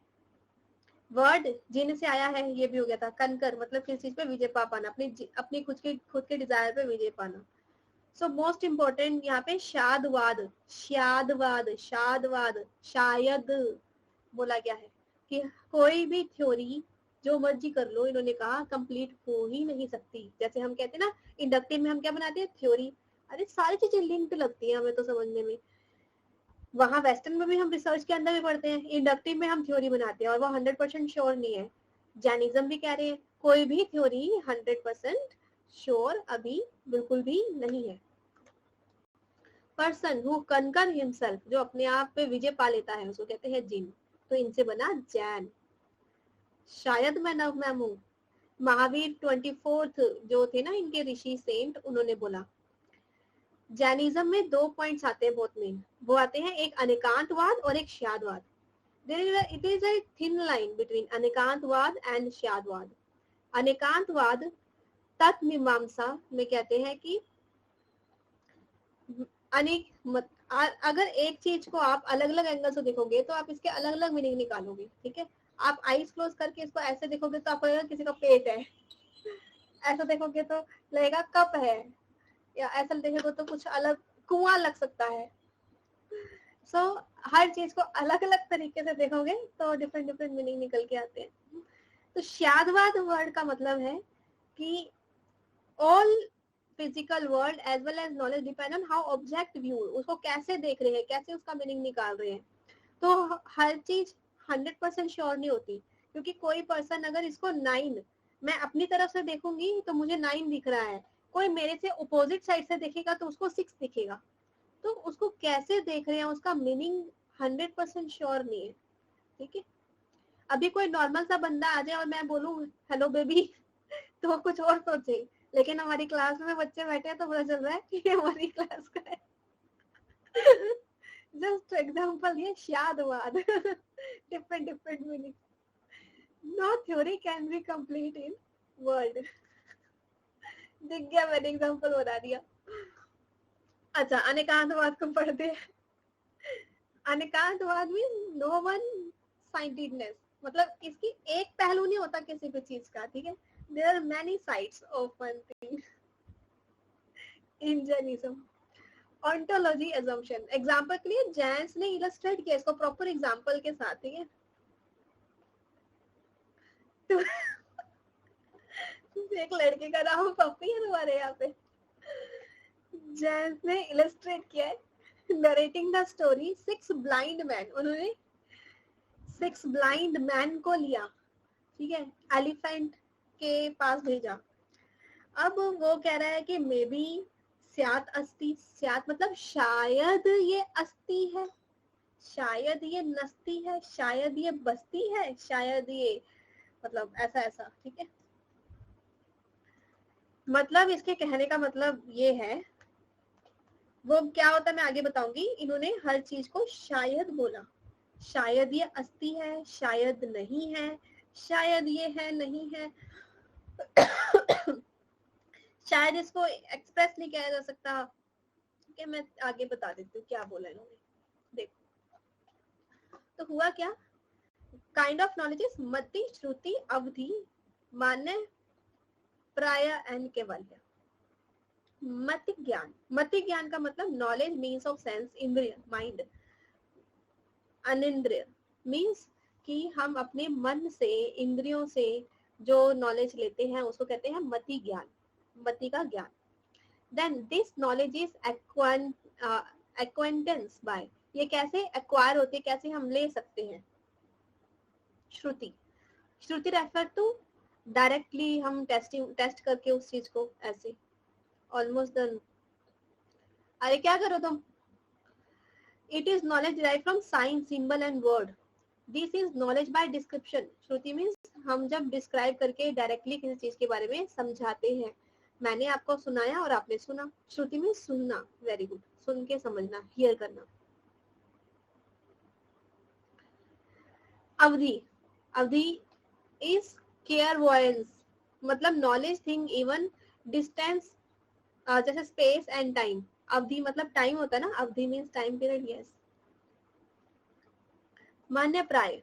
वर्ड जिन से आया है, ये भी हो गया था। कनकर मतलब किस चीज पे विजय पा पाना, अपनी खुद के डिजायर पे विजय पाना। सो मोस्ट इम्पोर्टेंट यहाँ पे शादवाद, शादवाद, शादवाद, शायद बोला गया है कि कोई भी थ्योरी जो मर्जी कर लो, इन्होंने कहा कंप्लीट हो ही नहीं सकती। जैसे हम कहते हैं ना इंडक्टिव में हम क्या बनाते हैं? थ्योरी। अरे सारी चीजें लिंक्ड लगती है हमें तो समझने में। वहां वेस्टर्न में भी हम रिसर्च के अंदर भी पढ़ते हैं, इंडक्टिव में हम थ्योरी बनाते हैं और वो 100% श्योर नहीं है। जैनिज्म भी कह रहे हैं कोई भी थ्योरी 100% श्योर अभी बिल्कुल भी नहीं है। पर्सन हु कनकर हिमसेल्फ, जो अपने आप पे विजय पा लेता है, उसको कहते हैं जिन। तो इनसे बना जैन। शायद मैं नवमैम हूँ। महावीर 24th जो थे ना इनके ऋषि सेंट, उन्होंने बोला। जैनिज्म में 2 पॉइंट्स आते हैं बहुत मेन। वो आते हैं एक अनेकांतवाद और एक Syadvada. It is a thin line between Anekantavada and Syadvada. Anekantavada तत्मीमांसा में कहते हैं कि अनेक अगर एक चीज को आप अलग अलग एंगल से देखोगे तो आप इसके अलग अलग मीनिंग निकालोगे, ठीक है। आप आईज क्लोज करके इसको ऐसे देखोगे तो आपको लगेगा किसी का पेट है, ऐसा देखोगे तो लगेगा कप है, या ऐसा देखोगे तो कुछ अलग कुआं लग सकता है। सो हर चीज को अलग अलग तरीके से देखोगे तो डिफरेंट डिफरेंट मीनिंग निकल के आते हैं। तो शादवाद वर्ड का मतलब है कि all physical world as well as knowledge depend on how object view, उसको कैसे देख रहे हैं, कैसे उसका मीनिंग निकाल रहे हैं। तो हर चीज 100% श्योर नहीं होती, क्योंकि कोई पर्सन अगर इसको 9 मैं अपनी तरफ से देखूंगी तो मुझे 9 दिख रहा है, कोई मेरे से अपोजिट साइड से देखेगा तो उसको 6 दिखेगा। तो उसको कैसे देख रहे हैं, उसका मीनिंग 100% श्योर नहीं है, ठीक है। अभी कोई नॉर्मल सा बंदा आ जाए और मैं बोलूं हेलो बेबी तो कुछ और सोचे, लेकिन हमारी क्लास में बच्चे बैठे हैं तो पता चल रहा है कि हमारी क्लास का है। जस्ट एग्जांपल, ये Syadvada different different meaning. No theory can be complete in world. दिख गया, मैंने एग्जांपल बता दिया। अच्छा, अनेकांतवाद को पढ़ते हैं। अनेकांतवाद में नो वन साइंटिडनेस, मतलब इसकी एक पहलू नहीं होता किसी भी चीज का, ठीक है। There are many sides of one thing in Jainism. Ontology assumption. Example के लिए जैन्स ने इलस्ट्रेट किया इसको प्रॉपर एग्जाम्पल के साथ, ठीक है. तो एक लड़के का नाम पप्पी है तुम्हारे यहाँ पे. जैन्स ने इलस्ट्रेट किया है narrating the story 6 blind man. उन्होंने 6 ब्लाइंड मैन को लिया, ठीक है, एलिफेंट के पास भेजा. अब वो कह रहा है कि मे बी स्यात अस्ति. स्यात मतलब शायद ये अस्ति है, शायद ये नस्ती है, शायद ये बस्ती है, शायद ये मतलब ऐसा ऐसा, ठीक है. मतलब इसके कहने का मतलब ये है, वो क्या होता है मैं आगे बताऊंगी. इन्होंने हर चीज को शायद बोला. शायद ये अस्ति है, शायद नहीं है, शायद ये है नहीं है. शायद इसको एक्सप्रेस नहीं किया जा सकता. ठीक है, मैं आगे बता देती हूँ क्या बोला इन्होंने. देखो तो हुआ क्या. काइंड ऑफ नॉलेज इज मति, श्रुति, अवधि, मान्य, प्राय एंड केवल्य. मति ज्ञान. मति ज्ञान का मतलब नॉलेज मीन्स ऑफ सेंस, इंद्रिय, माइंड. अनिंद्रिय मीन्स कि हम अपने मन से, इंद्रियों से जो नॉलेज लेते हैं उसको कहते हैं मति ज्ञान, मति का ज्ञान. Then this knowledge is acquaintance by. ये कैसे एक्वायर होती है, कैसे हम ले सकते हैं. श्रुति. श्रुति रेफर टू डायरेक्टली हम टेस्ट करके उस चीज को ऐसे ऑलमोस्ट डन. अरे क्या करो तुम. It is knowledge derived from sign, symbol and word. This is knowledge by description. श्रुति मीन्स हम जब डिस्क्राइब करके डायरेक्टली किसी चीज के बारे में समझाते हैं. मैंने आपको सुनाया और आपने सुना. श्रुति मीन्स सुनना. Very good. सुन के समझना, हियर करना. अवधि. अवधि इज क्लेयरवॉयंस. मतलब नॉलेज थिंग इवन डिस्टेंस, जैसे स्पेस एंड टाइम. अवधि मतलब टाइम होता है ना. अवधि मीन्स टाइम पीरियड. यस. मान्य प्राय.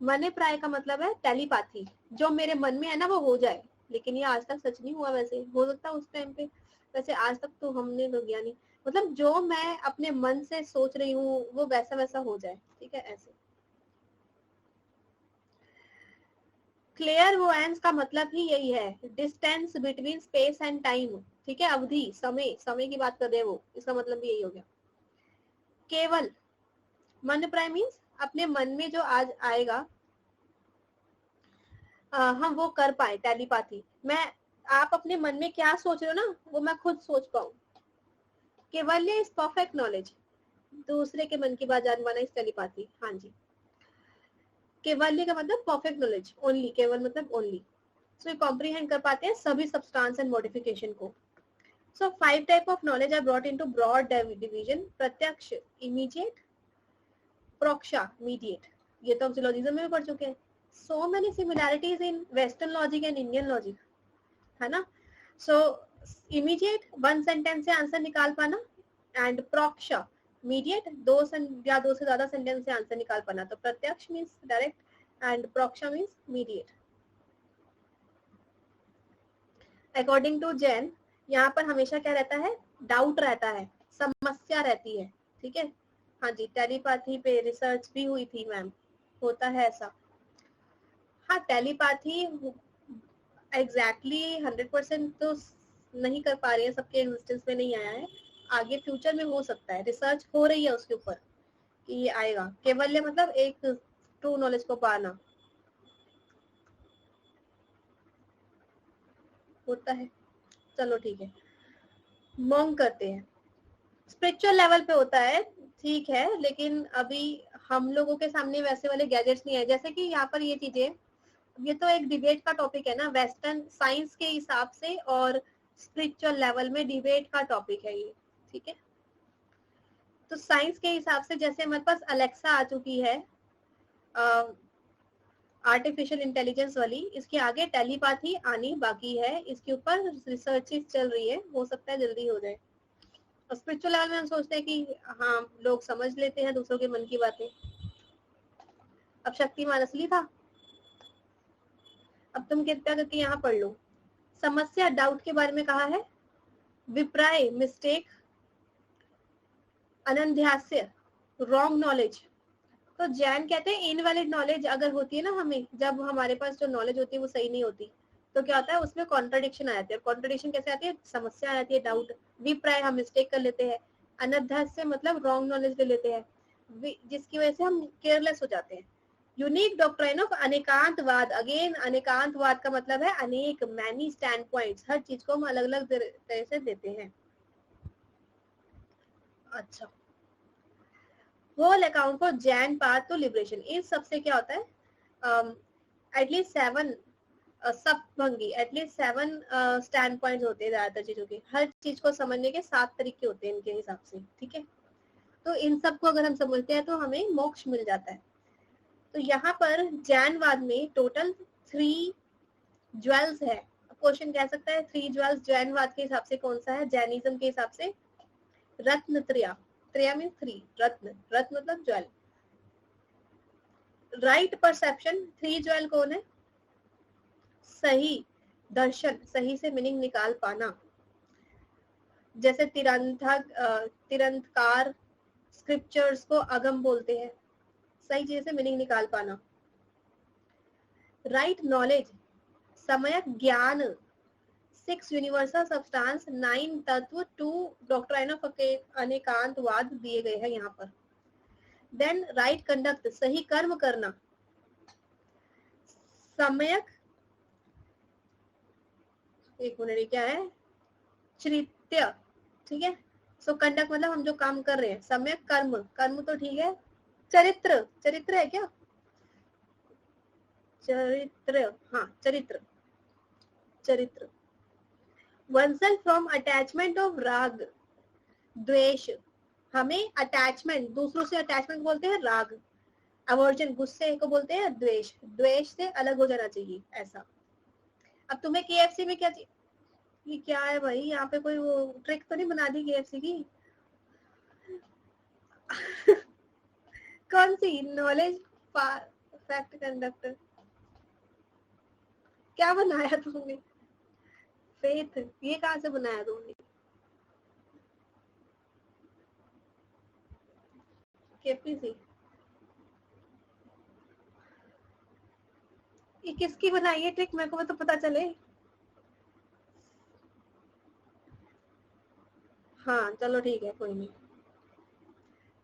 मान्य प्राय का मतलब है टेलीपैथी. जो मेरे मन में है ना वो हो जाए. लेकिन ये आज तक सच नहीं हुआ. वैसे हो सकता है उस टाइम पे, वैसे आज तक तो हमने लोग ज्ञानी, मतलब जो मैं अपने मन से सोच रही हूँ वो वैसा वैसा हो जाए. ठीक है, ऐसे. क्लेयरवॉयंस का मतलब ही यही है, distance between space and time. ठीक है, अवधि, समय, समय की बात कर रहे हैं वो. इसका मतलब भी यही हो गया. केवल. मन प्राय मीन्स अपने मन में जो आज आएगा हम वो कर पाए. टेलीपैथी. मैं, आप अपने मन में क्या सोच रहे हो ना वो मैं खुद सोच पाऊं. Kewalya is perfect knowledge. दूसरे के मन की बात जान पाना इस टेलीपैथी. हाँ जी. केवल्य का मतलब परफेक्ट नॉलेज. ओनली. केवल मतलब ओनली. सो ये कॉम्प्रीहेंड कर पाते हैं सभी सब्सटेंस एंड मॉडिफिकेशन को. So 5 type of knowledge are brought into broad division. प्रत्यक्ष, इमीडिएट, प्रोक्षा, मीडिएट. ये तो हम सिलोजिज्म में भी पढ़ चुके हैं. So many similarities in western logic and Indian logic, है ना. सो इमीडिएट, वन सेंटेंस से आंसर निकाल पाना. एंड प्रोक्षा, मीडिएट, दो या दो से ज्यादा सेंटेंस से आंसर निकाल पाना. तो प्रत्यक्ष मीन्स डायरेक्ट एंड प्रोक्षा means mediate. According to Jain यहाँ पर हमेशा क्या रहता है, डाउट रहता है, समस्या रहती है. ठीक है. हाँ जी, टेलीपैथी पे रिसर्च भी हुई थी मैम. होता है ऐसा. हाँ, टेलीपैथी एग्जैक्टली 100% तो नहीं कर पा रहे हैं, सबके एग्जिस्टेंस में नहीं आया है. आगे फ्यूचर में हो सकता है. रिसर्च हो रही है उसके ऊपर कि ये आएगा. केवल्य मतलब एक ट्रू नॉलेज को पाना होता है. चलो ठीक है, मोंग करते हैं. स्पिरिचुअल लेवल पे होता है, ठीक है, लेकिन अभी हम लोगों के सामने वैसे वाले गैजेट्स नहीं है. जैसे कि यहाँ पर ये चीजें, ये तो एक डिबेट का टॉपिक है ना, वेस्टर्न साइंस के हिसाब से और स्पिरिचुअल लेवल में डिबेट का टॉपिक है ये. ठीक है. तो साइंस के हिसाब से जैसे हमारे पास अलेक्सा आ चुकी है, आर्टिफिशियल इंटेलिजेंस वाली, इसके आगे टेलीपैथी आनी बाकी है. इसके ऊपर रिसर्च चल रही है, हो सकता है जल्दी हो जाए. और स्पिरिचुअल लेवल में हम सोचते हैं कि हाँ लोग समझ लेते हैं दूसरों के मन की बातें. अब शक्तिमान असली था. अब तुम कृपया करके यहाँ पढ़ लो। समस्या डाउट के बारे में कहा है, विप्राय मिस्टेक, अनन्ध्यास्य रॉन्ग नॉलेज। तो जैन कहते हैं इनवैलिड नॉलेज अगर होती है ना, हमें जब हमारे पास जो नॉलेज होती है वो सही नहीं होती तो क्या होता है, उसमें कॉन्ट्रडिक्शन आ जाती है। कॉन्ट्रडिक्शन कैसे आती है, समस्या आ जाती है, डाउट। विप्राय हम मिस्टेक कर लेते हैं, अनध्यास्य मतलब रॉन्ग नॉलेज ले लेते हैं, जिसकी वजह से हम केयरलेस हो जाते हैं। Unique doctrine of Anekantavada, again अनेकांतवाद का मतलब है अनेक, मैनी स्टैंड पॉइंट्स, हर चीज को हम अलग अलग तरह से देते हैं। अच्छा, whole account for Jain path to liberation, इस सबसे क्या होता है, एटलीस्ट 7 सब भंगी, एटलीस्ट 7 स्टैंड पॉइंट्स होते हैं ज्यादातर चीजों के, हर चीज को समझने के 7 तरीके होते हैं इनके हिसाब से, ठीक है। तो इन सब को अगर हम समझते हैं तो हमें मोक्ष मिल जाता है। तो यहाँ पर जैनवाद में टोटल 3 ज्वेल्स है। क्वेश्चन कह सकता है 3 ज्वेल्स जैनवाद के हिसाब से कौन सा है, जैनिज्म के हिसाब से रत्न त्रया, त्रया मीन 3, रत्न, रत्न मतलब ज्वेल। राइट परसेप्शन, 3 ज्वेल कौन है, सही दर्शन, सही से मीनिंग निकाल पाना, जैसे तिरंतकार स्क्रिप्चर्स को अगम बोलते हैं, सही चीज से मीनिंग निकाल पाना। राइट नॉलेज, सम्यक ज्ञान, 6 यूनिवर्सल सब्सटेंस, 9 तत्व, 2 डॉक्ट्राइन ऑफ अनेकांतवाद दिए गए हैं यहाँ पर। देन राइट कंडक्ट, सही कर्म करना, सम्यक, एक मिनट क्या है, चरित्र, ठीक है। सो कंडक्ट मतलब हम जो काम कर रहे हैं, सम्यक कर्म, कर्म तो ठीक है, चरित्र, चरित्र है क्या, चरित्र, हाँ चरित्र, चरित्र। oneself फ्रॉम अटैचमेंट ऑफ राग द्वेष, हमें अटैचमेंट, दूसरों से अटैचमेंट बोलते हैं राग, अवर्जन गुस्से को बोलते हैं द्वेष, द्वेष से अलग हो जाना चाहिए ऐसा। अब तुम्हें केएफसी में क्या चाहिए, ये क्या है भाई, यहाँ पे कोई वो ट्रिक तो नहीं बना दी केएफसी की कौन सी, नॉलेज फैक्ट कंडक्टर, क्या बनाया तुमने, फेथ, ये कहाँ से बनाया तुमने, केपीसी, ये किसकी बनाई है ट्रिक, मेरे को तो पता चले। हाँ चलो ठीक है, कोई नहीं।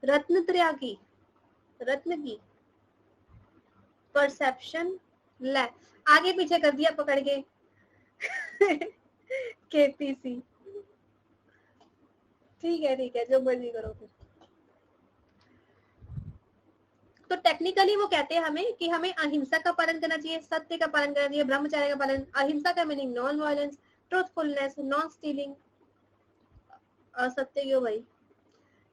रत्न त्रया की, रत्न की परसेप्शन, ले आगे पीछे कर दिया पकड़ के केपीसी, ठीक है जो मर्जी करो फिर। तो टेक्निकली वो कहते हैं हमें कि हमें अहिंसा का पालन करना चाहिए, सत्य का पालन करना चाहिए, ब्रह्मचर्य का पालन, अहिंसा का meaning non violence, truthfulness, non stealing, असत्य क्यों भाई,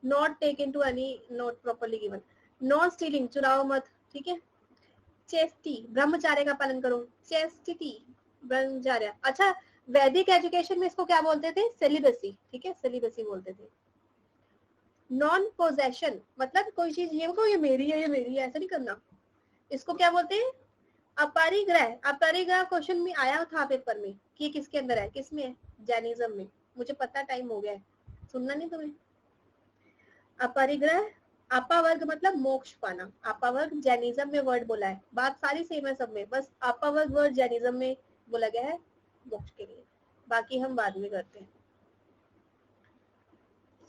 not take into any not properly given, non stealing चुराओ मत, ठीक है। चेस्टी, ब्रह्मचर्य का पालन करो, चेस्टिटी ब्रह्मचर्य। अच्छा, वैदिक एजुकेशन में इसको क्या बोलते थे, सेलिबसी, ठीक है, सेलिबसी बोलते थे। नॉन पोजेशन मतलब कोई चीज ये मेरी है, ये मेरी है, ऐसा नहीं करना, इसको क्या बोलते हैं, अपरिग्रह। अपरिग्रह क्वेश्चन में आया था पेपर में कि किसके अंदर है, किसमें है, जैनिज्म में, मुझे पता टाइम हो गया है, सुनना नहीं तुम्हें। अपरिग्रह, अपावर्ग मतलब मोक्ष पाना, अपावर्ग जैनिज्म में वर्ड बोला है, बात सारी सेम है सब में, बस अपावर्ग वर्ड जैनिज्म में बोला गया है मोक्ष के लिए, बाकी हम बाद में करते हैं।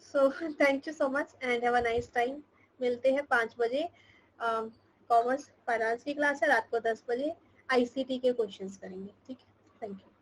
So thank you so much and have a nice time. मिलते हैं 5 बजे, कॉमर्स फाइनेंस की क्लास है, रात को 10 बजे आईसीटी के क्वेश्चंस करेंगे, ठीक है, थैंक यू।